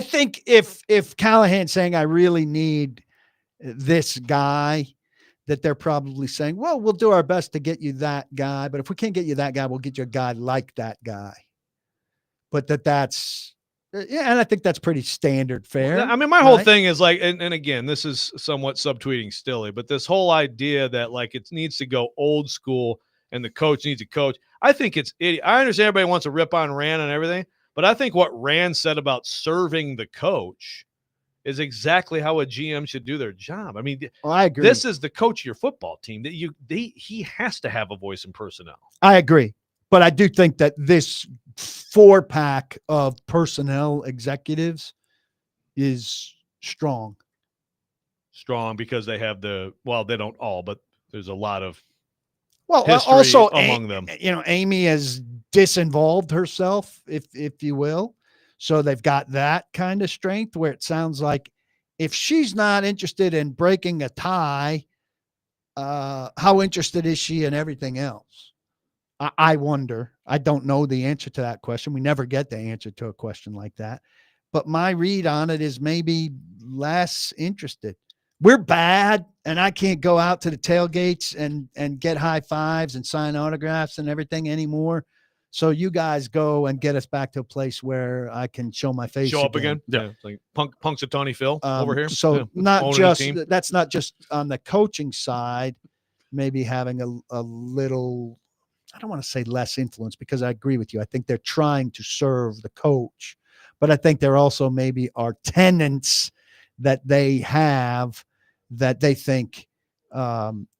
think if Callahan's saying I really need this guy, that they're probably saying, well, we'll do our best to get you that guy. But if we can't get you that guy, we'll get you a guy like that guy. But that's, yeah, and I think that's pretty standard fare.
I mean, my whole thing is like, and again, this is somewhat subtweeting Stilly, but this whole idea that like it needs to go old school and the coach needs a coach, I think it's idiot. I understand everybody wants to rip on Rand and everything, but I think what Rand said about serving the coach is exactly how a GM should do their job. I mean,
I agree.
This is the coach of your football team that he has to have a voice in personnel.
I agree. But I do think that this 4-pack of personnel executives is strong.
Strong because they have they don't all, but there's a lot of
history also
among them.
Amy has disinvolved herself, if you will. So they've got that kind of strength where it sounds like if she's not interested in breaking a tie, how interested is she in everything else? I wonder. I don't know the answer to that question. We never get the answer to a question like that. But my read on it is maybe less interested. We're bad, and I can't go out to the tailgates and get high fives and sign autographs and everything anymore. So you guys go and get us back to a place where I can show my face.
Show up again. Yeah. Like Punxsutawney Phil over here.
So that's not just on the coaching side, maybe having a little, I don't want to say less influence, because I agree with you. I think they're trying to serve the coach, but I think there also maybe are tenants that they have that they think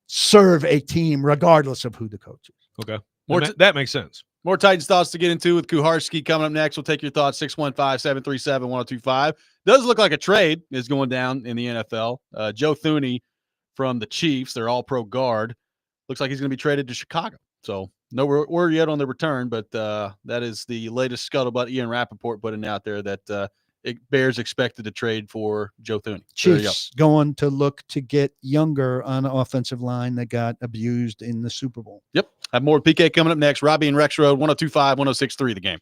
serve a team regardless of who the coach is.
Okay. That makes sense.
More Titans thoughts to get into with Kuharski coming up next. We'll take your thoughts, 615-737-1025. Does look like a trade is going down in the NFL. Joe Thuney from the Chiefs, their all-pro guard, looks like he's going to be traded to Chicago. So no word yet on the return, but that is the latest scuttlebutt Ian Rappaport putting out there that Bears expected to trade for Joe Thuney.
Chiefs going to look to get younger on an offensive line that got abused in the Super Bowl.
Yep. Have more PK coming up next. Robbie and Rexrode, 102.5, 106.3 The Game.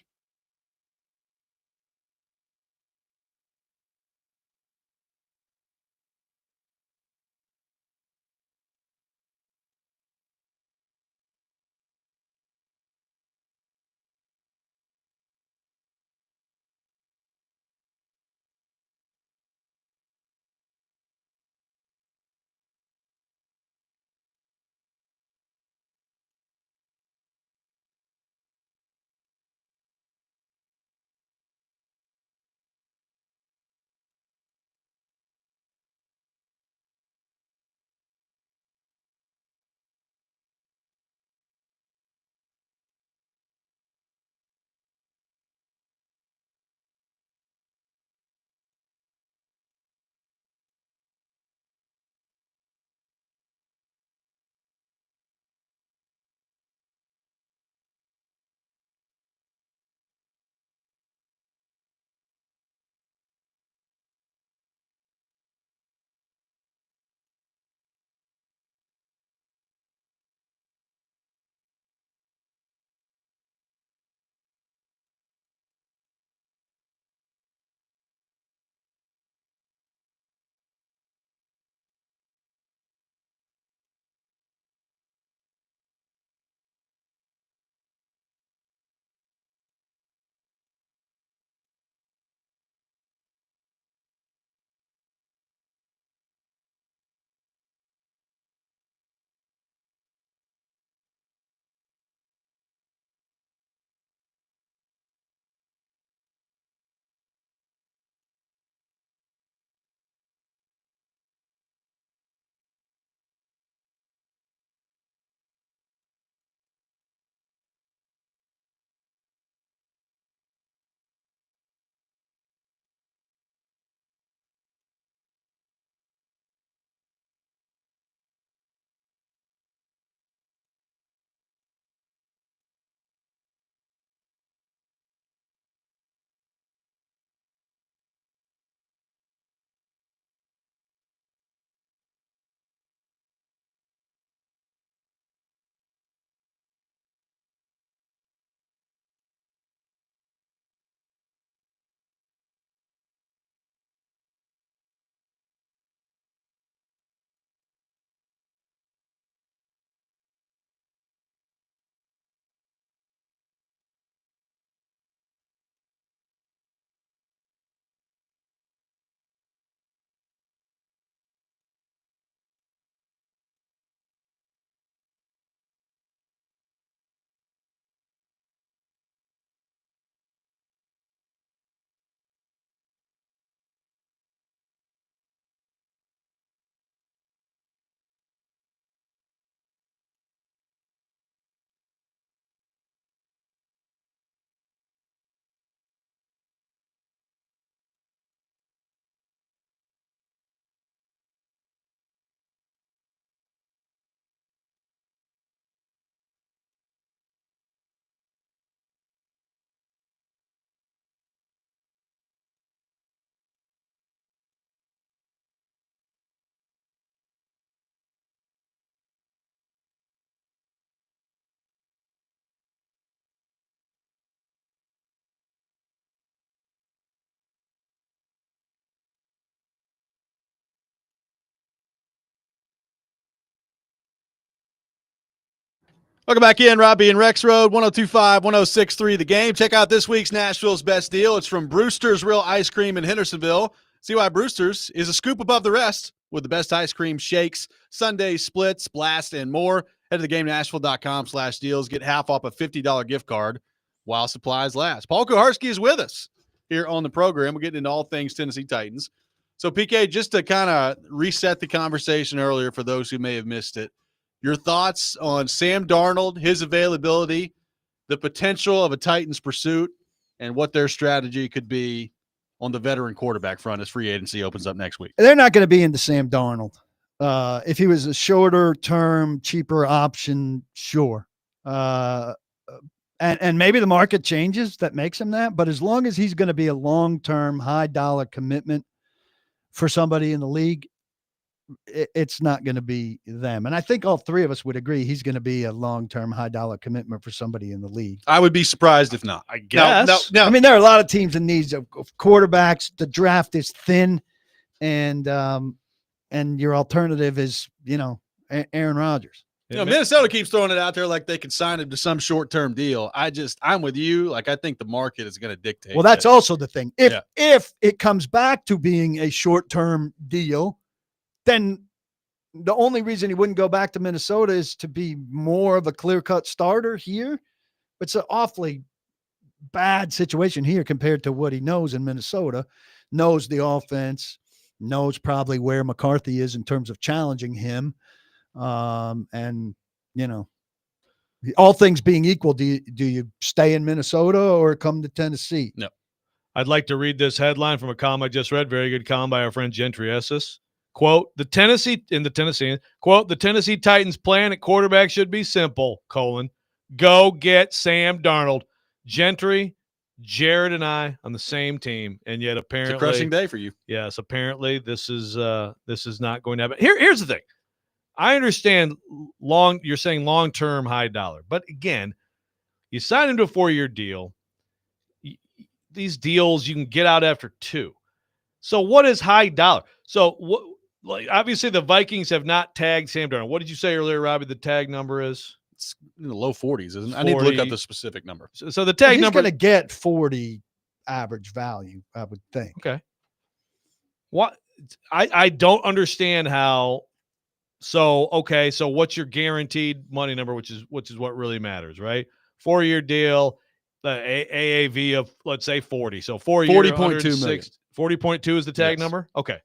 Welcome back in, Robbie and Rexrode, 102.5, 106.3 The Game. Check out this week's Nashville's Best Deal. It's from Brewster's Real Ice Cream in Hendersonville. See why Brewster's is a scoop above the rest with the best ice cream shakes, sundaes, splits, blast, and more. Head to thegamenashville.com/deals. Get half off a $50 gift card while supplies last. Paul Kuharski is with us here on the program. We're getting into all things Tennessee Titans. So, PK, just to kind of reset the conversation earlier for those who may have missed it, your thoughts on Sam Darnold, his availability, the potential of a Titans pursuit, and what their strategy could be on the veteran quarterback front as free agency opens up next week.
They're not going to be into Sam Darnold. If he was a shorter term, cheaper option, sure. And maybe the market changes that makes him that. But as long as he's going to be a long-term, high-dollar commitment for somebody in the league, it's not going to be them. And I think all three of us would agree he's going to be a long-term, high-dollar commitment for somebody in the league.
I would be surprised if not.
I guess.
No.
I mean, there are a lot of teams in need of quarterbacks. The draft is thin, and your alternative is, Aaron Rodgers.
Minnesota keeps throwing it out there like they could sign him to some short-term deal. I'm with you. Like, I think the market is going to dictate.
Well, that's also the thing. If
Yeah.
it comes back to being a short-term deal, then the only reason he wouldn't go back to Minnesota is to be more of a clear-cut starter here. It's an awfully bad situation here compared to what he knows in Minnesota. Knows the offense, knows probably where McCarthy is in terms of challenging him. And, all things being equal, do you stay in Minnesota or come to Tennessee?
No.
I'd like to read this headline from a column I just read. Very good column by our friend Gentry Esses. Quote, the Tennessee Titans plan at quarterback should be simple, : go get Sam Darnold. Gentry, Jared, and I on the same team, and yet apparently
it's a crushing day for you.
Yes, apparently this is not going to happen. Here's the thing. I understand you're saying long-term high dollar, but again, you sign into a 4-year deal. These deals you can get out after 2. So what is high dollar? So what? Like, obviously, the Vikings have not tagged Sam Darnold. What did you say earlier, Robbie? The tag number is?
It's in the low 40s, isn't it? I need to look up the specific number.
So the tag number.
He's going to get 40 average value, I would think.
Okay. What? I don't understand how. So what's your guaranteed money number, which is what really matters, right? 4-year deal, the AAV of, let's say, 40. So 4 years,
40.2 million.
40.2 is the tag number? Okay.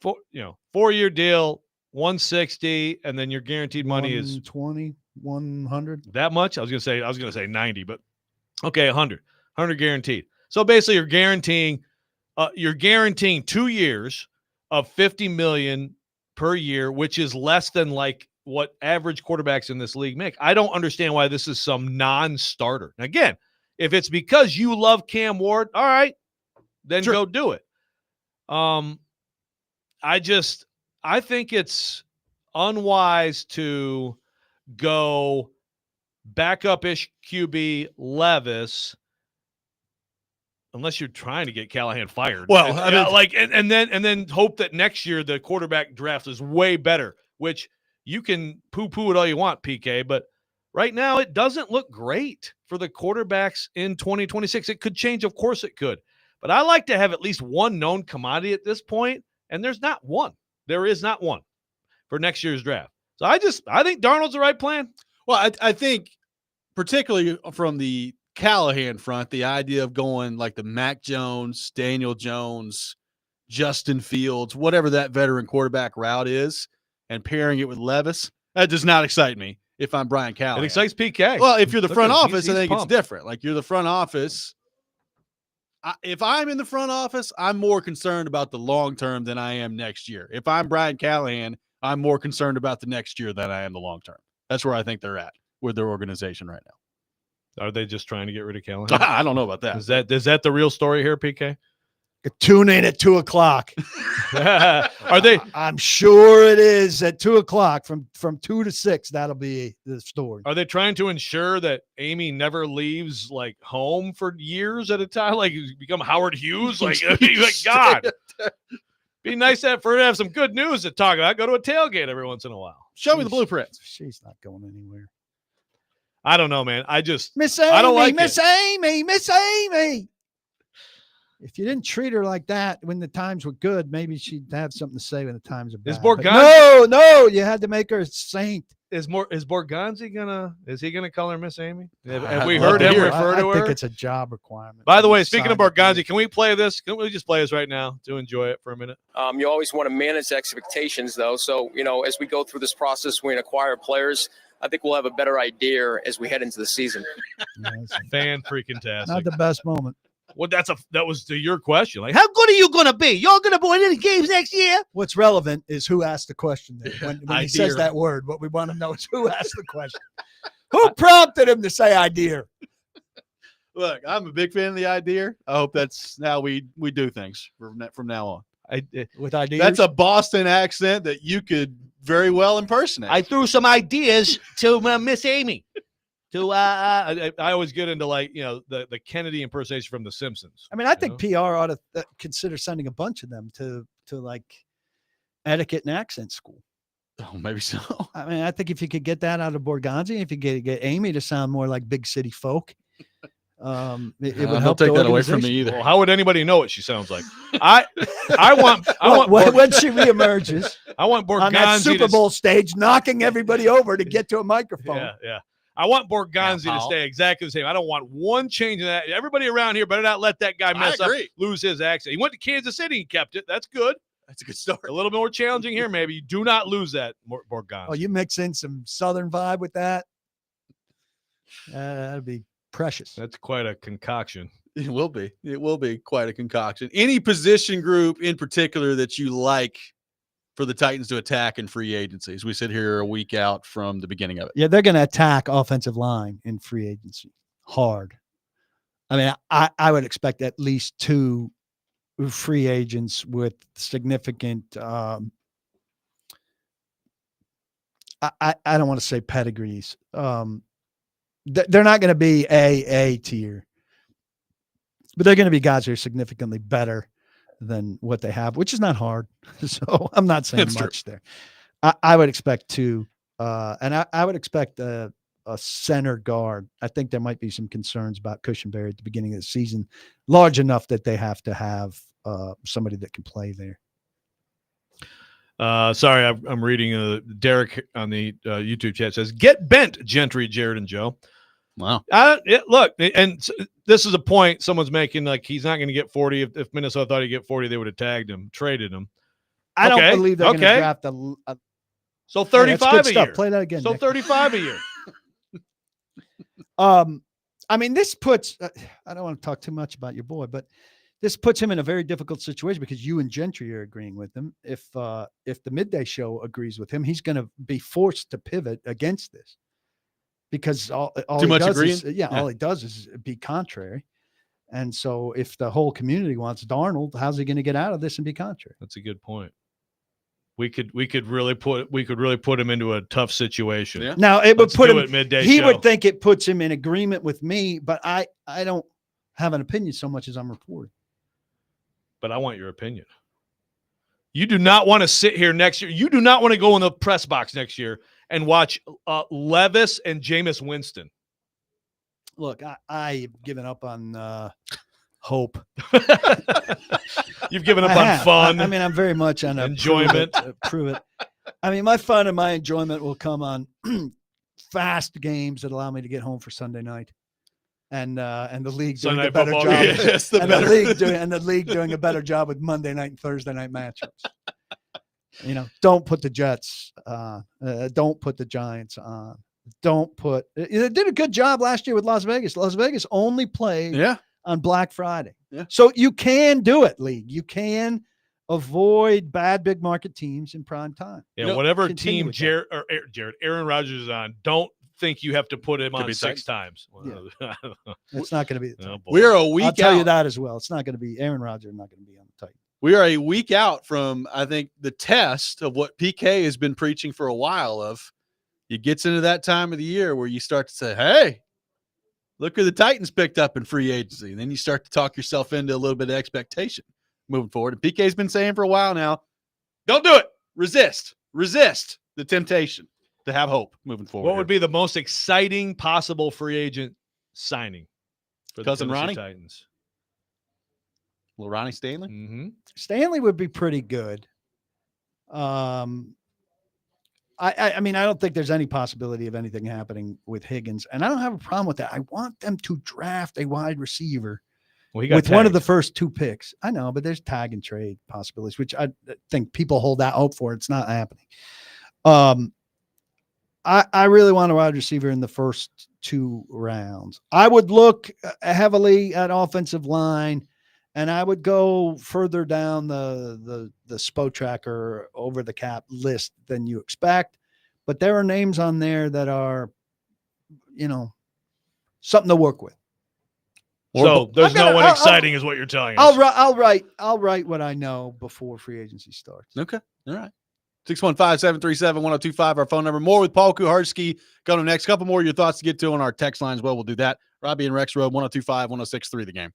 4-year deal, 160, and then your guaranteed money is
120, 100.
That much? I was gonna say 90, but okay, 100 guaranteed. So basically, you're guaranteeing 2 years of $50 million per year, which is less than like what average quarterbacks in this league make. I don't understand why this is some non-starter. Again, if it's because you love Cam Ward, all right, then
Sure.
go do it. I think it's unwise to go backup-ish QB Levis unless you're trying to get Callahan fired.
Well,
and then hope that next year the quarterback draft is way better, which you can poo-poo it all you want, PK, but right now it doesn't look great for the quarterbacks in 2026. It could change, of course it could. But I like to have at least one known commodity at this point, and there's not one. There is not one for next year's draft. So I think Darnold's the right plan.
Well, I think particularly from the Callahan front, the idea of going like the Mac Jones, Daniel Jones, Justin Fields, whatever that veteran quarterback route is, and pairing it with Levis, that does not excite me if I'm Brian Callahan.
It excites PK.
Well, if you're the front office,
he's
I think
pumped.
it's different. Like, you're the front office. If I'm in the front office, I'm more concerned about the long term than I am next year. If I'm Brian Callahan, I'm more concerned about the next year than I am the long term. That's where I think they're at with their organization right now.
Are they just trying to get rid of Callahan?
I don't know about that.
Is that the real story here, PK?
Tune in at 2:00.
Are they?
I'm sure it is at 2:00 from 2 to 6. That'll be the story.
Are they trying to ensure that Amy never leaves like home for years at a time? Like, become Howard Hughes? Like God. Be nice for her to have some good news to talk about. Go to a tailgate every once in a while.
Show me the blueprints.
She's not going anywhere.
I don't know, man.
Miss Amy,
I don't like
Miss Amy, Miss Amy. If you didn't treat her like that when the times were good, maybe she'd have something to say when the times are bad.
Is Borgonzi?
No, you had to make her a saint.
Is Borgonzi gonna call her Miss Amy? Have
I'd
we
love
heard
to
him
hear it.
refer to her?
I think it's a job requirement.
By the way, speaking of
Sign it.
Borgonzi, can we play this? Can we just play this right now to enjoy it for a minute?
You always want to manage expectations, though. So, as we go through this process, we acquire players. I think we'll have a better idea as we head into the season.
Fan freaking tastic.
Not the best moment.
Well, that was to your question. Like, how good are you going to be? You're going to win any games next year?
What's relevant is who asked the question there. When he says
Idea.
that word, what we want to know is who asked the question. Who prompted him to say idea?
Look, I'm a big fan of the idea. I hope that's how we do things from now on.
With ideas?
That's a Boston accent that you could very well impersonate.
I threw some ideas to Miss Amy. I always get into the Kennedy impersonation from The Simpsons.
I mean, I think PR ought to consider sending a bunch of them to like etiquette and accent school.
Oh, maybe so.
I mean, I think if you could get that out of Borgonzi, if you get Amy to sound more like big city folk, it would help.
Don't take that away from me either.
Well, how would anybody know what she sounds like? I want
when she reemerges.
I want Borgonzi
on that Super Bowl stage, knocking everybody over to get to a microphone.
Yeah. I want Borgonzi to stay exactly the same. I don't want one change in that. Everybody around here better not let that guy mess up, lose his accent. He went to Kansas City and kept it. That's good.
That's a good start.
A little bit more challenging here, maybe. Do not lose that, Borgonzi.
Oh, you mix in some Southern vibe with that. That'd be precious.
That's quite a concoction.
It will be. It will be quite a concoction. Any position group in particular that you like for the Titans to attack in free agency as we sit here a week out from the beginning of it?
Yeah, they're going to attack offensive line in free agency hard. I mean, I would expect at least 2 free agents with significant I don't want to say pedigrees. They're not going to be A tier, but they're going to be guys who are significantly better than what they have, which is not hard. So I'm not saying much there. I would expect 2, and I would expect a center guard. I think there might be some concerns about Cushenberry at the beginning of the season, large enough that they have to have somebody that can play there.
Sorry, I'm reading Derek on the YouTube chat says, "Get bent, Gentry, Jared, and Joe."
Wow.
Look, and this is a point someone's making. Like, he's not going to get 40. If Minnesota thought he'd get 40, they would have tagged him, traded him.
I don't believe they're going to draft a
so 35 a year.
Play that again.
So
Nick.
35 a year.
I mean, this puts. I don't want to talk too much about your boy, but this puts him in a very difficult situation because you and Gentry are agreeing with him. If the midday show agrees with him, he's going to be forced to pivot against this. Because all he does is be contrary. And so if the whole community wants Darnold, how's he going to get out of this and be contrary?
That's a good point. We could really put him into a tough situation.
Yeah.
Now it would put him
at midday.
He
show.
would think it puts him in agreement with me, but I don't have an opinion so much as I'm reporting.
But I want your opinion. You do not want to sit here next year. You do not want to go in the press box next year and watch Levis and Jameis Winston.
Look, I've given up on hope.
You've given up on fun.
I mean, I'm very much on
enjoyment.
Prove it. I mean, my fun and my enjoyment will come on fast games that allow me to get home for Sunday night. And the league doing a better job.
Yes,
the league doing a better job with Monday night and Thursday night matchups. Don't put the Jets. Don't put the Giants on. They did a good job last year with Las Vegas. Las Vegas only played on Black Friday.
Yeah.
So you can do it, league. You can avoid bad big market teams in prime time.
Yeah, whatever team Aaron Rodgers is on, don't think you have to put him on 6 times.
Yeah. It's not going to be.
We are a week
I'll tell
out.
you that as well. It's not going to be Aaron Rodgers. Not going to be on the Titans.
We are a week out from, I think, the test of what PK has been preaching for a while of. It gets into that time of the year where you start to say, hey, look who the Titans picked up in free agency. And then you start to talk yourself into a little bit of expectation. moving forward. And PK's been saying for a while now, don't do it. Resist the temptation to have hope moving forward.
What would be the most exciting possible free agent signing for the
Cousin
Tennessee
Ronnie?
Titans?
Little Ronnie Stanley?
Mm-hmm.
Stanley would be pretty good. I mean, I don't think there's any possibility of anything happening with Higgins, and I don't have a problem with that. I want them to draft a wide receiver with one of the first 2 picks. I know, but there's tag and trade possibilities, which I think people hold that hope for. It's not happening. I really want a wide receiver in the first 2 rounds. I would look heavily at offensive line, and I would go further down the SPO tracker over the cap list than you expect. But there are names on there that are, something to work with.
So there's no one exciting, is what you're telling us.
I'll write what I know before free agency starts.
Okay. All right. 615-737-1025, our phone number. More with Paul Kuharski coming next. Couple more of your thoughts to get to on our text line as well. We'll do that. Robbie and Rexrode, 1025-1063 The Game.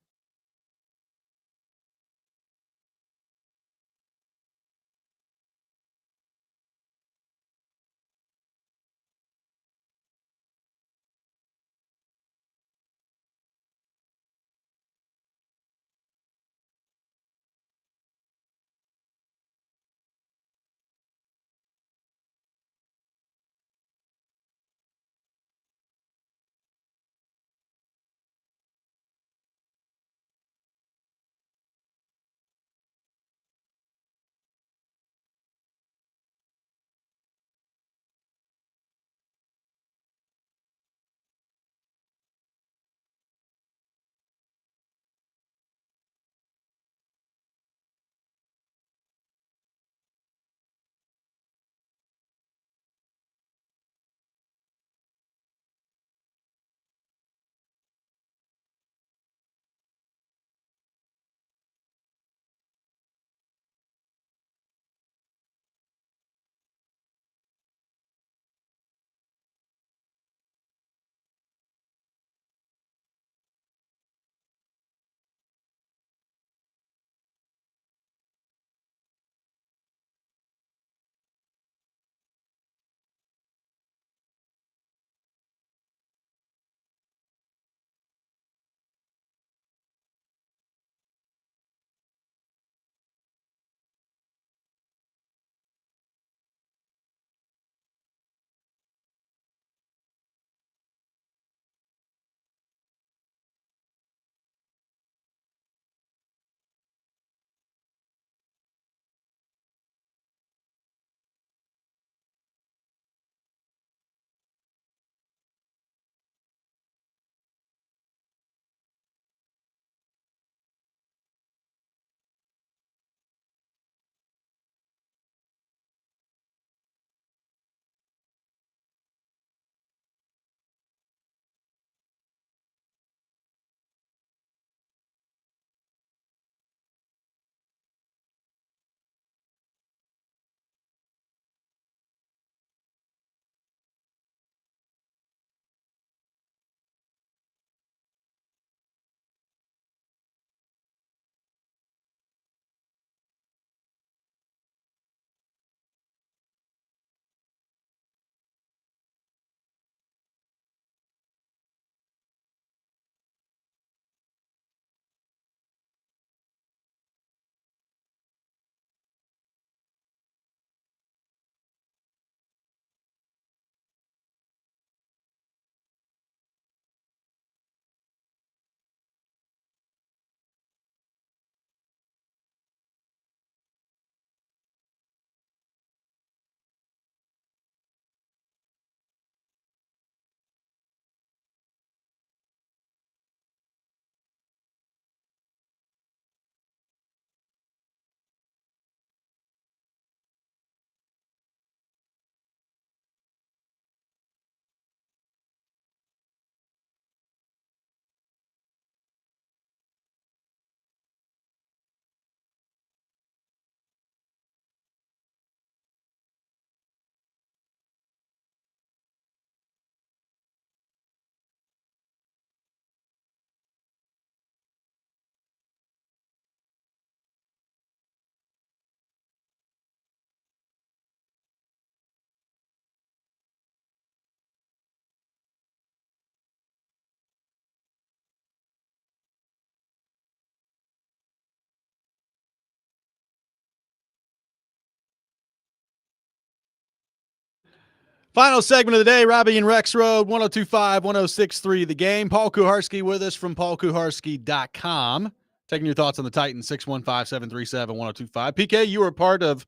Final segment of the day, Robbie and Rexrode, 102.5, 106.3 The Game. Paul Kuharski with us from paulkuharski.com. Taking your thoughts on the Titans, 615-737-1025. PK, you were a part of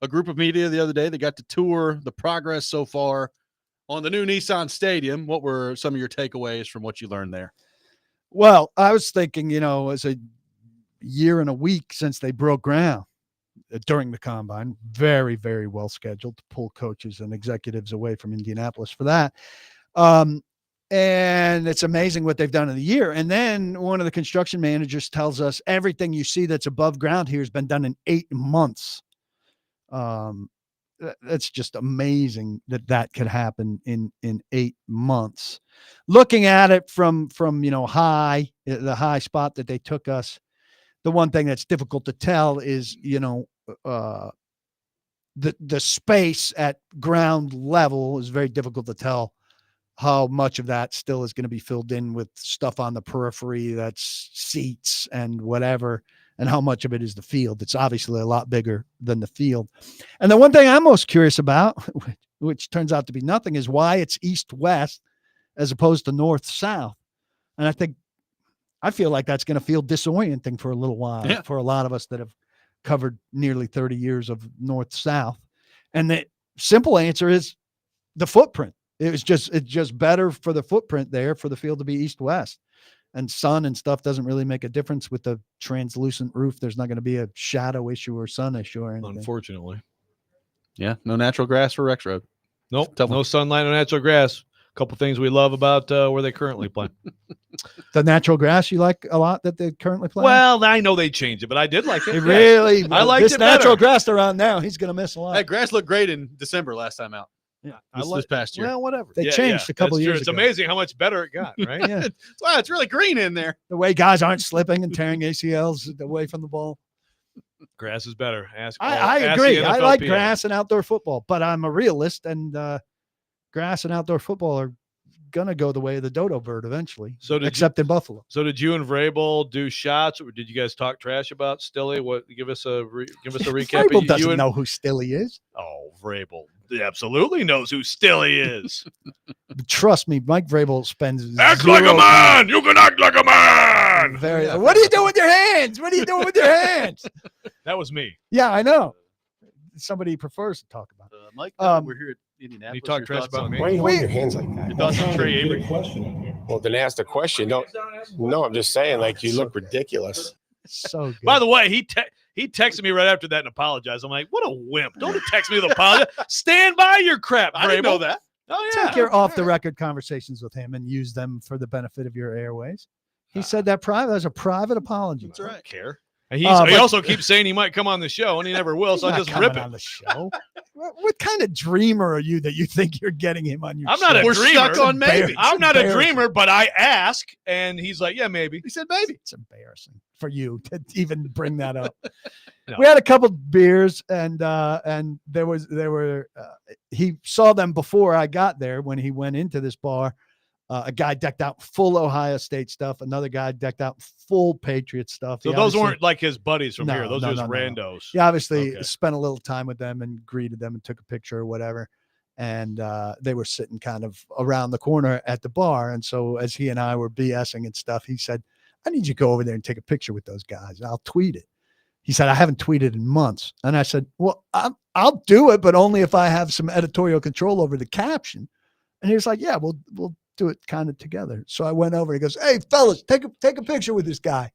a group of media the other day that got to tour the progress so far on the new Nissan Stadium. What were some of your takeaways from what you learned there?
Well, I was thinking, it's a year and a week since they broke ground during the combine. Very, very well scheduled to pull coaches and executives away from Indianapolis for that. And it's amazing what they've done in a year. And then one of the construction managers tells us everything you see that's above ground here has been done in 8 months. That's just amazing that could happen in 8 months. Looking at it from the high spot that they took us, the one thing that's difficult to tell is, the space at ground level is very difficult to tell how much of that still is going to be filled in with stuff on the periphery, that's seats and whatever, and how much of it is the field. It's obviously a lot bigger than the field. And the one thing I'm most curious about, which turns out to be nothing, is why it's east-west as opposed to north-south. And I feel like that's going to feel disorienting for a little while for a lot of us that have covered nearly 30 years of north-south. And the simple answer is the footprint. It's just better for the footprint there for the field to be east-west. And sun and stuff doesn't really make a difference with the translucent roof. There's not going to be a shadow issue or sun issue or anything.
Unfortunately.
Yeah, no natural grass for Rexrode.
Nope, no sunlight, no natural grass. A couple things we love about where they currently play.
The natural grass you like a lot that they currently play?
Well, I know they changed it, but I did like it.
Really?
I liked
this
it
natural
better.
grass around now. He's going to miss a lot.
That grass looked great in December last time out.
Yeah,
this past year.
Well, whatever. They changed a couple years
It's
ago.
amazing how much better it got, right?
Yeah.
Wow, it's really green in there.
The way guys aren't slipping and tearing ACLs away from the ball.
Grass is better.
I agree. I like grass and outdoor football, but I'm a realist, and grass and outdoor football are going to go the way of the dodo bird eventually, except in Buffalo.
So did you and Vrabel do shots, or did you guys talk trash about Stilly? What? Give us a recap.
Vrabel doesn't know who Stilly is.
Oh, Vrabel absolutely knows who Stilly is.
Trust me, Mike Vrabel spends
Act like a man. You can act like a man.
What are you doing with your hands? What are you doing with your hands?
That was me.
Yeah, I know. Somebody prefers to talk about.
Mike, we're here at Indianapolis.
You talk trash about me.
Why are you holding your hands like that?
Your thoughts on Trey Avery?
Well, then ask the question. No, I'm just saying, like, you look ridiculous.
So good.
By the way, he texted me right after that and apologized. I'm like, what a wimp. Don't text me with apology. Stand by your crap, Vrabel.
I didn't know that.
Oh, yeah.
Take your off-the-record conversations with him and use them for the benefit of your airways. He said that as a private apology.
That's right.
I don't care. And he also keeps saying he might come on the show, and he never will, so I just rip it.
On the show. What kind of dreamer are you that you think you're getting him on your
I'm
show?
not a
We're
dreamer.
stuck on maybe.
I'm not a dreamer, but I ask, and he's like, yeah, maybe.
He said maybe.
It's embarrassing for you to even bring that up.
No.
We had a couple beers, and he saw them before I got there when he went into this bar. A guy decked out full Ohio State stuff. Another guy decked out full Patriot stuff.
So those weren't like his buddies from here. Those are just
no.
randos.
He obviously spent a little time with them and greeted them and took a picture or whatever. And they were sitting kind of around the corner at the bar. And so as he and I were BSing and stuff, he said, I need you to go over there and take a picture with those guys. I'll tweet it. He said, I haven't tweeted in months. And I said, well, I'll do it, but only if I have some editorial control over the caption. And he was like, yeah, we'll do it kind of together. So I went over. He goes, hey, fellas, take a picture with this guy.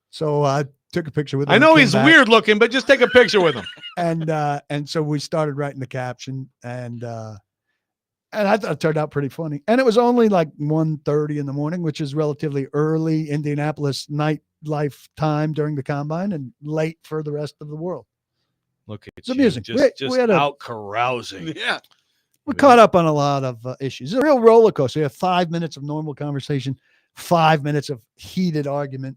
So I took a picture with him.
I know he's weird looking, but just take a picture with him.
And so we started writing the caption, and I thought it turned out pretty funny. And it was only like 1:30 in the morning, which is relatively early Indianapolis nightlife time during the combine, and late for the rest of the world.
Look at
It's amusing.
Just
We had
out carousing.
Yeah.
We caught up on a lot of issues. It's a real roller coaster. You have 5 minutes of normal conversation, 5 minutes of heated argument,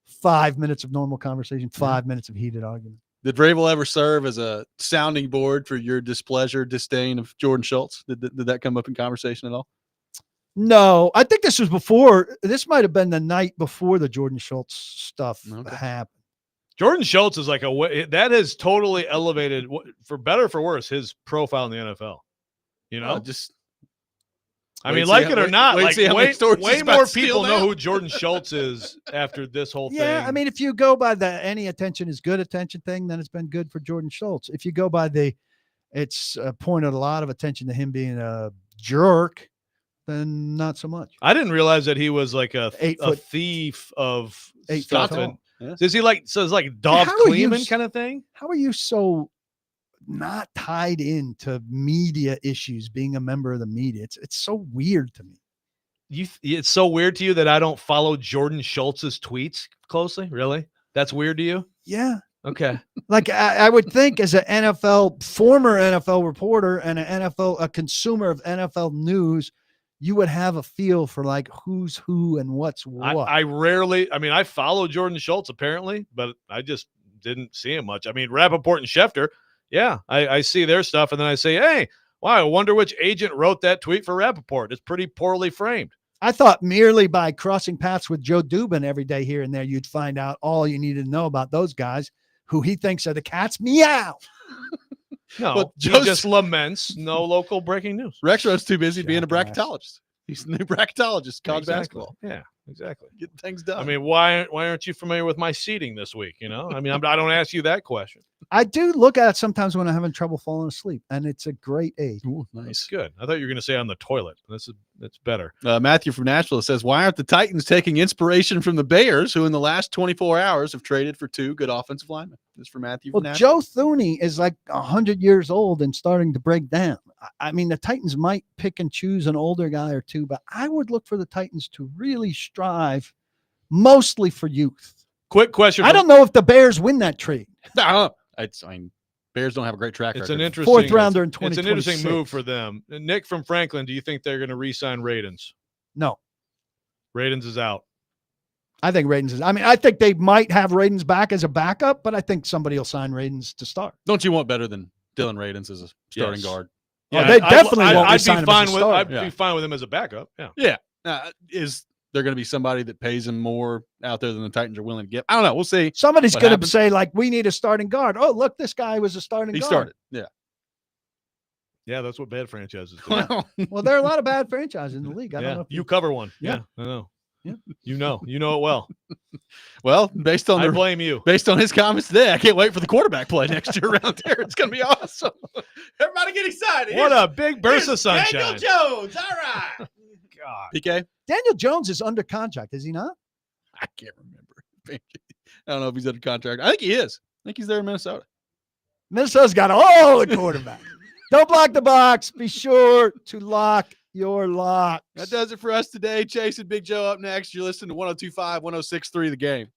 5 minutes of normal conversation, 5 minutes of heated argument.
Did Vrabel ever serve as a sounding board for your displeasure, disdain of Jordan Schultz? Did that come up in conversation at all?
No, I think this was before. This might have been the night before the Jordan Schultz stuff happened.
Jordan Schultz is like that has totally elevated, for better or for worse, his profile in the NFL. You know,
just.
I mean, like it or not, like way more people know
now.
who Jordan Schultz is after this whole thing.
Yeah, I mean, if you go by the any attention is good attention thing, then it's been good for Jordan Schultz. If you go by it's pointed a lot of attention to him being a jerk, then not so much.
I didn't realize that he was like a thief of stuff. And is he like Dov Kleeman kind of thing?
How are you so not tied into media issues, being a member of the media? It's so weird to me.
It's so weird to you that I don't follow Jordan Schultz's tweets closely? Really? That's weird to you?
Yeah.
Okay.
Like I would think as an former NFL reporter and a consumer of NFL news, you would have a feel for like who's who and what's what.
I follow Jordan Schultz apparently, but I just didn't see him much. I mean, Rappaport and Schefter, yeah, I see their stuff, and then I say, hey, wow, I wonder which agent wrote that tweet for Rappaport. It's pretty poorly framed.
I thought merely by crossing paths with Joe Dubin every day here and there, you'd find out all you needed to know about those guys who he thinks are the cats. Meow.
No, he just laments no local breaking news.
Rexrode's too busy being a bracketologist. He's the new bracketologist, college basketball.
Yeah, exactly.
Getting things done.
I mean, why aren't you familiar with my seating this week? You know, I mean, I don't ask you that question.
I do look at it sometimes when I'm having trouble falling asleep, and it's a great aid.
Ooh, nice.
Good. I thought you were going to say on the toilet. That's better.
Matthew from Nashville says, why aren't the Titans taking inspiration from the Bears, who in the last 24 hours have traded for 2 good offensive linemen? This is for Matthew from Nashville.
Joe Thuney is like 100 years old and starting to break down. I mean, the Titans might pick and choose an older guy or two, but I would look for the Titans to really strive mostly for youth.
Quick question.
I don't know if the Bears win that trade.
Bears don't have a great track record.
It's an interesting
4th rounder in 2026.
It's an interesting move for them. And Nick from Franklin, do you think they're going to re-sign Radens?
No.
Radens is out.
I think Radens is. I mean, I think they might have Radens back as a backup, but I think somebody will sign Radens to start.
Don't you want better than Dylan Radens as a starting guard?
Yeah, they definitely won't
I'd
sign
be fine
him as a
with.
starter.
I'd be fine with him as a backup. Yeah.
Yeah. Is there going to be somebody that pays him more out there than the Titans are willing to give? I don't know. We'll see.
Somebody's going to say, like, we need a starting guard. Oh, look, this guy was a starting guard.
He started. Yeah.
Yeah, that's what bad franchises do.
Well, there are a lot of bad franchises in the league. I don't know.
You cover one.
Yeah.
I know.
Yeah.
You know it well.
Well, based on
I blame you.
Based on his comments today, I can't wait for the quarterback play next year around there. It's going to be awesome. Everybody get excited.
What a big burst of sunshine.
Daniel Jones. All right.
God.
PK?
Daniel Jones is under contract, is he not?
I can't remember. I don't know if he's under contract. I think he is. I think he's there in Minnesota.
Minnesota's got all the quarterback. Don't block the box. Be sure to lock your locks.
That does it for us today. Chase and Big Joe up next. You're listening to 102.5, 106.3 The Game.